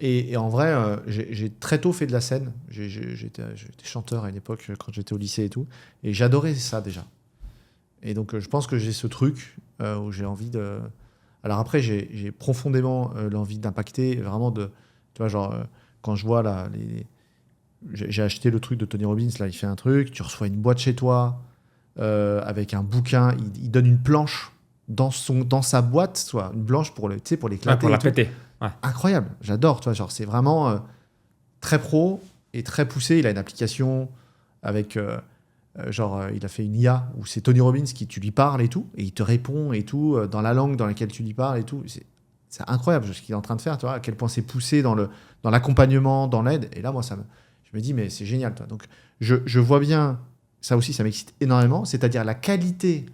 Et en vrai, j'ai très tôt fait de la scène. J'étais chanteur à une époque, quand j'étais au lycée et tout. Et j'adorais ça déjà. Et donc, je pense que j'ai ce truc où j'ai envie de... Alors après, j'ai profondément l'envie d'impacter, vraiment de... Tu vois, genre, quand je vois là, j'ai acheté le truc de Tony Robbins, là, il fait un truc, tu reçois une boîte chez toi, avec un bouquin, il donne une planche dans sa boîte, soit une planche pour l'éclater. Ouais, pour la et tout. péter. Ouais. Incroyable, j'adore, tu vois, genre c'est vraiment très pro et très poussé. Il a une application avec, il a fait une IA où c'est Tony Robbins qui tu lui parles et tout, et il te répond et tout, dans la langue dans laquelle tu lui parles et tout. C'est incroyable ce qu'il est en train de faire, tu vois, à quel point c'est poussé dans l'accompagnement, dans l'aide. Et là, moi, je me dis, mais c'est génial, toi. Donc, je vois bien, ça aussi, ça m'excite énormément, c'est-à-dire la qualité,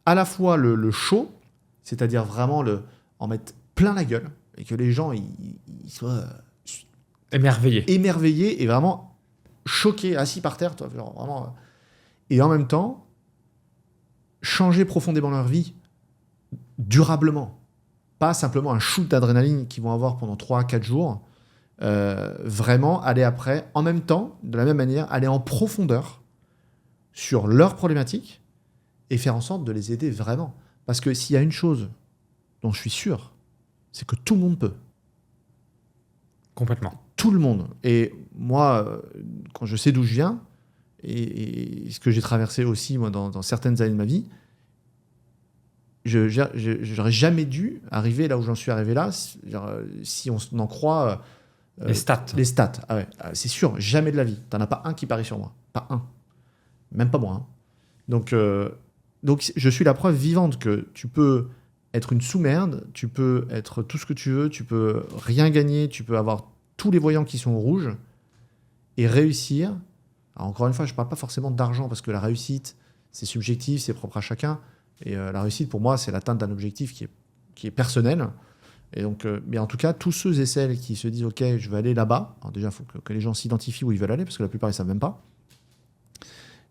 à la fois le show, c'est-à-dire vraiment en mettre plein la gueule et que les gens ils soient émerveillés et vraiment choqués, assis par terre, toi, genre vraiment, et en même temps changer profondément leur vie durablement, pas simplement un shoot d'adrénaline qu'ils vont avoir pendant 3-4 jours, vraiment aller après, en même temps, de la même manière, aller en profondeur sur leurs problématiques et faire en sorte de les aider vraiment. Parce que s'il y a une chose dont je suis sûr, c'est que tout le monde peut. Complètement. Tout le monde. Et moi, quand je sais d'où je viens, et ce que j'ai traversé aussi moi, dans certaines années de ma vie, j'aurais jamais dû arriver là où j'en suis arrivé là, si on en croit... les stats. Les stats, ah ouais, c'est sûr, jamais de la vie. T'en as pas un qui parie sur moi. Pas un. Même pas moi. Hein. Donc, je suis la preuve vivante que tu peux être une sous-merde, tu peux être tout ce que tu veux, tu peux rien gagner, tu peux avoir tous les voyants qui sont rouges et réussir. Alors encore une fois, je ne parle pas forcément d'argent parce que la réussite, c'est subjectif, c'est propre à chacun. Et la réussite, pour moi, c'est l'atteinte d'un objectif qui est personnel. Et donc, mais en tout cas, tous ceux et celles qui se disent « Ok, je vais aller là-bas », alors déjà, il faut que les gens s'identifient où ils veulent aller parce que la plupart, ils ne savent même pas.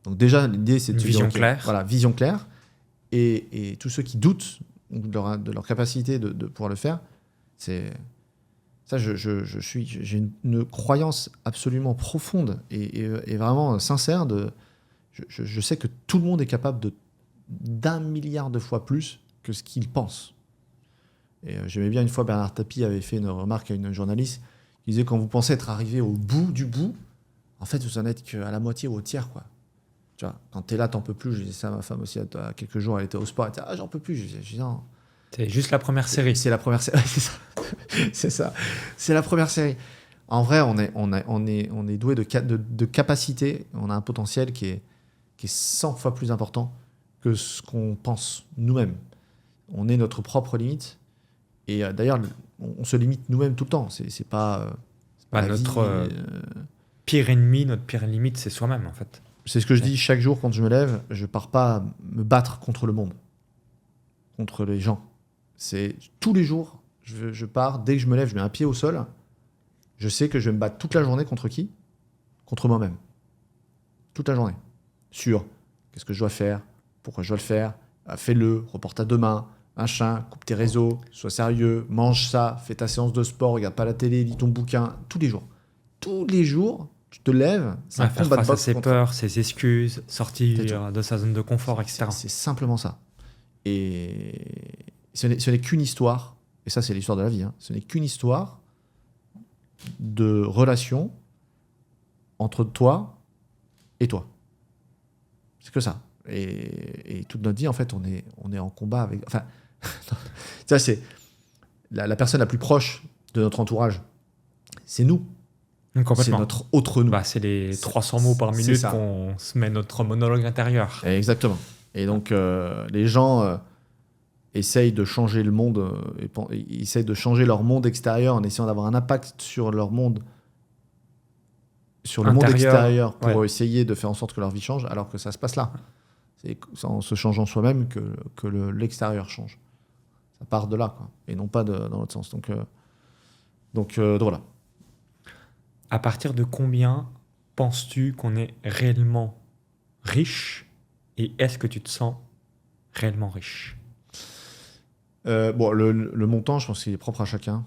Donc déjà, l'idée, c'est de se dire, vision okay, claire. Voilà, vision claire. Et tous ceux qui doutent de leur capacité de pouvoir le faire, c'est ça. J'ai une croyance absolument profonde et vraiment sincère. Je sais que tout le monde est capable d'1 milliard de fois plus que ce qu'il pense. Et j'aimais bien une fois Bernard Tapie avait fait une remarque à une journaliste qui disait quand vous pensez être arrivé au bout du bout, en fait vous en êtes qu'à la moitié ou au tiers, quoi. Tu vois, quand t'es là, t'en peux plus. Je disais ça à ma femme aussi, il y a quelques jours, elle était au sport, elle disait j'en peux plus. Je disais non. C'est juste la première série. C'est la première série, c'est ça. C'est ça. C'est la première série. En vrai, on est doué de capacité, on a un potentiel qui est 100 fois plus important que ce qu'on pense nous-mêmes. On est notre propre limite. Et d'ailleurs, on se limite nous-mêmes tout le temps. C'est pas notre pire ennemi, notre pire limite, c'est soi-même, en fait. C'est ce que je dis chaque jour quand je me lève. Je pars pas me battre contre le monde, contre les gens. C'est tous les jours, je pars, dès que je me lève, je mets un pied au sol. Je sais que je vais me battre toute la journée contre qui ? Contre moi-même. Toute la journée. Sur qu'est-ce que je dois faire ? Pourquoi je dois le faire ? Fais-le, reporte à demain, machin, coupe tes réseaux, sois sérieux, mange ça, fais ta séance de sport, regarde pas la télé, lis ton bouquin, tous les jours. Tous les jours, tu te lèves, c'est un faire combat de face à boxe ses peurs, ses excuses, sortir de sa zone de confort, etc. C'est simplement ça. Et Ce n'est qu'une histoire, et ça c'est l'histoire de la vie, hein, ce n'est qu'une histoire de relation entre toi et toi. C'est que ça. Et toute notre vie, en fait, on est en combat avec... Enfin, ça c'est la personne la plus proche de notre entourage. C'est nous. Complètement. C'est notre autre nous. C'est les 300 mots par minute qu'on se met notre monologue intérieur. Exactement. Et donc, les gens essayent de changer le monde, ils essayent de changer leur monde extérieur en essayant d'avoir un impact sur leur monde, sur le monde extérieur, pour essayer de faire en sorte que leur vie change, alors que ça se passe là. C'est en se changeant soi-même que l'extérieur change. Ça part de là, quoi, et non pas dans l'autre sens. Donc voilà. À partir de combien penses-tu qu'on est réellement riche, et est-ce que tu te sens réellement riche? Le montant, je pense qu'il est propre à chacun.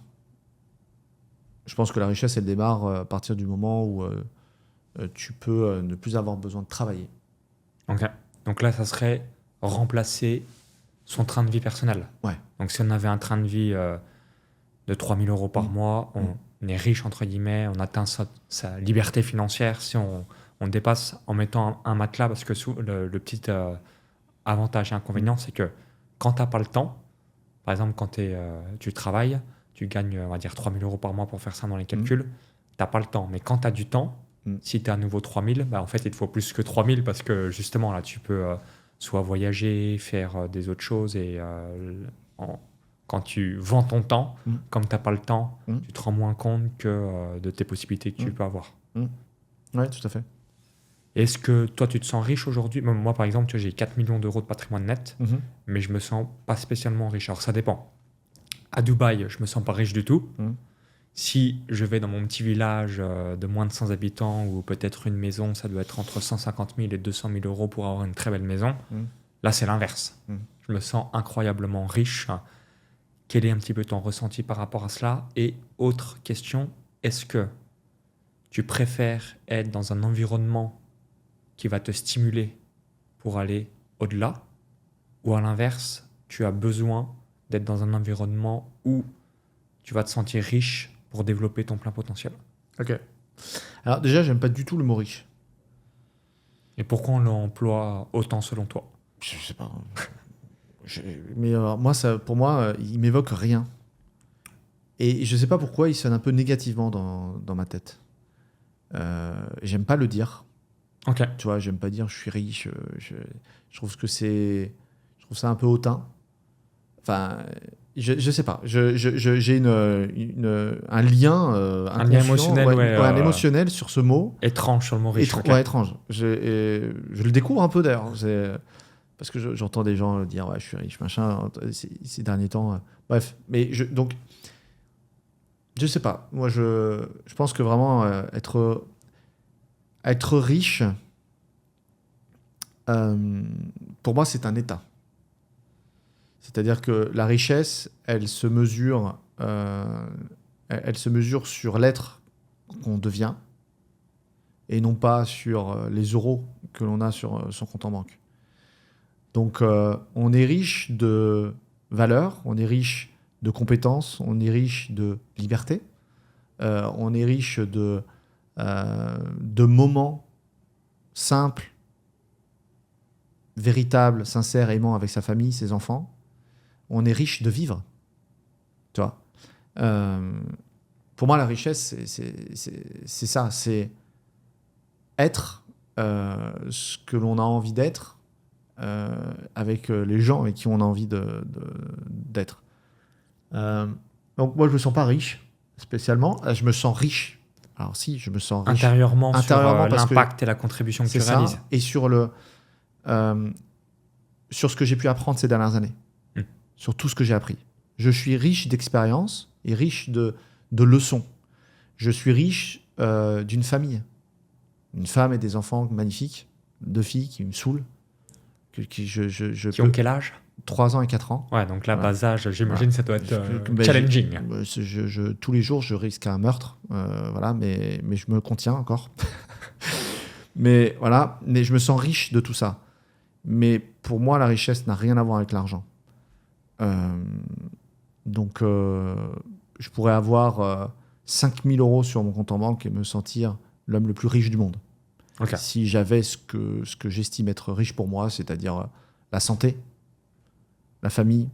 Je pense que la richesse, elle démarre à partir du moment où tu peux ne plus avoir besoin de travailler. Ok. Donc là, ça serait remplacer son train de vie personnel. Ouais. Donc si on avait un train de vie de 3 000 € par mois, on est riche, entre guillemets, on atteint sa liberté financière si on dépasse en mettant un matelas, parce que le petit avantage et inconvénient, c'est que quand tu n'as pas le temps, par exemple, quand tu travailles, tu gagnes, on va dire, 3 000 € par mois pour faire ça dans les calculs, tu n'as pas le temps. Mais quand tu as du temps, si tu as à nouveau 3 000, en fait, il te faut plus que 3 000 parce que justement, là, tu peux soit voyager, faire des autres choses et quand tu vends ton temps, comme tu n'as pas le temps, tu te rends moins compte que de tes possibilités que tu peux avoir. Oui, tout à fait. Est-ce que toi, tu te sens riche aujourd'hui? Moi, par exemple, j'ai 4 millions d'euros de patrimoine net, mais je me sens pas spécialement riche. Alors, ça dépend. À Dubaï, je me sens pas riche du tout. Si je vais dans mon petit village de moins de 100 habitants, ou peut-être une maison, ça doit être entre 150 000 et 200 000 € pour avoir une très belle maison. Là, c'est l'inverse. Je me sens incroyablement riche. Quel est un petit peu ton ressenti par rapport à cela? Et autre question, est-ce que tu préfères être dans un environnement qui va te stimuler pour aller au-delà, ou à l'inverse, tu as besoin d'être dans un environnement où tu vas te sentir riche pour développer ton plein potentiel? Ok. Alors déjà, j'aime pas du tout le mot riche. Et pourquoi on l'emploie autant selon toi? Je sais pas. Mais moi, pour moi, il m'évoque rien. Et je sais pas pourquoi il sonne un peu négativement dans ma tête. J'aime pas le dire. Ok. Tu vois, j'aime pas dire je suis riche. Je trouve je trouve ça un peu hautain. Enfin, je sais pas. J'ai un lien, un lien émotionnel, un émotionnel sur ce mot. Étrange sur le mot riche. Ouais, étrange. Je le découvre un peu d'ailleurs. Parce que j'entends des gens dire ouais, je suis riche, machin, ces derniers temps. Bref, mais donc, je sais pas. Moi, je pense que vraiment être riche, pour moi, c'est un état. C'est-à-dire que la richesse, elle se mesure sur l'être qu'on devient et non pas sur les euros que l'on a sur son compte en banque. Donc, on est riche de valeurs, on est riche de compétences, on est riche de liberté, on est riche de moments simples, véritables, sincères, aimants avec sa famille, ses enfants. On est riche de vivre. Tu vois. Pour moi, la richesse, c'est ça. C'est être ce que l'on a envie d'être avec les gens avec qui on a envie d'être. Donc moi, je me sens pas riche, spécialement. Je me sens riche. Alors si, je me sens riche. Intérieurement sur l'impact et la contribution que tu réalises. Et sur ce que j'ai pu apprendre ces dernières années. Sur tout ce que j'ai appris. Je suis riche d'expérience et riche de leçons. Je suis riche d'une famille. Une femme et des enfants magnifiques. 2 filles qui me saoulent. Qui ont quel âge? 3 ans et 4 ans. Ouais, donc là, bas âge, j'imagine, ça doit être challenging. Tous les jours, je risque un meurtre. Voilà, mais je me contiens encore. Mais voilà, mais je me sens riche de tout ça. Mais pour moi, la richesse n'a rien à voir avec l'argent. Donc, je pourrais avoir 5 000 € sur mon compte en banque et me sentir l'homme le plus riche du monde. Ok. Si j'avais ce que j'estime être riche pour moi, c'est-à-dire la santé, la famille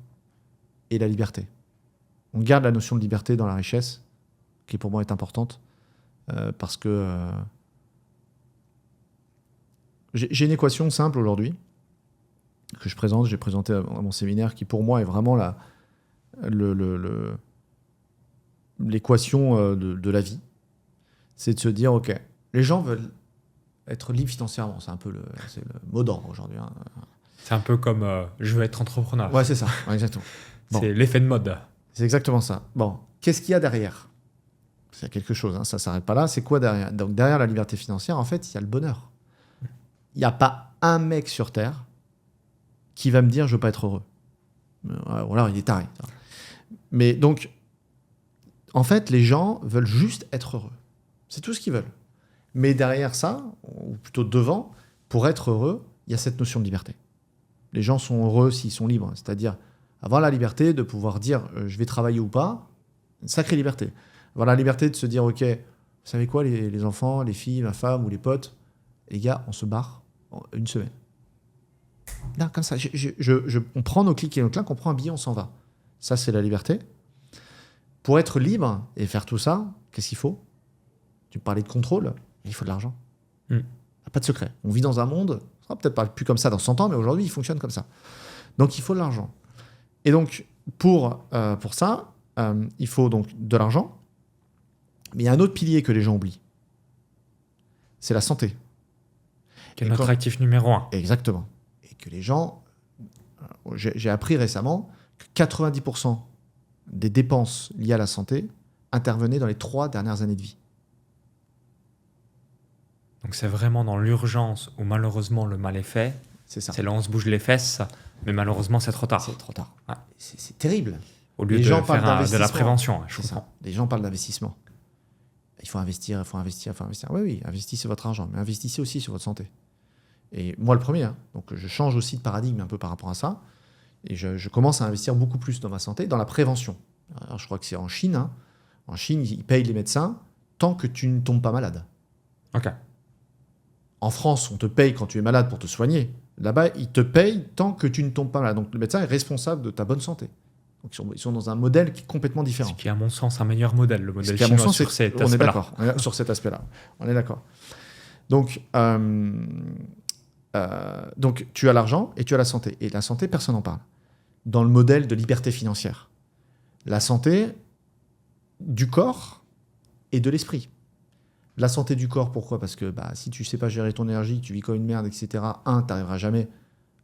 et la liberté. On garde la notion de liberté dans la richesse, qui pour moi est importante, parce que j'ai une équation simple aujourd'hui que je présente, j'ai présenté à mon séminaire, qui pour moi est vraiment l'équation de la vie. C'est de se dire, ok, les gens veulent être libres financièrement, c'est le mot d'ordre aujourd'hui. Hein. C'est un peu comme je veux être entrepreneur. Ouais, c'est ça, exactement. Bon. C'est l'effet de mode. C'est exactement ça. Bon, qu'est-ce qu'il y a derrière ? Il y a quelque chose, hein, ça ne s'arrête pas là. C'est quoi derrière ? Donc derrière la liberté financière, en fait, il y a le bonheur. Il n'y a pas un mec sur Terre qui va me dire je veux pas être heureux. Voilà, il est taré. Mais donc, en fait, les gens veulent juste être heureux. C'est tout ce qu'ils veulent. Mais derrière ça, ou plutôt devant, pour être heureux, il y a cette notion de liberté. Les gens sont heureux s'ils sont libres. C'est-à-dire avoir la liberté de pouvoir dire je vais travailler ou pas, une sacrée liberté. Avoir la liberté de se dire ok, vous savez quoi, les enfants, les filles, ma femme ou les potes, les gars, on se barre en une semaine. Là, comme ça, on prend nos clics et nos claques, on prend un billet, on s'en va. Ça, c'est la liberté. Pour être libre et faire tout ça, qu'est-ce qu'il faut ? Tu parlais de contrôle, il faut de l'argent. Il n'y a pas de secret. On vit dans un monde, ça sera peut-être pas plus comme ça dans 100 ans, mais aujourd'hui, il fonctionne comme ça. Donc, il faut de l'argent. Et donc, pour ça, il faut donc de l'argent. Mais il y a un autre pilier que les gens oublient. C'est la santé. Qui est notre actif numéro 1. Exactement. Et que les gens... J'ai appris récemment que 90% des dépenses liées à la santé intervenaient dans les 3 dernières années de vie. Donc c'est vraiment dans l'urgence où malheureusement le mal est fait. C'est ça. C'est là où on se bouge les fesses, mais malheureusement c'est trop tard. C'est trop tard. Ouais. C'est terrible. Au lieu les de gens faire parlent de la prévention, je comprends. comprends. Les gens parlent d'investissement. Il faut investir, il faut investir, il faut investir. Oui, investissez votre argent, mais investissez aussi sur votre santé. Et moi le premier, hein. Donc je change aussi de paradigme un peu par rapport à ça. Et je commence à investir beaucoup plus dans ma santé, dans la prévention. Alors, je crois que c'est en Chine. Hein. En Chine, ils payent les médecins tant que tu ne tombes pas malade. Ok. En France, on te paye quand tu es malade pour te soigner. Là-bas, ils te payent tant que tu ne tombes pas malade. Donc le médecin est responsable de ta bonne santé. Donc ils sont dans un modèle qui est complètement différent. Ce qui est à mon sens un meilleur modèle, le modèle chinois chinois sur cet on est aspect-là. d'accord. Sur cet aspect-là. On est d'accord. Donc tu as l'argent et tu as la santé. Et la santé, personne n'en parle. Dans le modèle de liberté financière. La santé du corps et de l'esprit. La santé du corps, pourquoi ? Parce que si tu ne sais pas gérer ton énergie, que tu vis comme une merde, etc., tu n'arriveras jamais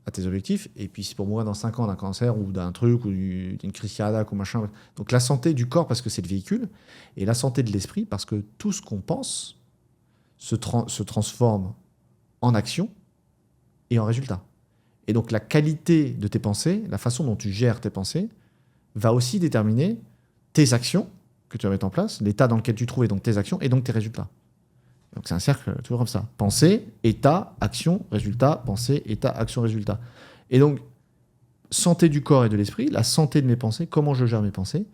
à tes objectifs. Et puis, c'est pour mourir dans 5 ans d'un cancer ou d'un truc ou d'une crise cardiaque ou machin. Donc, la santé du corps, parce que c'est le véhicule. Et la santé de l'esprit, parce que tout ce qu'on pense se transforme en action et en résultat. Et donc, la qualité de tes pensées, la façon dont tu gères tes pensées, va aussi déterminer tes actions que tu vas mettre en place, l'état dans lequel tu te trouves et donc tes actions et donc tes résultats. Donc c'est un cercle toujours comme ça. Pensée, état, action, résultat, pensée, état, action, résultat. Et donc, santé du corps et de l'esprit, la santé de mes pensées, comment je gère mes pensées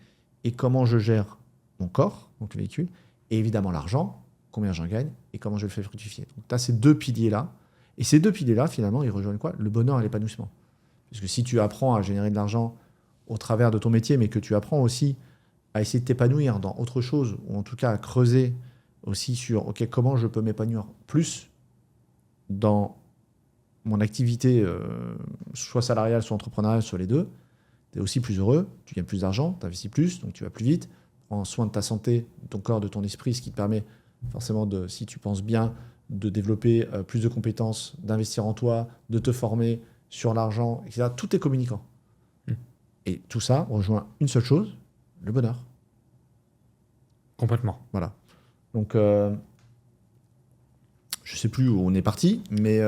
et comment je gère mon corps, donc le véhicule, et évidemment l'argent, combien j'en gagne et comment je le fais fructifier. Donc tu as ces 2 piliers-là. Et ces 2 piliers-là, finalement, ils rejoignent quoi ? Le bonheur et l'épanouissement. Parce que si tu apprends à générer de l'argent au travers de ton métier, mais que tu apprends aussi à essayer de t'épanouir dans autre chose, ou en tout cas à creuser aussi sur comment je peux m'épanouir plus dans mon activité, soit salariale, soit entrepreneuriale, soit les deux, tu es aussi plus heureux, tu gagnes plus d'argent, tu investis plus, donc tu vas plus vite, prends soin de ta santé, de ton corps, de ton esprit, ce qui te permet forcément, si tu penses bien, de développer plus de compétences, d'investir en toi, de te former sur l'argent, etc. Tout est communicant. Et tout ça rejoint une seule chose, le bonheur. Complètement. Voilà. Donc, je ne sais plus où on est parti, mais...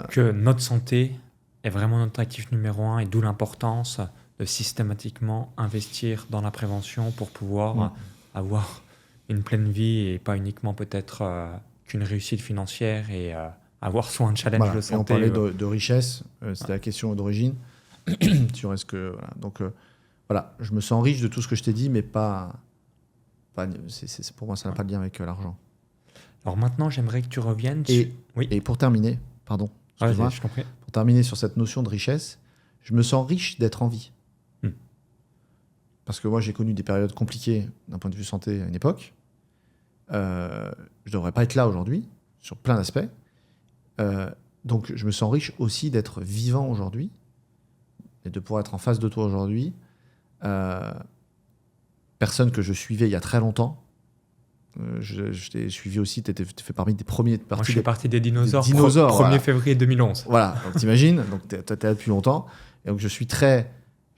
Que notre santé est vraiment notre actif numéro 1 et d'où l'importance de systématiquement investir dans la prévention pour pouvoir avoir une pleine vie et pas uniquement peut-être qu'une réussite financière et avoir soit un challenge de santé. Et on parlait de richesse, c'était la question d'origine. sur est-ce que voilà. Donc voilà, je me sens riche de tout ce que je t'ai dit, mais pas pour moi ça n'a pas de lien avec l'argent. Alors maintenant, j'aimerais que tu reviennes Et pour terminer, pardon, excuse-moi, je t'en prie. Pour terminer sur cette notion de richesse, je me sens riche d'être en vie. Parce que moi, j'ai connu des périodes compliquées d'un point de vue santé à une époque. Je ne devrais pas être là aujourd'hui, sur plein d'aspects. Donc, je me sens riche aussi d'être vivant aujourd'hui et de pouvoir être en face de toi aujourd'hui. Personne que je suivais il y a très longtemps. Je t'ai suivi aussi, tu fais parmi des premiers parties. Moi, je fais partie des dinosaures. 1er voilà. février 2011. Voilà, donc t'imagines, donc t'es là depuis longtemps. Et donc je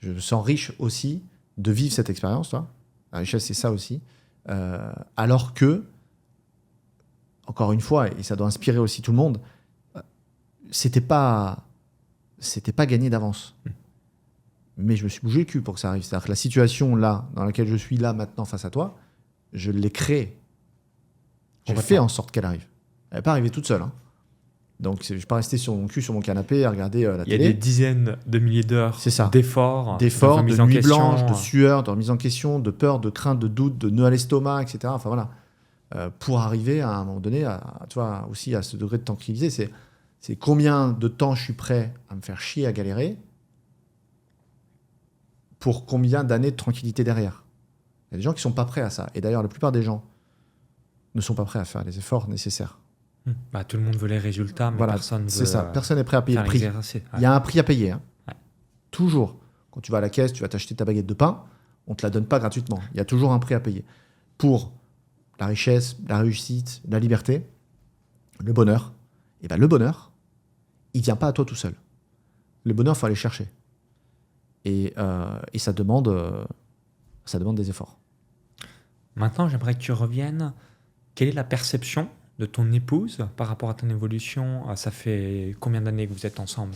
me sens riche aussi de vivre cette expérience, toi. La richesse, c'est ça aussi. Alors que, encore une fois, et ça doit inspirer aussi tout le monde, c'était pas gagné d'avance. Mais je me suis bougé le cul pour que ça arrive. C'est-à-dire que la situation là, dans laquelle je suis là maintenant face à toi, je l'ai créée. J'ai fait en sorte qu'elle arrive. Elle n'est pas arrivée toute seule. Hein. Donc, je ne vais pas rester sur mon cul, sur mon canapé, à regarder la télé. Il y a des dizaines de milliers d'heures d'efforts, de nuits blanches, de sueur, de remise en question, de peur, de crainte, de doute, de nœuds à l'estomac, etc. Enfin, voilà. Pour arriver à un moment donné, tu vois, aussi à ce degré de tranquillité, c'est combien de temps je suis prêt à me faire chier, à galérer, pour combien d'années de tranquillité derrière. Il y a des gens qui ne sont pas prêts à ça. Et d'ailleurs, la plupart des gens ne sont pas prêts à faire les efforts nécessaires. Tout le monde veut les résultats, mais personne veut. C'est ça. Personne n'est prêt à payer le prix. Ouais. Il y a un prix à payer. Hein. Ouais. Toujours. Quand tu vas à la caisse, tu vas t'acheter ta baguette de pain, on ne te la donne pas gratuitement. Il y a toujours un prix à payer. Pour la richesse, la réussite, la liberté, le bonheur. Et bien, le bonheur, il ne vient pas à toi tout seul. Le bonheur, il faut aller chercher. Et ça demande des efforts. Maintenant, j'aimerais que tu reviennes. Quelle est la perception de ton épouse par rapport à ton évolution? Ça fait combien d'années que vous êtes ensemble?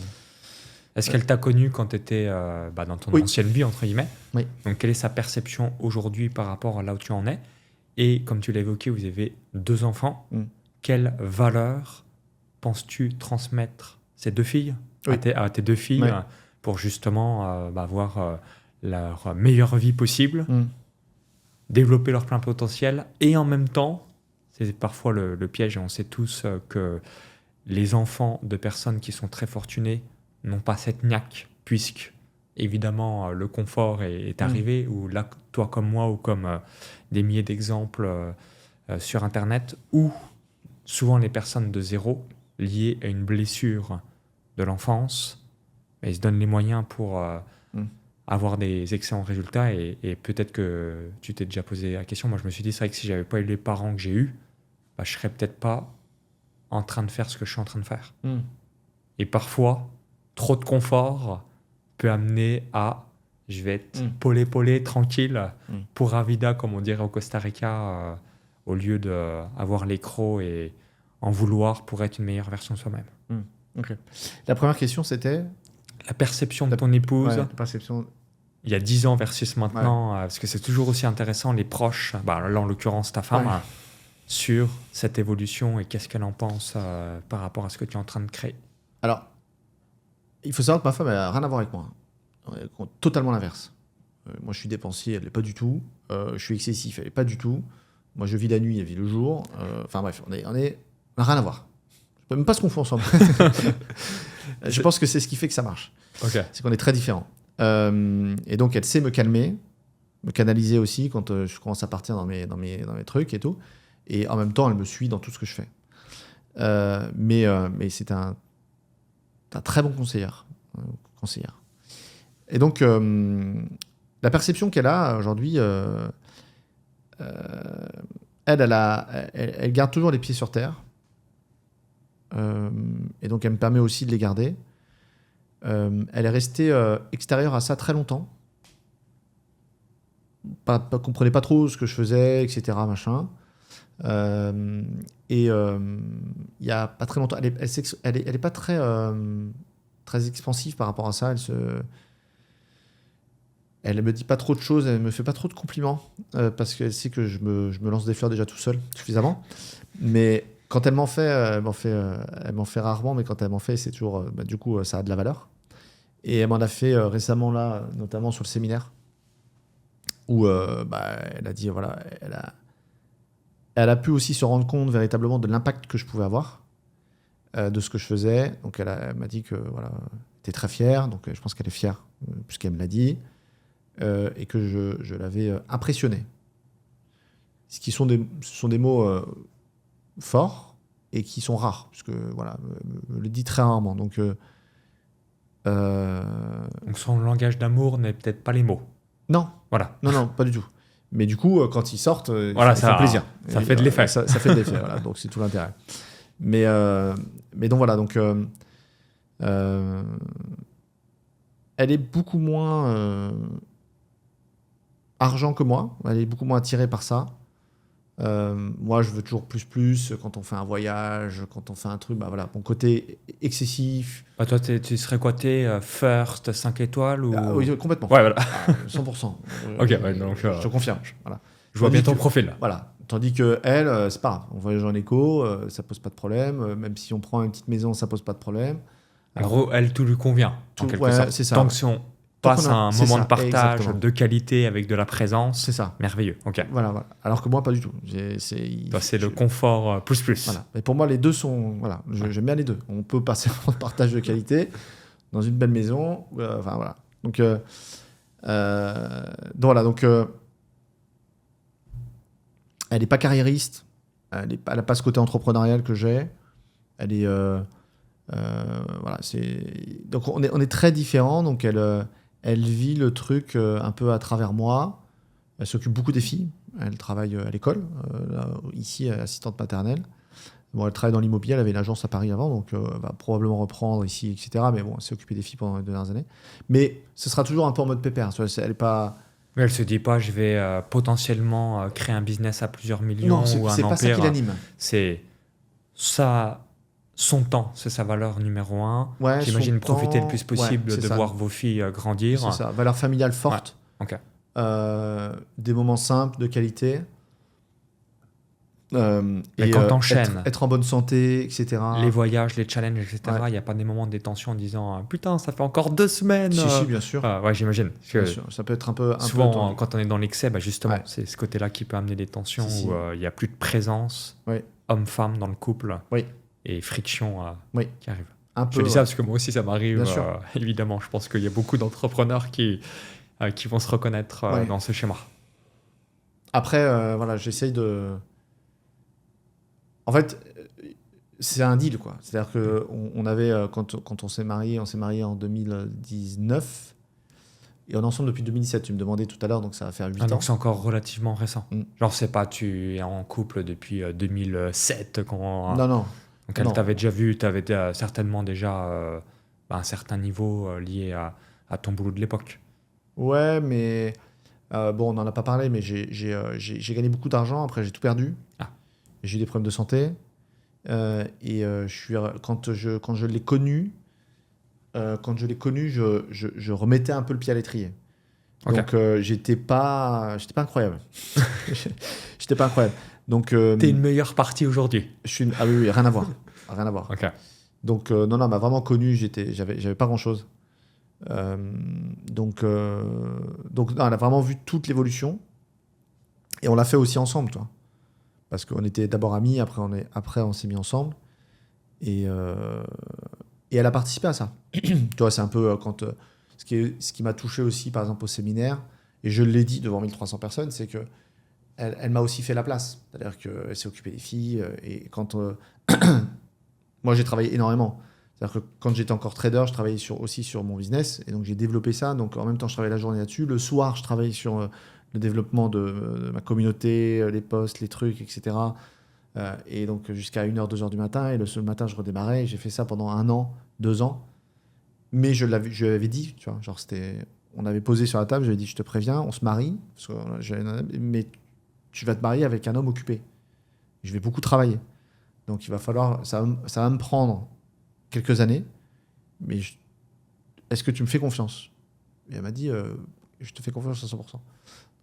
Est-ce qu'elle t'a connu quand tu étais dans ton ancienne vie, entre guillemets? Oui. Donc, quelle est sa perception aujourd'hui par rapport à là où tu en es? Et comme tu l'as évoqué, vous avez 2 enfants. Quelle valeur penses-tu transmettre ces 2 filles, à tes 2 filles, pour justement avoir leur meilleure vie possible, développer leur plein potentiel, et en même temps, c'est parfois le piège, et on sait tous que les enfants de personnes qui sont très fortunées n'ont pas cette niaque, puisque évidemment le confort est arrivé, ou là, toi comme moi, ou comme des milliers d'exemples sur Internet, où souvent les personnes de zéro, liées à une blessure de l'enfance, ils se donnent les moyens pour avoir des excellents résultats, et peut-être que tu t'es déjà posé la question. Moi, je me suis dit, c'est vrai que si j'avais pas eu les parents que j'ai eus, je serais peut-être pas en train de faire ce que je suis en train de faire. Et parfois, trop de confort peut amener à je vais être polé, tranquille, pour Avida, comme on dirait au Costa Rica, au lieu d'avoir les crocs et en vouloir pour être une meilleure version de soi-même. Okay. La première question, c'était la perception de ton épouse. La perception... Il y a 10 ans versus maintenant, parce que c'est toujours aussi intéressant, les proches, là en l'occurrence ta femme, sur cette évolution et qu'est-ce qu'elle en pense par rapport à ce que tu es en train de créer. Alors, il faut savoir que ma femme, elle n'a rien à voir avec moi. Elle est totalement l'inverse. Moi, je suis dépensier, elle n'est pas du tout. Je suis excessif, elle n'est pas du tout. Moi, je vis la nuit, elle vit le jour. Enfin bref, on n'a rien à voir. Je ne peux même pas se confondre ensemble. Je pense que c'est ce qui fait que ça marche. Okay. C'est qu'on est très différents. Et donc, elle sait me calmer, me canaliser aussi quand je commence à partir dans mes trucs et tout. Et en même temps, elle me suit dans tout ce que je fais. Mais c'est un très bon conseillère. Et donc, la perception qu'elle a aujourd'hui, elle garde toujours les pieds sur terre. Et donc, elle me permet aussi de les garder. Elle est restée extérieure à ça très longtemps. Comprenait pas trop ce que je faisais, etc. Machin. Il y a pas très longtemps, elle est pas très expansive par rapport à ça. Elle me dit pas trop de choses, elle me fait pas trop de compliments parce qu'elle sait que je me lance des fleurs déjà tout seul suffisamment. Mais quand elle m'en fait, elle m'en fait rarement, mais quand elle m'en fait, c'est toujours du coup ça a de la valeur. Et elle m'en a fait récemment, là, notamment sur le séminaire, où elle a dit, voilà, elle a pu aussi se rendre compte véritablement de l'impact que je pouvais avoir, de ce que je faisais. Donc elle m'a dit que voilà, elle était très fière, donc je pense qu'elle est fière, puisqu'elle me l'a dit, et que je l'avais impressionnée. Ce sont des mots forts et qui sont rares, puisque voilà, me le dit très rarement. Donc son langage d'amour n'est peut-être pas les mots. Non. Voilà. Non, pas du tout. Mais du coup, quand ils sortent, voilà, ils font plaisir. Ça fait de l'effet. Ça fait de l'effet, voilà, donc c'est tout l'intérêt. Mais donc voilà, donc elle est beaucoup moins argent que moi. Elle est beaucoup moins attirée par ça. Moi, je veux toujours plus quand on fait un voyage, quand on fait un truc, bah voilà, mon côté excessif. Bah toi, tu serais quoi, first, 5 étoiles ou... Oui, complètement. Ouais, voilà. 100%. Ok, ouais, donc... Je te confirme. Voilà. Je vois bien ton profil, là. Voilà. Tandis que elle, c'est pas grave. On voyage en éco, ça pose pas de problème. Même si on prend une petite maison, ça pose pas de problème. Alors, elle, tout lui convient, en quelque sorte. C'est ça. Tant que si on passe un moment de partage exactement. de qualité avec de la présence, c'est ça. Merveilleux. Ok. Voilà. Alors que moi, pas du tout. C'est le confort plus. Voilà. Mais pour moi, les deux sont... Voilà. J'aime bien les deux. On peut passer un partage de qualité dans une belle maison. Enfin, voilà. Donc voilà. Donc... elle n'est pas carriériste, elle n'a pas ce côté entrepreneurial que j'ai. Elle est... voilà, donc on est très différents, donc elle vit le truc un peu à travers moi. Elle s'occupe beaucoup des filles, elle travaille à l'école, ici, assistante maternelle. Bon, elle travaille dans l'immobilier, elle avait une agence à Paris avant, donc elle va probablement reprendre ici, etc. Mais bon, elle s'est occupée des filles pendant les 2 dernières années. Mais ce sera toujours un peu en mode pépère, elle n'est pas... Mais elle se dit pas, je vais potentiellement créer un business à plusieurs millions ou un empire. C'est pas ça qui l'anime. C'est ça, son temps, c'est sa valeur numéro 1. Ouais, j'imagine profiter le plus possible de voir vos filles grandir. C'est ça, valeur familiale forte. Ouais. Des moments simples, de qualité. Et quand t'enchaînes, être en bonne santé, etc. Les voyages, les challenges, etc. Il n'y a pas des moments de détention en disant putain, ça fait encore 2 semaines. Si, bien sûr. Ouais, j'imagine. Bien sûr. Ça peut être un peu. Souvent, quand on est dans l'excès, justement, c'est ce côté-là qui peut amener des tensions où il n'y a plus de présence homme-femme dans le couple et friction qui arrive. Je dis ça parce que moi aussi, ça m'arrive. Évidemment, je pense qu'il y a beaucoup d'entrepreneurs qui vont se reconnaître dans ce schéma. Après, voilà, j'essaye de. En fait, c'est un deal, quoi. C'est-à-dire qu'on avait, quand on s'est marié en 2019, et on est ensemble depuis 2017. Tu me demandais tout à l'heure, donc ça va faire 8 ans. Donc c'est encore relativement récent. Genre, c'est pas, tu es en couple depuis 2007. Non. Donc elle t'avait déjà vu, tu avais certainement déjà un certain niveau lié à ton boulot de l'époque. Ouais, mais bon, on n'en a pas parlé, mais j'ai gagné beaucoup d'argent. Après, j'ai tout perdu. J'ai eu des problèmes de santé. Et quand je l'ai connu, je remettais un peu le pied à l'étrier. Donc, j'étais pas incroyable. J'étais pas incroyable. Donc, t'es une meilleure partie aujourd'hui. Ah oui, rien à voir. Rien à voir. Okay. Donc, non, m'a vraiment connu. J'avais pas grand-chose. Donc non, on a vraiment vu toute l'évolution. Et on l'a fait aussi ensemble, toi. Parce qu'on était d'abord amis, après on s'est mis ensemble. Et elle a participé à ça. Tu vois, c'est un peu ce qui m'a touché aussi, par exemple, au séminaire, et je l'ai dit devant 1300 personnes, c'est que elle m'a aussi fait la place. C'est-à-dire qu'elle s'est occupée des filles. Et quand... moi, j'ai travaillé énormément. C'est-à-dire que quand j'étais encore trader, je travaillais aussi sur mon business. Et donc, j'ai développé ça. Donc, en même temps, je travaillais la journée là-dessus. Le soir, je travaillais sur... le développement de ma communauté, les posts, les trucs, etc. Et donc jusqu'à 1h, 2h du matin. Et le matin, je redémarrais. J'ai fait ça pendant 1 an, 2 ans. Mais je lui avais dit, tu vois, genre on avait posé sur la table, je lui ai dit, je te préviens, on se marie, mais tu vas te marier avec un homme occupé. Je vais beaucoup travailler. Donc il va falloir, ça va me prendre quelques années, mais est-ce que tu me fais confiance ? Et elle m'a dit, je te fais confiance à 100%. Donc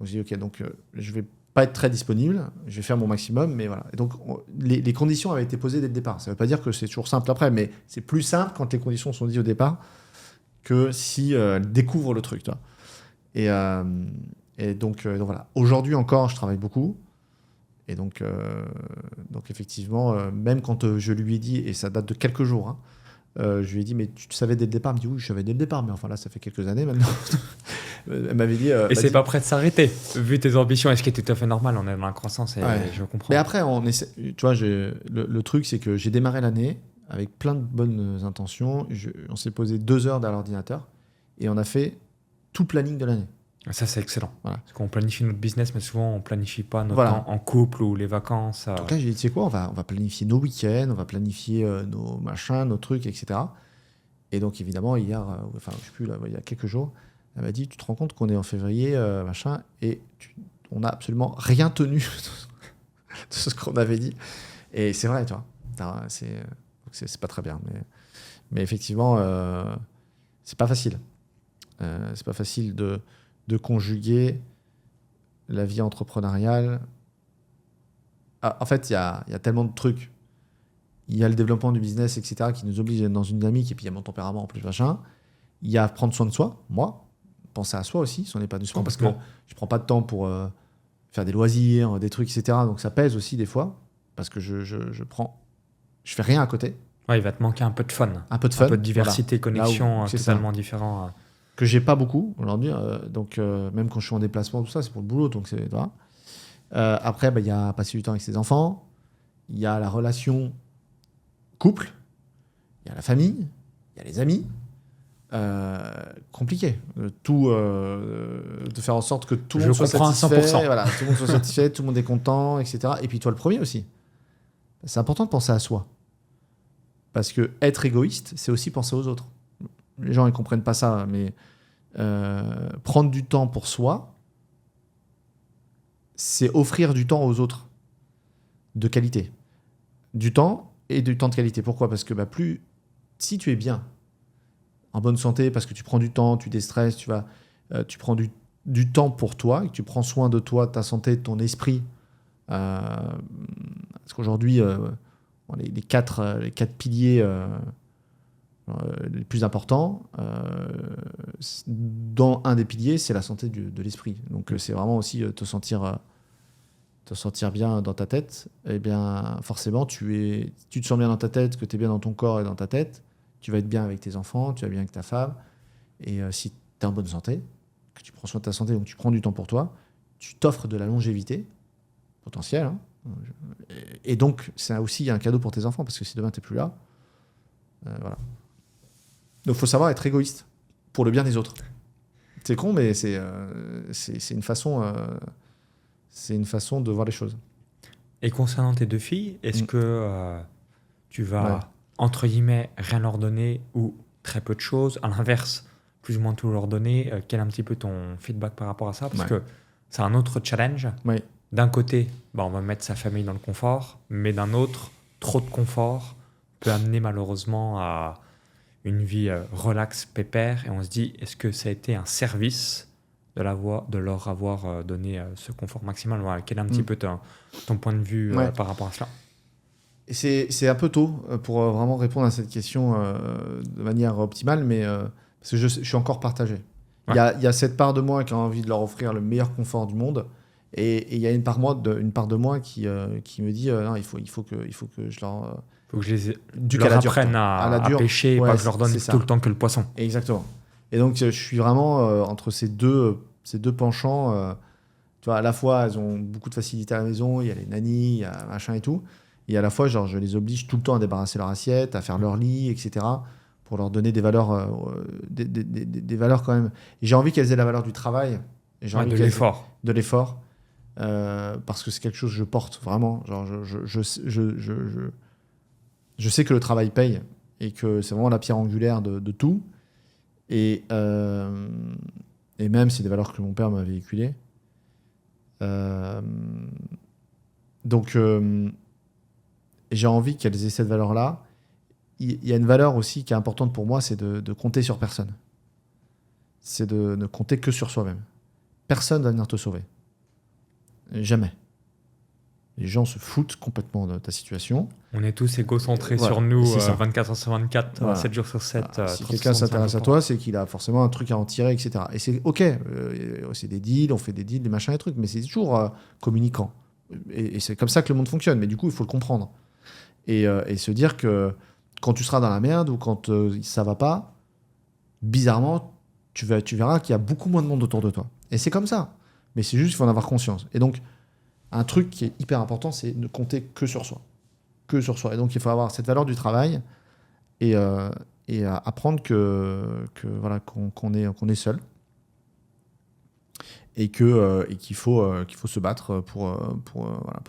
j'ai dit, ok, donc je vais pas être très disponible, je vais faire mon maximum, mais voilà. Et donc les conditions avaient été posées dès le départ. Ça veut pas dire que c'est toujours simple après, mais c'est plus simple quand les conditions sont dites au départ que si elle découvre le truc, tu vois. Et donc voilà. Aujourd'hui encore, je travaille beaucoup. Et donc effectivement, même quand je lui ai dit, et ça date de quelques jours, hein, je lui ai dit, mais tu savais dès le départ? Elle me dit, oui, je savais dès le départ, mais enfin là, ça fait quelques années maintenant. Elle m'avait dit. Et c'est pas prêt de s'arrêter, vu tes ambitions, et ce qui est tout à fait normal, on est dans la croissance et je comprends. Mais après, tu vois, le truc, c'est que j'ai démarré l'année avec plein de bonnes intentions. On s'est posé 2 heures derrière l'ordinateur et on a fait tout le planning de l'année. Ça, c'est excellent. Voilà. Parce qu'on planifie notre business, mais souvent, on planifie pas notre Voilà. temps en couple ou les vacances. Donc là, j'ai dit, tu sais quoi, on va planifier nos week-ends, on va planifier nos machins, nos trucs, etc. Et donc, évidemment, hier, enfin, je sais plus, là, il y a quelques jours, elle m'a dit, tu te rends compte qu'on est en février, machin, et on n'a absolument rien tenu de ce qu'on avait dit. Et c'est vrai, tu vois. C'est pas très bien. Mais effectivement, c'est pas facile. C'est pas facile de conjuguer la vie entrepreneuriale. En fait, il y a tellement de trucs. Il y a le développement du business, etc., qui nous oblige à être dans une dynamique, et puis il y a mon tempérament en plus, machin. Il y a prendre soin de soi, moi, penser à soi aussi, son épanouissement, parce que je prends pas de temps pour faire des loisirs, des trucs, etc. Donc ça pèse aussi des fois, parce que je fais rien à côté. Ouais, il va te manquer un peu de fun. Un peu de fun. Un peu de diversité, voilà. connexion, totalement différent. Que j'ai pas beaucoup aujourd'hui. Donc, même quand je suis en déplacement, tout ça, c'est pour le boulot. Donc voilà. Après, il y a passer du temps avec ses enfants. Il y a la relation couple. Il y a la famille. Il y a les amis. Compliqué. De faire en sorte que tout le monde soit satisfait. Voilà, tout le monde soit satisfait, tout le monde est content, etc. Et puis toi, le premier aussi. C'est important de penser à soi. Parce que être égoïste, c'est aussi penser aux autres. Les gens ne comprennent pas ça, mais prendre du temps pour soi, c'est offrir du temps aux autres de qualité. Du temps et du temps de qualité. Pourquoi ? Parce que si tu es bien, en bonne santé, parce que tu prends du temps, tu déstresses, tu prends du temps pour toi, et que tu prends soin de toi, de ta santé, de ton esprit. Parce qu'aujourd'hui, les quatre piliers les plus importants, dans un des piliers, c'est la santé de l'esprit. Donc c'est vraiment aussi te sentir bien dans ta tête. Et bien forcément, tu te sens bien dans ta tête, que tu es bien dans ton corps et dans ta tête, tu vas être bien avec tes enfants, tu vas bien avec ta femme. Et si tu es en bonne santé, que tu prends soin de ta santé, donc tu prends du temps pour toi, tu t'offres de la longévité potentielle. Hein. Et donc, c'est aussi un cadeau pour tes enfants, parce que si demain, tu n'es plus là, voilà. Donc, il faut savoir être égoïste pour le bien des autres. C'est con, mais c'est une façon de voir les choses. Et concernant tes 2 filles, est-ce que tu vas, entre guillemets, rien leur donner ou très peu de choses? À l'inverse, plus ou moins tout leur donner. Quel est un petit peu ton feedback par rapport à ça? Parce que c'est un autre challenge. Oui. D'un côté, on va mettre sa famille dans le confort, mais d'un autre, trop de confort peut amener malheureusement à une vie relaxe, pépère, et on se dit, est-ce que ça a été un service de leur avoir donné ce confort maximal? Voilà, quel est un petit peu ton point de vue par rapport à cela? Et c'est un peu tôt pour vraiment répondre à cette question de manière optimale, mais parce que je suis encore partagé. Il y a cette part de moi qui a envie de leur offrir le meilleur confort du monde, et il y a une part de moi qui me dit non, il faut que je leur faut que je leur apprenne à pêcher et pas que je leur donne tout le temps que le poisson. Exactement. Et donc je suis vraiment entre ces deux penchants. Tu vois, à la fois elles ont beaucoup de facilité à la maison, il y a les nannies, il y a machin et tout, et à la fois je les oblige tout le temps à débarrasser leur assiette, à faire leur lit, etc., pour leur donner des valeurs des valeurs quand même. Et j'ai envie qu'elles aient la valeur du travail, et j'ai envie de l'effort, parce que c'est quelque chose que je porte vraiment. Genre je sais que le travail paye, et que c'est vraiment la pierre angulaire de tout. Et même, c'est des valeurs que mon père m'a véhiculées. Donc, j'ai envie qu'elles aient cette valeur-là. Il y a une valeur aussi qui est importante pour moi, c'est de compter sur personne. C'est de ne compter que sur soi-même. Personne ne va venir te sauver. Jamais. Les gens se foutent complètement de ta situation. On est tous égocentrés Voilà, sur nous, c'est ça. 24 heures sur 24, Voilà. 7 jours sur 7. Si quelqu'un s'intéresse à toi, c'est qu'il a forcément un truc à en tirer, etc. Et c'est OK. C'est des deals, on fait des deals, des machins, des trucs, mais c'est toujours communicant. Et c'est comme ça que le monde fonctionne. Mais du coup, il faut le comprendre. Et se dire que quand tu seras dans la merde ou quand ça va pas, bizarrement, tu verras qu'il y a beaucoup moins de monde autour de toi. Et c'est comme ça. Mais c'est juste qu'il faut en avoir conscience. Et donc, un truc qui est hyper important, c'est ne compter que sur soi. Que sur soi. Et donc, il faut avoir cette valeur du travail et apprendre voilà, qu'on est seul et qu'il faut se battre pour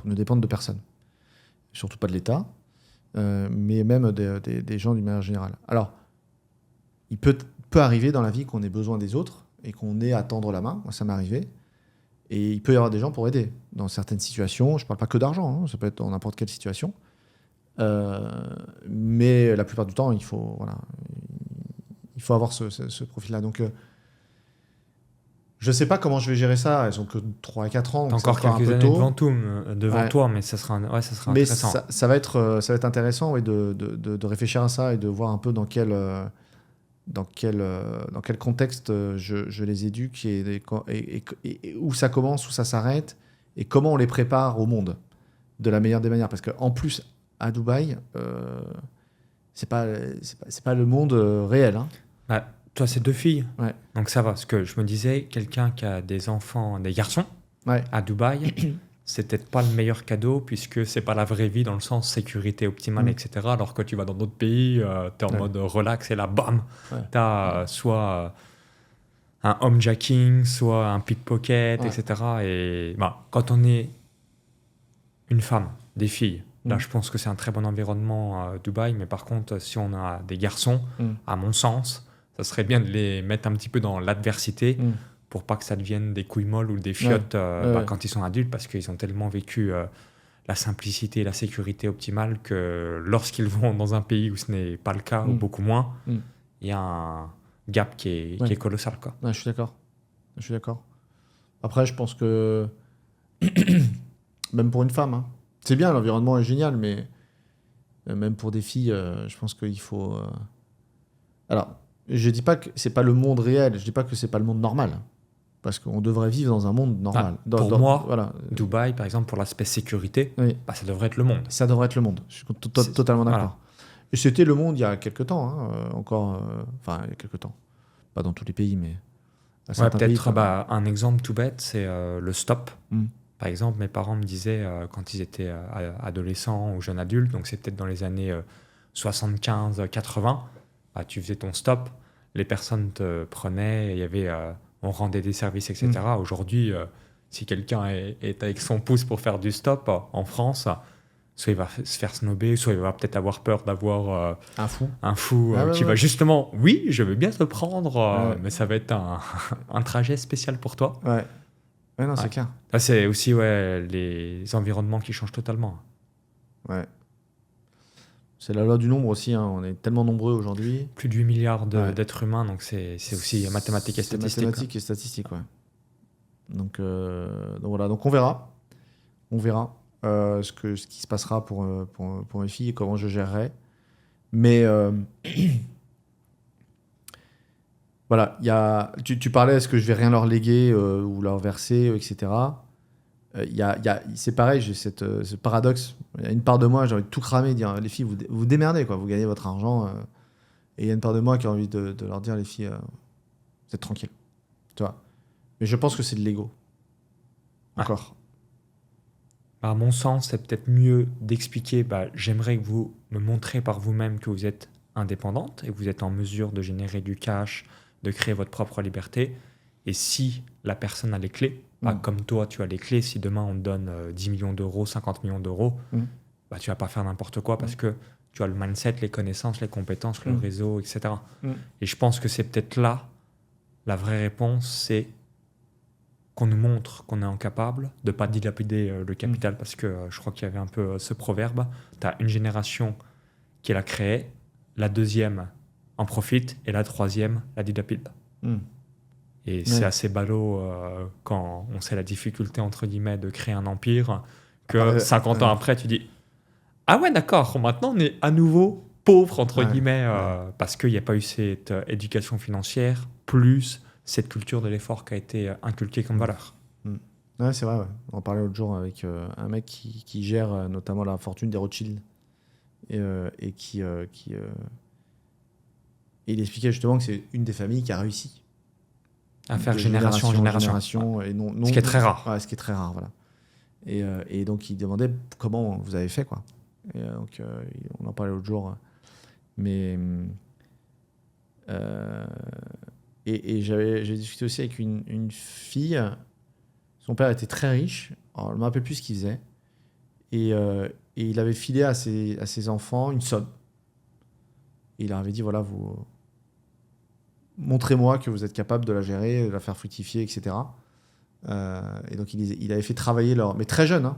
ne dépendre de personne. Surtout pas de l'État, mais même des gens d'une manière générale. Alors, il peut arriver dans la vie qu'on ait besoin des autres et qu'on ait à tendre la main. Moi, ça m'est arrivé. Et il peut y avoir des gens pour aider. Dans certaines situations, je ne parle pas que d'argent, hein, ça peut être dans n'importe quelle situation. Mais la plupart du temps, il faut avoir ce profil-là. Donc, je ne sais pas comment je vais gérer ça. Elles ont que 3 à 4 ans. T'as encore quelques années devant toi, mais ça sera intéressant. Mais ça va être intéressant de réfléchir à ça et de voir un peu dans quel contexte je les éduque et où ça commence, où ça s'arrête et comment on les prépare au monde de la meilleure des manières. Parce qu'en plus, à Dubaï, c'est pas le monde réel. Hein. Bah, toi, c'est 2 filles. Ouais. Donc ça va. Parce que je me disais, quelqu'un qui a des enfants, des garçons, Ouais. à Dubaï, c'est peut-être pas le meilleur cadeau puisque c'est pas la vraie vie dans le sens sécurité optimale, etc. Alors que tu vas dans d'autres pays, tu es en mode relax et là, bam, tu as soit un homejacking, soit un pickpocket, etc. Et bah, quand on est une femme, des filles, là, je pense que c'est un très bon environnement à Dubaï. Mais par contre, si on a des garçons, à mon sens, ça serait bien de les mettre un petit peu dans l'adversité pour pas que ça devienne des couilles molles ou des fiottes quand ils sont adultes, parce qu'ils ont tellement vécu la simplicité et la sécurité optimale que lorsqu'ils vont dans un pays où ce n'est pas le cas, ou beaucoup moins, il y a un gap qui est colossal. Quoi. Ouais, je suis d'accord. Après, je pense que même pour une femme, hein, c'est bien, l'environnement est génial, mais même pour des filles, je pense qu'il faut... Alors, je dis pas que c'est pas le monde réel, je dis pas que c'est pas le monde normal, parce qu'on devrait vivre dans un monde normal. Pour moi, voilà. Dubaï, par exemple, pour l'aspect sécurité, ça devrait être le monde. Ça devrait être le monde, je suis totalement d'accord. Voilà. Et c'était le monde il y a quelques temps, hein, encore, enfin, il y a quelques temps. Pas dans tous les pays, mais... peut-être un exemple tout bête, c'est le stop. Par exemple, mes parents me disaient, quand ils étaient adolescents ou jeunes adultes, donc c'est peut-être dans les années 75-80, tu faisais ton stop, les personnes te prenaient, on rendait des services, etc. Aujourd'hui, si quelqu'un est avec son pouce pour faire du stop en France, soit il va se faire snober, soit il va peut-être avoir peur d'avoir un fou qui va justement, oui, je veux bien te prendre, mais ça va être un trajet spécial pour toi. Ouais, non, c'est clair. Là, c'est aussi les environnements qui changent totalement. Ouais. C'est la loi du nombre aussi, hein. On est tellement nombreux aujourd'hui. Plus de 8 milliards d'êtres humains, donc c'est aussi mathématiques et statistiques. C'est mathématiques et statistiques, ouais. Donc voilà, donc on verra. On verra ce qui se passera pour mes filles et comment je gérerai. Mais voilà, tu parlais, est-ce que je vais rien leur léguer ou leur verser, etc. C'est pareil, j'ai ce paradoxe. Il y a une part de moi, j'ai envie de tout cramer, dire les filles, vous démerdez, quoi, vous gagnez votre argent. Et il y a une part de moi qui a envie de leur dire, les filles, vous êtes tranquilles. Tu vois. Mais je pense que c'est de l'ego. Encore. À mon sens, c'est peut-être mieux d'expliquer, j'aimerais que vous me montrez par vous-même que vous êtes indépendante et que vous êtes en mesure de générer du cash, de créer votre propre liberté. Et si la personne a les clés, comme toi, tu as les clés, si demain on te donne 10 millions d'euros, 50 millions d'euros, tu vas pas faire n'importe quoi parce que tu as le mindset, les connaissances, les compétences, le réseau, etc. Et je pense que c'est peut-être là, la vraie réponse, c'est qu'on nous montre qu'on est incapable de ne pas dilapider le capital parce que je crois qu'il y avait un peu ce proverbe. Tu as une génération qui l'a créé, la deuxième en profite et la troisième la dilapide. Et c'est assez ballot quand on sait la difficulté, entre guillemets, de créer un empire, que 50 ans après, tu dis ah ouais, d'accord, maintenant on est à nouveau pauvre, entre guillemets, parce qu'il n'y a pas eu cette éducation financière, plus cette culture de l'effort qui a été inculquée comme valeur. Ouais, c'est vrai. Ouais. On en parlait l'autre jour avec un mec qui gère notamment la fortune des Rothschild et qui il expliquait justement que c'est une des familles qui a réussi à faire de génération en génération. et non, ce qui est très rare. Ouais, ce qui est très rare, voilà. Et donc il demandait comment vous avez fait, quoi. Et donc on en parlait l'autre jour, mais j'ai discuté aussi avec une fille. Son père était très riche. Alors, je ne me rappelle plus ce qu'il faisait. Et il avait filé à ses enfants une somme. Et il leur avait dit, voilà, vous montrez-moi que vous êtes capable de la gérer, de la faire fructifier, etc. Et donc il avait fait travailler mais très jeune, hein,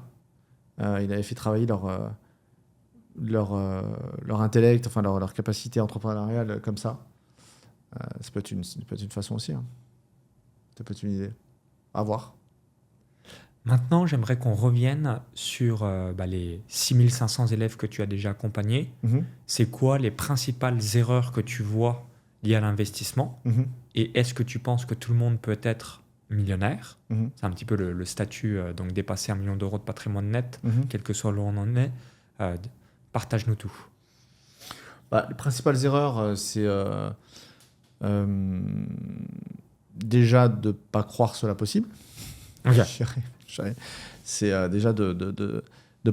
il avait fait travailler leur intellect, enfin leur capacité entrepreneuriale comme ça. Ça peut être une façon aussi. Hein. Ça peut être une idée. À voir. Maintenant, j'aimerais qu'on revienne sur les 6500 élèves que tu as déjà accompagnés. C'est quoi les principales erreurs que tu vois liées à l'investissement? Et est-ce que tu penses que tout le monde peut être millionnaire? C'est un petit peu le statut, donc dépasser 1 million d'euros de patrimoine net, quel que soit là où on en est. Partage-nous tout. Les principales erreurs, c'est déjà de ne pas croire cela possible. Okay. C'est déjà de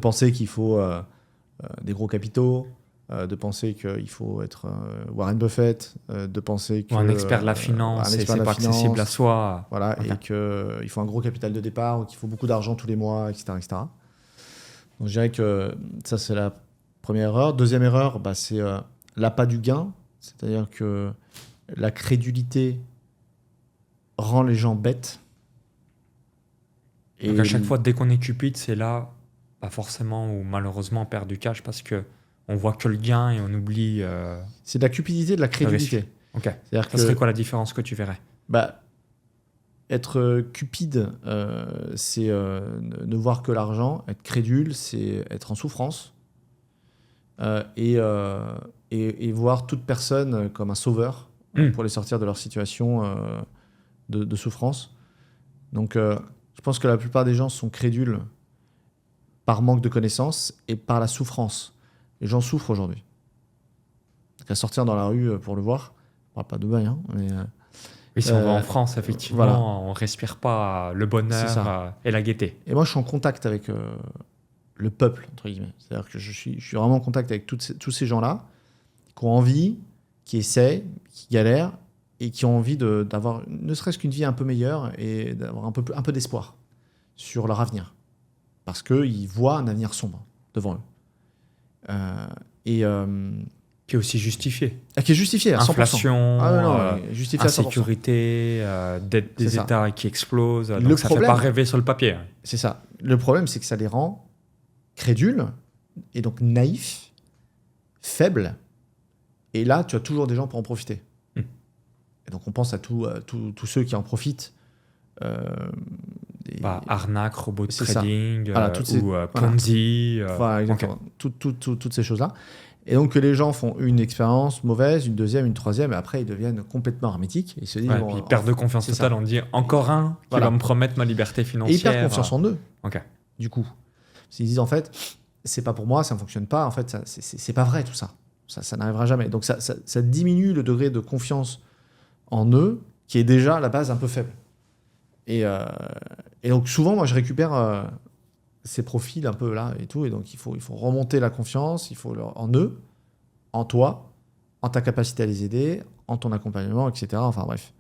penser qu'il faut des gros capitaux, de penser qu'il faut être Warren Buffett, de penser que... Ou un expert de la finance, et c'est pas accessible à soi. Voilà, okay. Et qu'il faut un gros capital de départ, ou qu'il faut beaucoup d'argent tous les mois, etc. etc. Donc je dirais que ça, c'est la première erreur. Deuxième erreur, c'est l'appât du gain, c'est-à-dire que la crédulité rend les gens bêtes. Donc à chaque fois, dès qu'on est cupide, c'est là, pas forcément ou malheureusement, on perd du cash parce qu'on voit que le gain et on oublie... C'est de la cupidité et de la crédulité. Ok. Ça serait quoi la différence que tu verrais? Être cupide, c'est ne voir que l'argent. Être crédule, c'est être en souffrance. Et voir toute personne comme un sauveur pour les sortir de leur situation de souffrance. Donc... je pense que la plupart des gens sont crédules par manque de connaissances et par la souffrance. Les gens souffrent aujourd'hui. Donc à sortir dans la rue pour le voir, on ne parle pas de Dubaï, hein, mais... Oui, si on va en France, effectivement, voilà. On ne respire pas le bonheur et la gaieté. Et moi, je suis en contact avec le peuple, entre guillemets. C'est-à-dire que je suis vraiment en contact avec tous ces gens-là qui ont envie, qui essaient, qui galèrent, et qui ont envie d'avoir ne serait-ce qu'une vie un peu meilleure et d'avoir un peu d'espoir sur leur avenir. Parce qu'ils voient un avenir sombre devant eux. Qui est aussi justifié. Qui est justifié à 100%. Inflation, justifié insécurité, dette des États qui explosent. Donc ça ne fait pas rêver sur le papier. C'est ça. Le problème, c'est que ça les rend crédules et donc naïfs, faibles. Et là, tu as toujours des gens pour en profiter. Et donc on pense à tous ceux qui en profitent. Arnaque, robot de trading, ou Ponzi. Voilà, exactement. Toutes ces choses-là. Et donc que les gens font une expérience mauvaise, une deuxième, une troisième, et après ils deviennent complètement hermétiques. Et ils se disent, puis ils perdent de confiance totale. On dit encore un qui va me promettre ma liberté financière. Et ils perdent confiance en eux. Du coup. Parce qu'ils disent en fait, c'est pas pour moi, ça ne fonctionne pas. En fait, c'est pas vrai tout ça. Ça n'arrivera jamais. Donc ça diminue le degré de confiance en eux, qui est déjà à la base un peu faible. Et donc souvent, moi, je récupère ces profils un peu là et tout, et donc il faut remonter la confiance, en eux, en toi, en ta capacité à les aider, en ton accompagnement, etc. Enfin bref.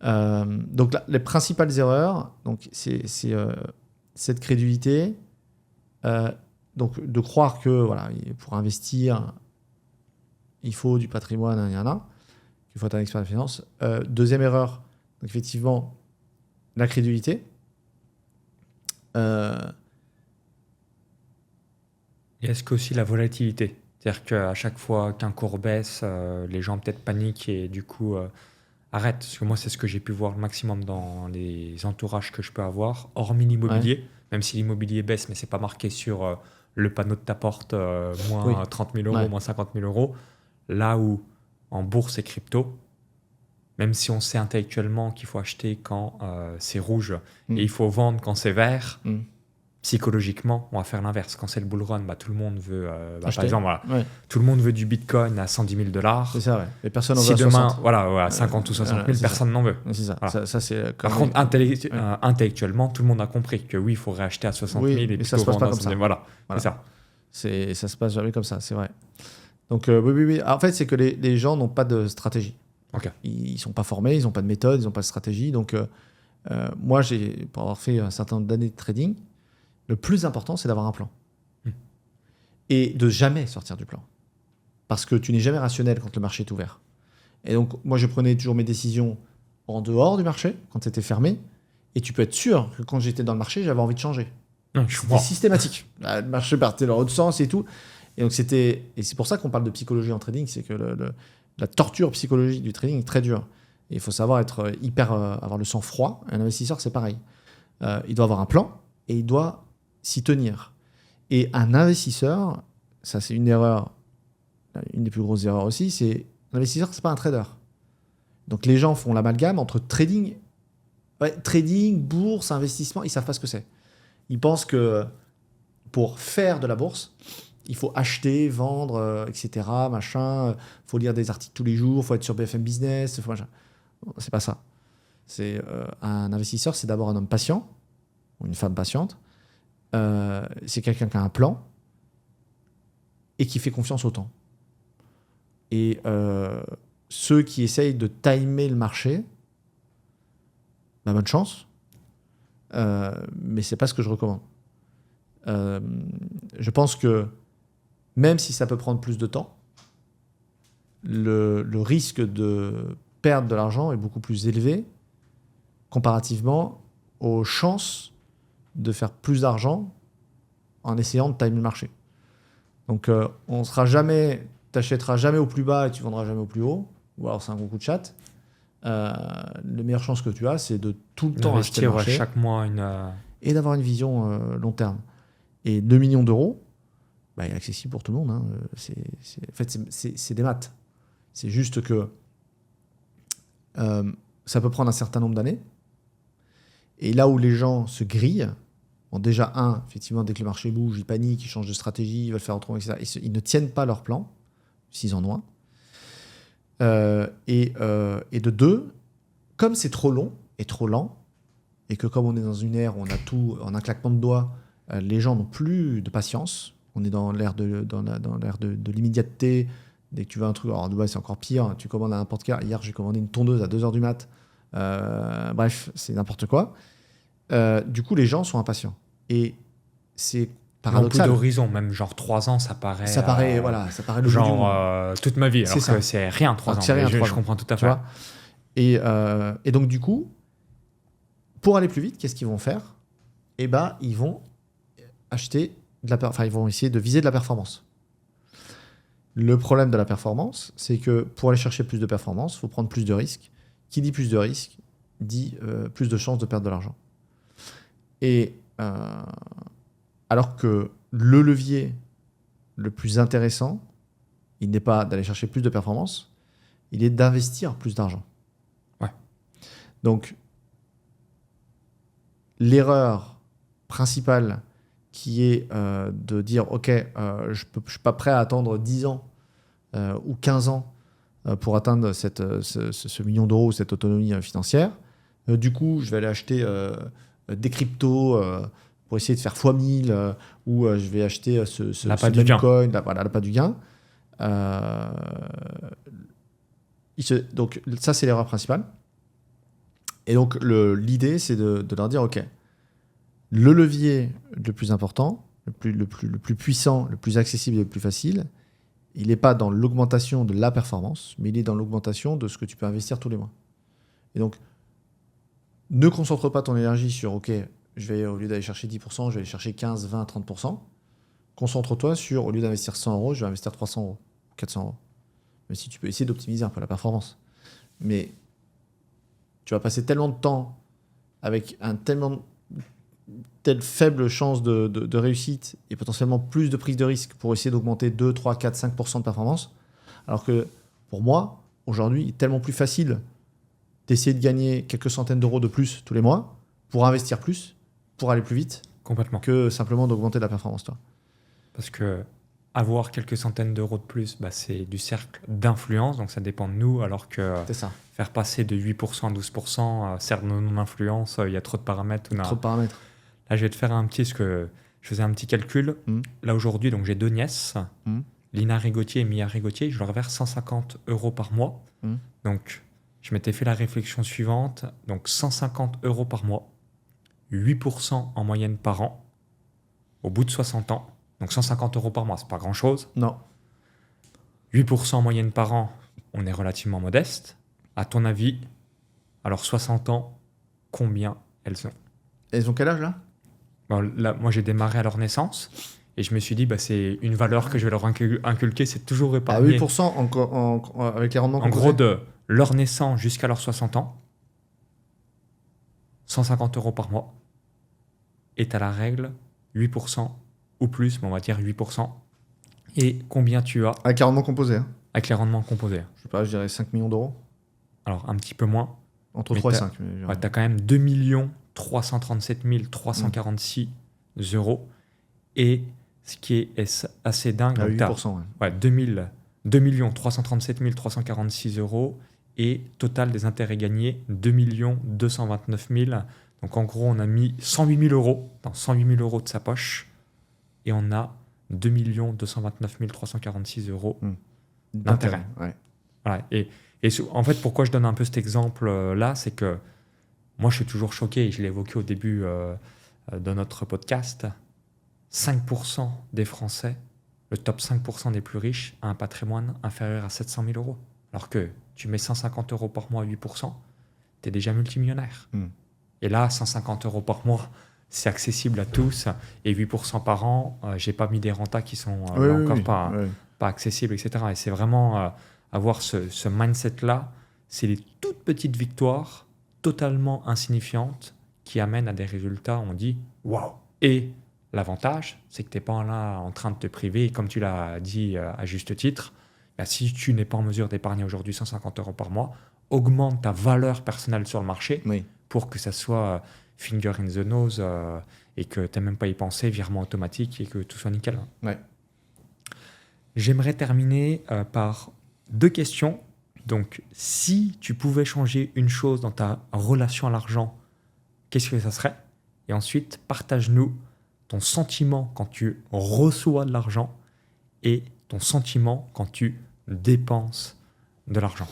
Donc les principales erreurs, donc c'est cette crédulité, donc de croire que voilà, pour investir, il faut du patrimoine, qu'il faut être un expert de finance. Deuxième erreur, donc effectivement, la crédulité. Et est-ce qu'aussi la volatilité? C'est-à-dire qu'à chaque fois qu'un cours baisse, les gens peut-être paniquent et du coup arrêtent. Parce que moi, c'est ce que j'ai pu voir le maximum dans les entourages que je peux avoir, hormis l'immobilier. même si l'immobilier baisse, mais c'est pas marqué sur le panneau de ta porte, moins Oui. 30 000 euros, Ouais. moins 50 000 euros. Là où en bourse et crypto, même si on sait intellectuellement qu'il faut acheter quand c'est rouge et il faut vendre quand c'est vert, psychologiquement, on va faire l'inverse. Quand c'est le bull run, tout le monde veut, par exemple, voilà, Ouais. tout le monde veut du Bitcoin à 110 000 $. C'est ça, ouais. Et personne n'en Si veut à demain, 60. voilà, à 50 ou 60 000, c'est personne n'en veut. C'est ça. Voilà. Ça c'est Par contre, intellectuellement, tout le monde a compris que oui, il faut réacheter à 60 000 et mais plutôt ça se passe pas vendre à comme ça. 110 000. Voilà, Voilà. c'est ça. Ça se passe jamais comme ça, c'est vrai. Donc, oui. En fait, c'est que les gens n'ont pas de stratégie. Ok. Ils sont pas formés, ils n'ont pas de méthode, ils n'ont pas de stratégie. Donc, moi, pour avoir fait un certain nombre d'années de trading, le plus important, c'est d'avoir un plan. Et de jamais sortir du plan. Parce que tu n'es jamais rationnel quand le marché est ouvert. Et donc, moi, je prenais toujours mes décisions en dehors du marché, quand c'était fermé. Et tu peux être sûr que quand j'étais dans le marché, j'avais envie de changer. C'était systématique. Le marché partait dans l'autre sens et tout. Et donc, et c'est pour ça qu'on parle de psychologie en trading, c'est que la torture psychologique du trading est très dure. Et il faut savoir être avoir le sang froid. Un investisseur, c'est pareil. Il doit avoir un plan et il doit s'y tenir. Et un investisseur, ça c'est une erreur, une des plus grosses erreurs aussi, c'est un investisseur, c'est pas un trader. Donc les gens font l'amalgame entre trading, bourse, investissement, ils savent pas ce que c'est. Ils pensent que pour faire de la bourse, il faut acheter, vendre, etc. Machin. Faut lire des articles tous les jours, faut être sur BFM Business. C'est pas ça. C'est un investisseur, c'est d'abord un homme patient ou une femme patiente. C'est quelqu'un qui a un plan et qui fait confiance au temps. Et ceux qui essayent de timer le marché, bonne chance. Mais c'est pas ce que je recommande. Je pense que même si ça peut prendre plus de temps, le risque de perdre de l'argent est beaucoup plus élevé comparativement aux chances de faire plus d'argent en essayant de timer le marché. Donc, t'achèteras jamais au plus bas et tu vendras jamais au plus haut, ou alors c'est un gros coup de chatte. La meilleure chance que tu as, c'est de tout le temps acheter le marché chaque mois et d'avoir une vision long terme. Et 2 millions d'euros, il est accessible pour tout le monde. Hein. En fait, c'est des maths. C'est juste que ça peut prendre un certain nombre d'années. Et là où les gens se grillent, déjà, effectivement, dès que le marché bouge, ils paniquent, ils changent de stratégie, ils veulent faire autrement, etc. Ils ne tiennent pas leur plan, s'ils en ont un. Et de deux, comme c'est trop long et trop lent, et que comme on est dans une ère où on a tout en un claquement de doigts, les gens n'ont plus de patience. On est dans l'ère de l'immédiateté. Dès que tu veux un truc, alors en Dubaï c'est encore pire, tu commandes à n'importe quel. Hier j'ai commandé une tondeuse à 2h du mat. Bref, c'est n'importe quoi. Du coup les gens sont impatients. Et c'est paradoxal. Un peu d'horizon, même genre 3 ans, ça paraît le bout du monde. Toute ma vie, alors c'est que c'est rien 3 ans. Je comprends tout à fait. Et donc du coup, pour aller plus vite, qu'est-ce qu'ils vont faire ? Ils vont acheter ils vont essayer de viser de la performance. Le problème de la performance, c'est que pour aller chercher plus de performance, il faut prendre plus de risques. Qui dit plus de risques, dit plus de chances de perdre de l'argent. Et alors que le levier le plus intéressant, il n'est pas d'aller chercher plus de performance, il est d'investir plus d'argent. Ouais. Donc, l'erreur principale qui est de dire « Ok, je ne suis pas prêt à attendre 10 ans ou 15 ans pour atteindre ce million d'euros, cette autonomie financière. Du coup, je vais aller acheter des cryptos pour essayer de faire x1000 ou je vais acheter ce même coin, l'appât du gain. » Donc, ça, c'est l'erreur principale. Et donc, l'idée, c'est de leur dire « Ok, le levier le plus important, le plus puissant, le plus accessible et le plus facile, il n'est pas dans l'augmentation de la performance, mais il est dans l'augmentation de ce que tu peux investir tous les mois. » Et donc, ne concentre pas ton énergie sur « Ok, au lieu d'aller chercher 10%, je vais aller chercher 15, 20, 30%. » Concentre-toi sur « Au lieu d'investir 100 euros, je vais investir 300 euros, 400 euros. » Même si tu peux essayer d'optimiser un peu la performance. Mais tu vas passer tellement de temps avec telle faible chance de réussite et potentiellement plus de prise de risque pour essayer d'augmenter 2, 3, 4, 5% de performance. Alors que pour moi, aujourd'hui, il est tellement plus facile d'essayer de gagner quelques centaines d'euros de plus tous les mois pour investir plus, pour aller plus vite, Complètement. que simplement d'augmenter la performance. Toi. Parce que avoir quelques centaines d'euros de plus, c'est du cercle d'influence, donc ça dépend de nous, alors que C'est ça. faire passer de 8% à 12%, cercle de non-influence, il y a trop de paramètres. Trop de paramètres. Là, je vais te faire parce que je faisais un petit calcul. Là, aujourd'hui, donc j'ai 2 nièces, Lina Rigotier et Mia Rigotier, je leur verse 150 € par mois. Donc, je m'étais fait la réflexion suivante. Donc, 150 € par mois, 8% en moyenne par an, au bout de 60 ans. Donc, 150 € par mois, c'est pas grand-chose. Non. 8% en moyenne par an, on est relativement modeste. À ton avis, alors 60 ans, combien elles ont? Elles ont quel âge là? Là, moi, j'ai démarré à leur naissance et je me suis dit, c'est une valeur que je vais leur inculquer, c'est toujours épargner. À 8% avec les rendements en gros, de leur naissance jusqu'à leurs 60 ans, 150 € par mois. Et tu as la règle, 8% ou plus, mais on va dire 8%. Et combien tu as avec les rendements composés. Hein. Avec les rendements composés. Je sais pas, je dirais 5 millions d'euros. Alors, un petit peu moins. Entre 3 et 5. Ouais, tu as quand même 2 337 346 €. Et ce qui est assez dingue, 8%. Ouais, 2 337 346 €. Et total des intérêts gagnés, 2 229 000. Donc en gros, on a mis 108 000 €, dans 108 000 € de sa poche. Et on a 2 229 346 € d'intérêt. Ouais. Voilà. Et en fait, pourquoi je donne un peu cet exemple-là, c'est que moi, je suis toujours choqué, et je l'ai évoqué au début de notre podcast, 5% des Français, le top 5% des plus riches, a un patrimoine inférieur à 700 000 €. Alors que tu mets 150 € par mois à 8%, tu es déjà multimillionnaire. Et là, 150 € par mois, c'est accessible à tous. Et 8% par an, j'ai pas mis des rentas qui sont pas accessibles, etc. Et c'est vraiment avoir ce mindset-là. C'est les toutes petites victoires totalement insignifiantes qui amènent à des résultats, on dit « waouh ». Et l'avantage, c'est que tu n'es pas là en train de te priver. Et comme tu l'as dit à juste titre, si tu n'es pas en mesure d'épargner aujourd'hui 150 € par mois, augmente ta valeur personnelle sur le marché pour que ça soit finger in the nose et que tu n'aies même pas y pensé, virement automatique et que tout soit nickel. Ouais. J'aimerais terminer par 2 questions. Donc, si tu pouvais changer une chose dans ta relation à l'argent, qu'est-ce que ça serait? Et ensuite, partage-nous ton sentiment quand tu reçois de l'argent et ton sentiment quand tu dépenses de l'argent.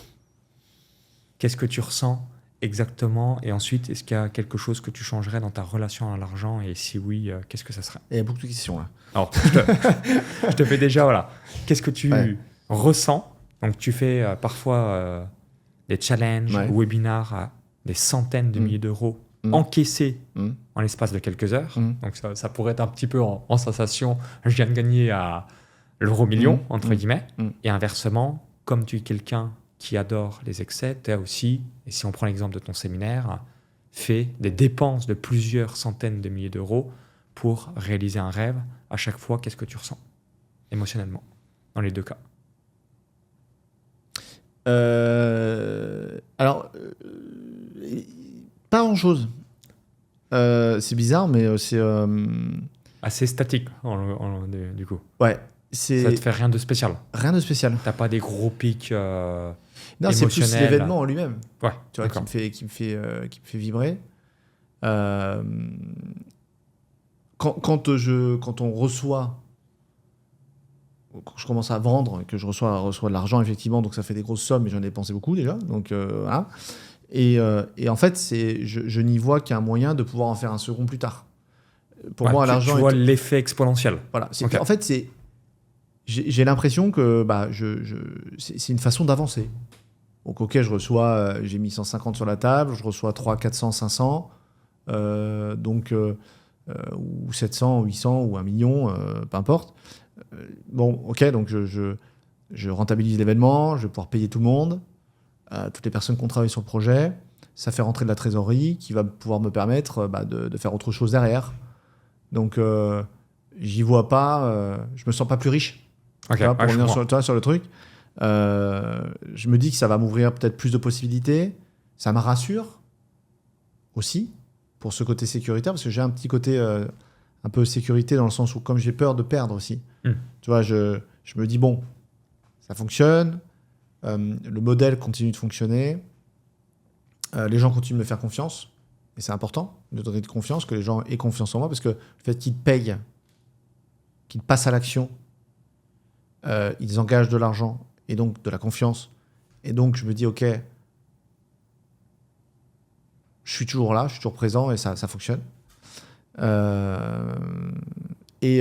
Qu'est-ce que tu ressens exactement? Et ensuite, est-ce qu'il y a quelque chose que tu changerais dans ta relation à l'argent? Et si oui, qu'est-ce que ça serait? Il y a beaucoup de questions là. Alors, je te fais déjà, voilà. Qu'est-ce que tu ressens? Donc, tu fais parfois des challenges ou webinars à des centaines de milliers d'euros encaissés en l'espace de quelques heures. Donc, ça pourrait être un petit peu en sensation. Je viens de gagner à l'euro million, entre guillemets. Et inversement, comme tu es quelqu'un qui adore les excès, tu as aussi, et si on prend l'exemple de ton séminaire, fait des dépenses de plusieurs centaines de milliers d'euros pour réaliser un rêve. À chaque fois, qu'est-ce que tu ressens émotionnellement dans les 2 cas? Alors, pas grand-chose. C'est bizarre, mais c'est... Assez statique, du coup. Ouais. Ça te fait rien de spécial? Rien de spécial. T'as pas des gros pics non, c'est plus l'événement en lui-même. Ouais, tu vois, qui me fait vibrer. Quand on reçoit... Quand je commence à vendre et que je reçois de l'argent, effectivement, donc ça fait des grosses sommes, mais j'en ai dépensé beaucoup déjà. Donc, voilà. Et en fait, je n'y vois qu'un moyen de pouvoir en faire un second plus tard. Pour moi, l'argent... Tu vois l'effet exponentiel. Voilà. En fait, j'ai l'impression que c'est une façon d'avancer. Donc, ok, j'ai mis 150 sur la table, je reçois 300, 400, 500, ou 700, 800, ou 1 million, peu importe. Bon, ok, donc je rentabilise l'événement, je vais pouvoir payer tout le monde, toutes les personnes qui ont travaillé sur le projet. ça fait rentrer de la trésorerie qui va pouvoir me permettre de faire autre chose derrière. Donc, j'y vois pas, je me sens pas plus riche. Ok, Tu vois, pour ouais, je revenir comprends. sur le truc, je me dis que ça va m'ouvrir peut-être plus de possibilités. Ça me rassure aussi pour ce côté sécuritaire, parce que j'ai un petit côté un peu sécurité dans le sens où, comme j'ai peur de perdre aussi, tu vois, je me dis, bon, ça fonctionne, le modèle continue de fonctionner, les gens continuent de me faire confiance, et c'est important de donner de confiance, que les gens aient confiance en moi, parce que le fait qu'ils te payent, qu'ils passent à l'action, ils engagent de l'argent et donc de la confiance. Et donc, je me dis, OK, je suis toujours là, je suis toujours présent et ça fonctionne. Et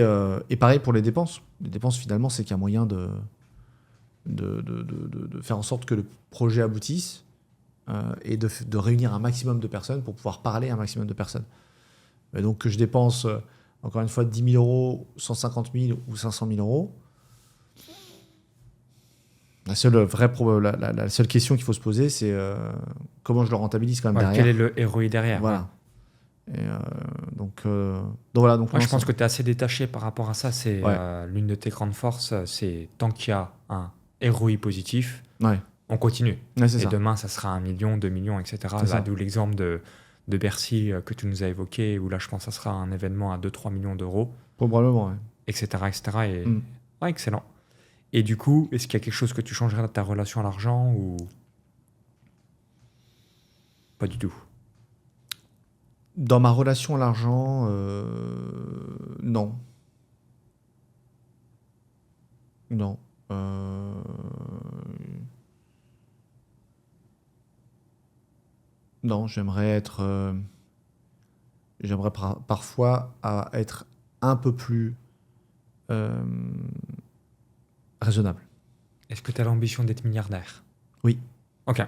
pareil pour les dépenses. Les dépenses, finalement, c'est qu'il y a moyen de faire en sorte que le projet aboutisse et de réunir un maximum de personnes pour pouvoir parler à un maximum de personnes. Et donc, que je dépense, encore une fois, 10 000 euros, 150 000 ou 500 000 euros, la seule question qu'il faut se poser, c'est comment je le rentabilise quand même derrière. Quel est le ROI derrière? Voilà. Et donc voilà. Donc, Je pense que tu es assez détaché par rapport à ça. C'est Ouais. l'une de tes grandes forces. C'est tant qu'il y a un ROI positif, Ouais. on continue. Ouais, c'est Et ça. demain, ça sera 1 million, 2 millions, etc. C'est ça. D'où l'exemple de Bercy que tu nous as évoqué, où là, je pense que ça sera un événement à 2-3 millions d'euros, Probablement, ouais. etc. etc. Et... Mm. Ouais, excellent. Et du coup, est-ce qu'il y a quelque chose que tu changerais dans ta relation à l'argent ou pas du tout? Dans ma relation à l'argent, non. Non. Non, j'aimerais être... j'aimerais parfois être un peu plus raisonnable. Est-ce que tu as l'ambition d'être milliardaire? Oui. Ok.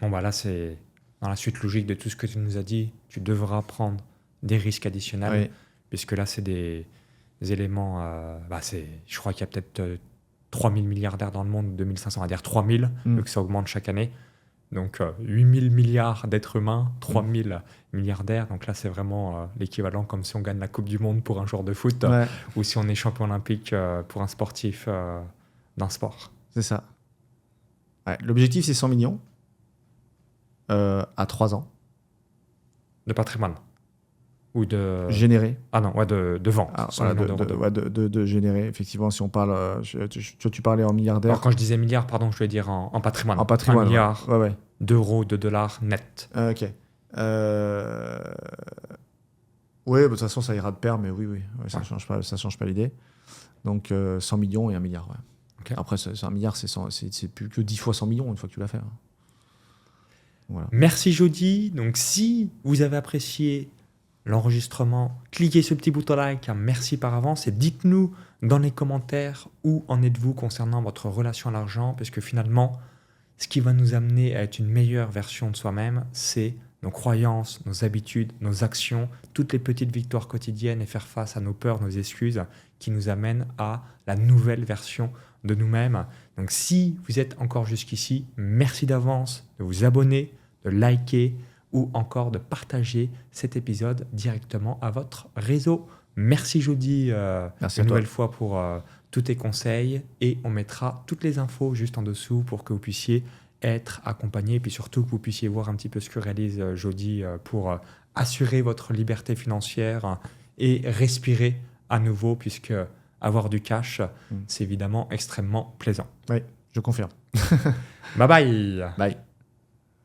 Bon, bah là, c'est dans la suite logique de tout ce que tu nous as dit. Tu devras prendre des risques additionnels, Oui. puisque là, c'est des éléments... je crois qu'il y a peut-être 3000 milliardaires dans le monde, 2500, on va dire 3000, vu que ça augmente chaque année. Donc 8000 milliards d'êtres humains, 3000 milliardaires. Donc là, c'est vraiment l'équivalent comme si on gagne la Coupe du Monde pour un joueur de foot Ouais, ou si on est champion olympique pour un sportif d'un sport. c'est ça. Ouais, l'objectif, c'est 100 millions à 3 ans. De patrimoine. Ou de... Générer. Ah non, ouais, de vente. Ah, 100 voilà, millions d'euros de générer. Effectivement, si on parle... tu parlais en milliardaire. Alors quand je disais milliards, pardon, je voulais dire en patrimoine. En patrimoine. 1 milliard Ouais. d'euros, de dollars net. Ok. Oui, de toute façon, ça ira de pair, mais oui. Ouais, ça change pas l'idée. Donc, 100 millions et 1 milliard, ouais. Okay. Après, 1 milliard, c'est plus que 10 fois 100 millions une fois que tu l'as fait. Hein. Voilà. Merci Jody. Donc si vous avez apprécié l'enregistrement, cliquez sur le petit bouton like, merci par avance et dites-nous dans les commentaires où en êtes-vous concernant votre relation à l'argent, parce que finalement, ce qui va nous amener à être une meilleure version de soi-même, c'est nos croyances, nos habitudes, nos actions, toutes les petites victoires quotidiennes et faire face à nos peurs, nos excuses qui nous amènent à la nouvelle version de nous-mêmes. Donc si vous êtes encore jusqu'ici, merci d'avance de vous abonner, de liker ou encore de partager cet épisode directement à votre réseau. Merci Jody Merci une à toi. nouvelle fois pour tous tes conseils et on mettra toutes les infos juste en dessous pour que vous puissiez être accompagné et puis surtout que vous puissiez voir un petit peu ce que réalise Jody pour assurer votre liberté financière et respirer à nouveau puisque avoir du cash, c'est évidemment extrêmement plaisant. Oui, je confirme. Bye bye. Bye.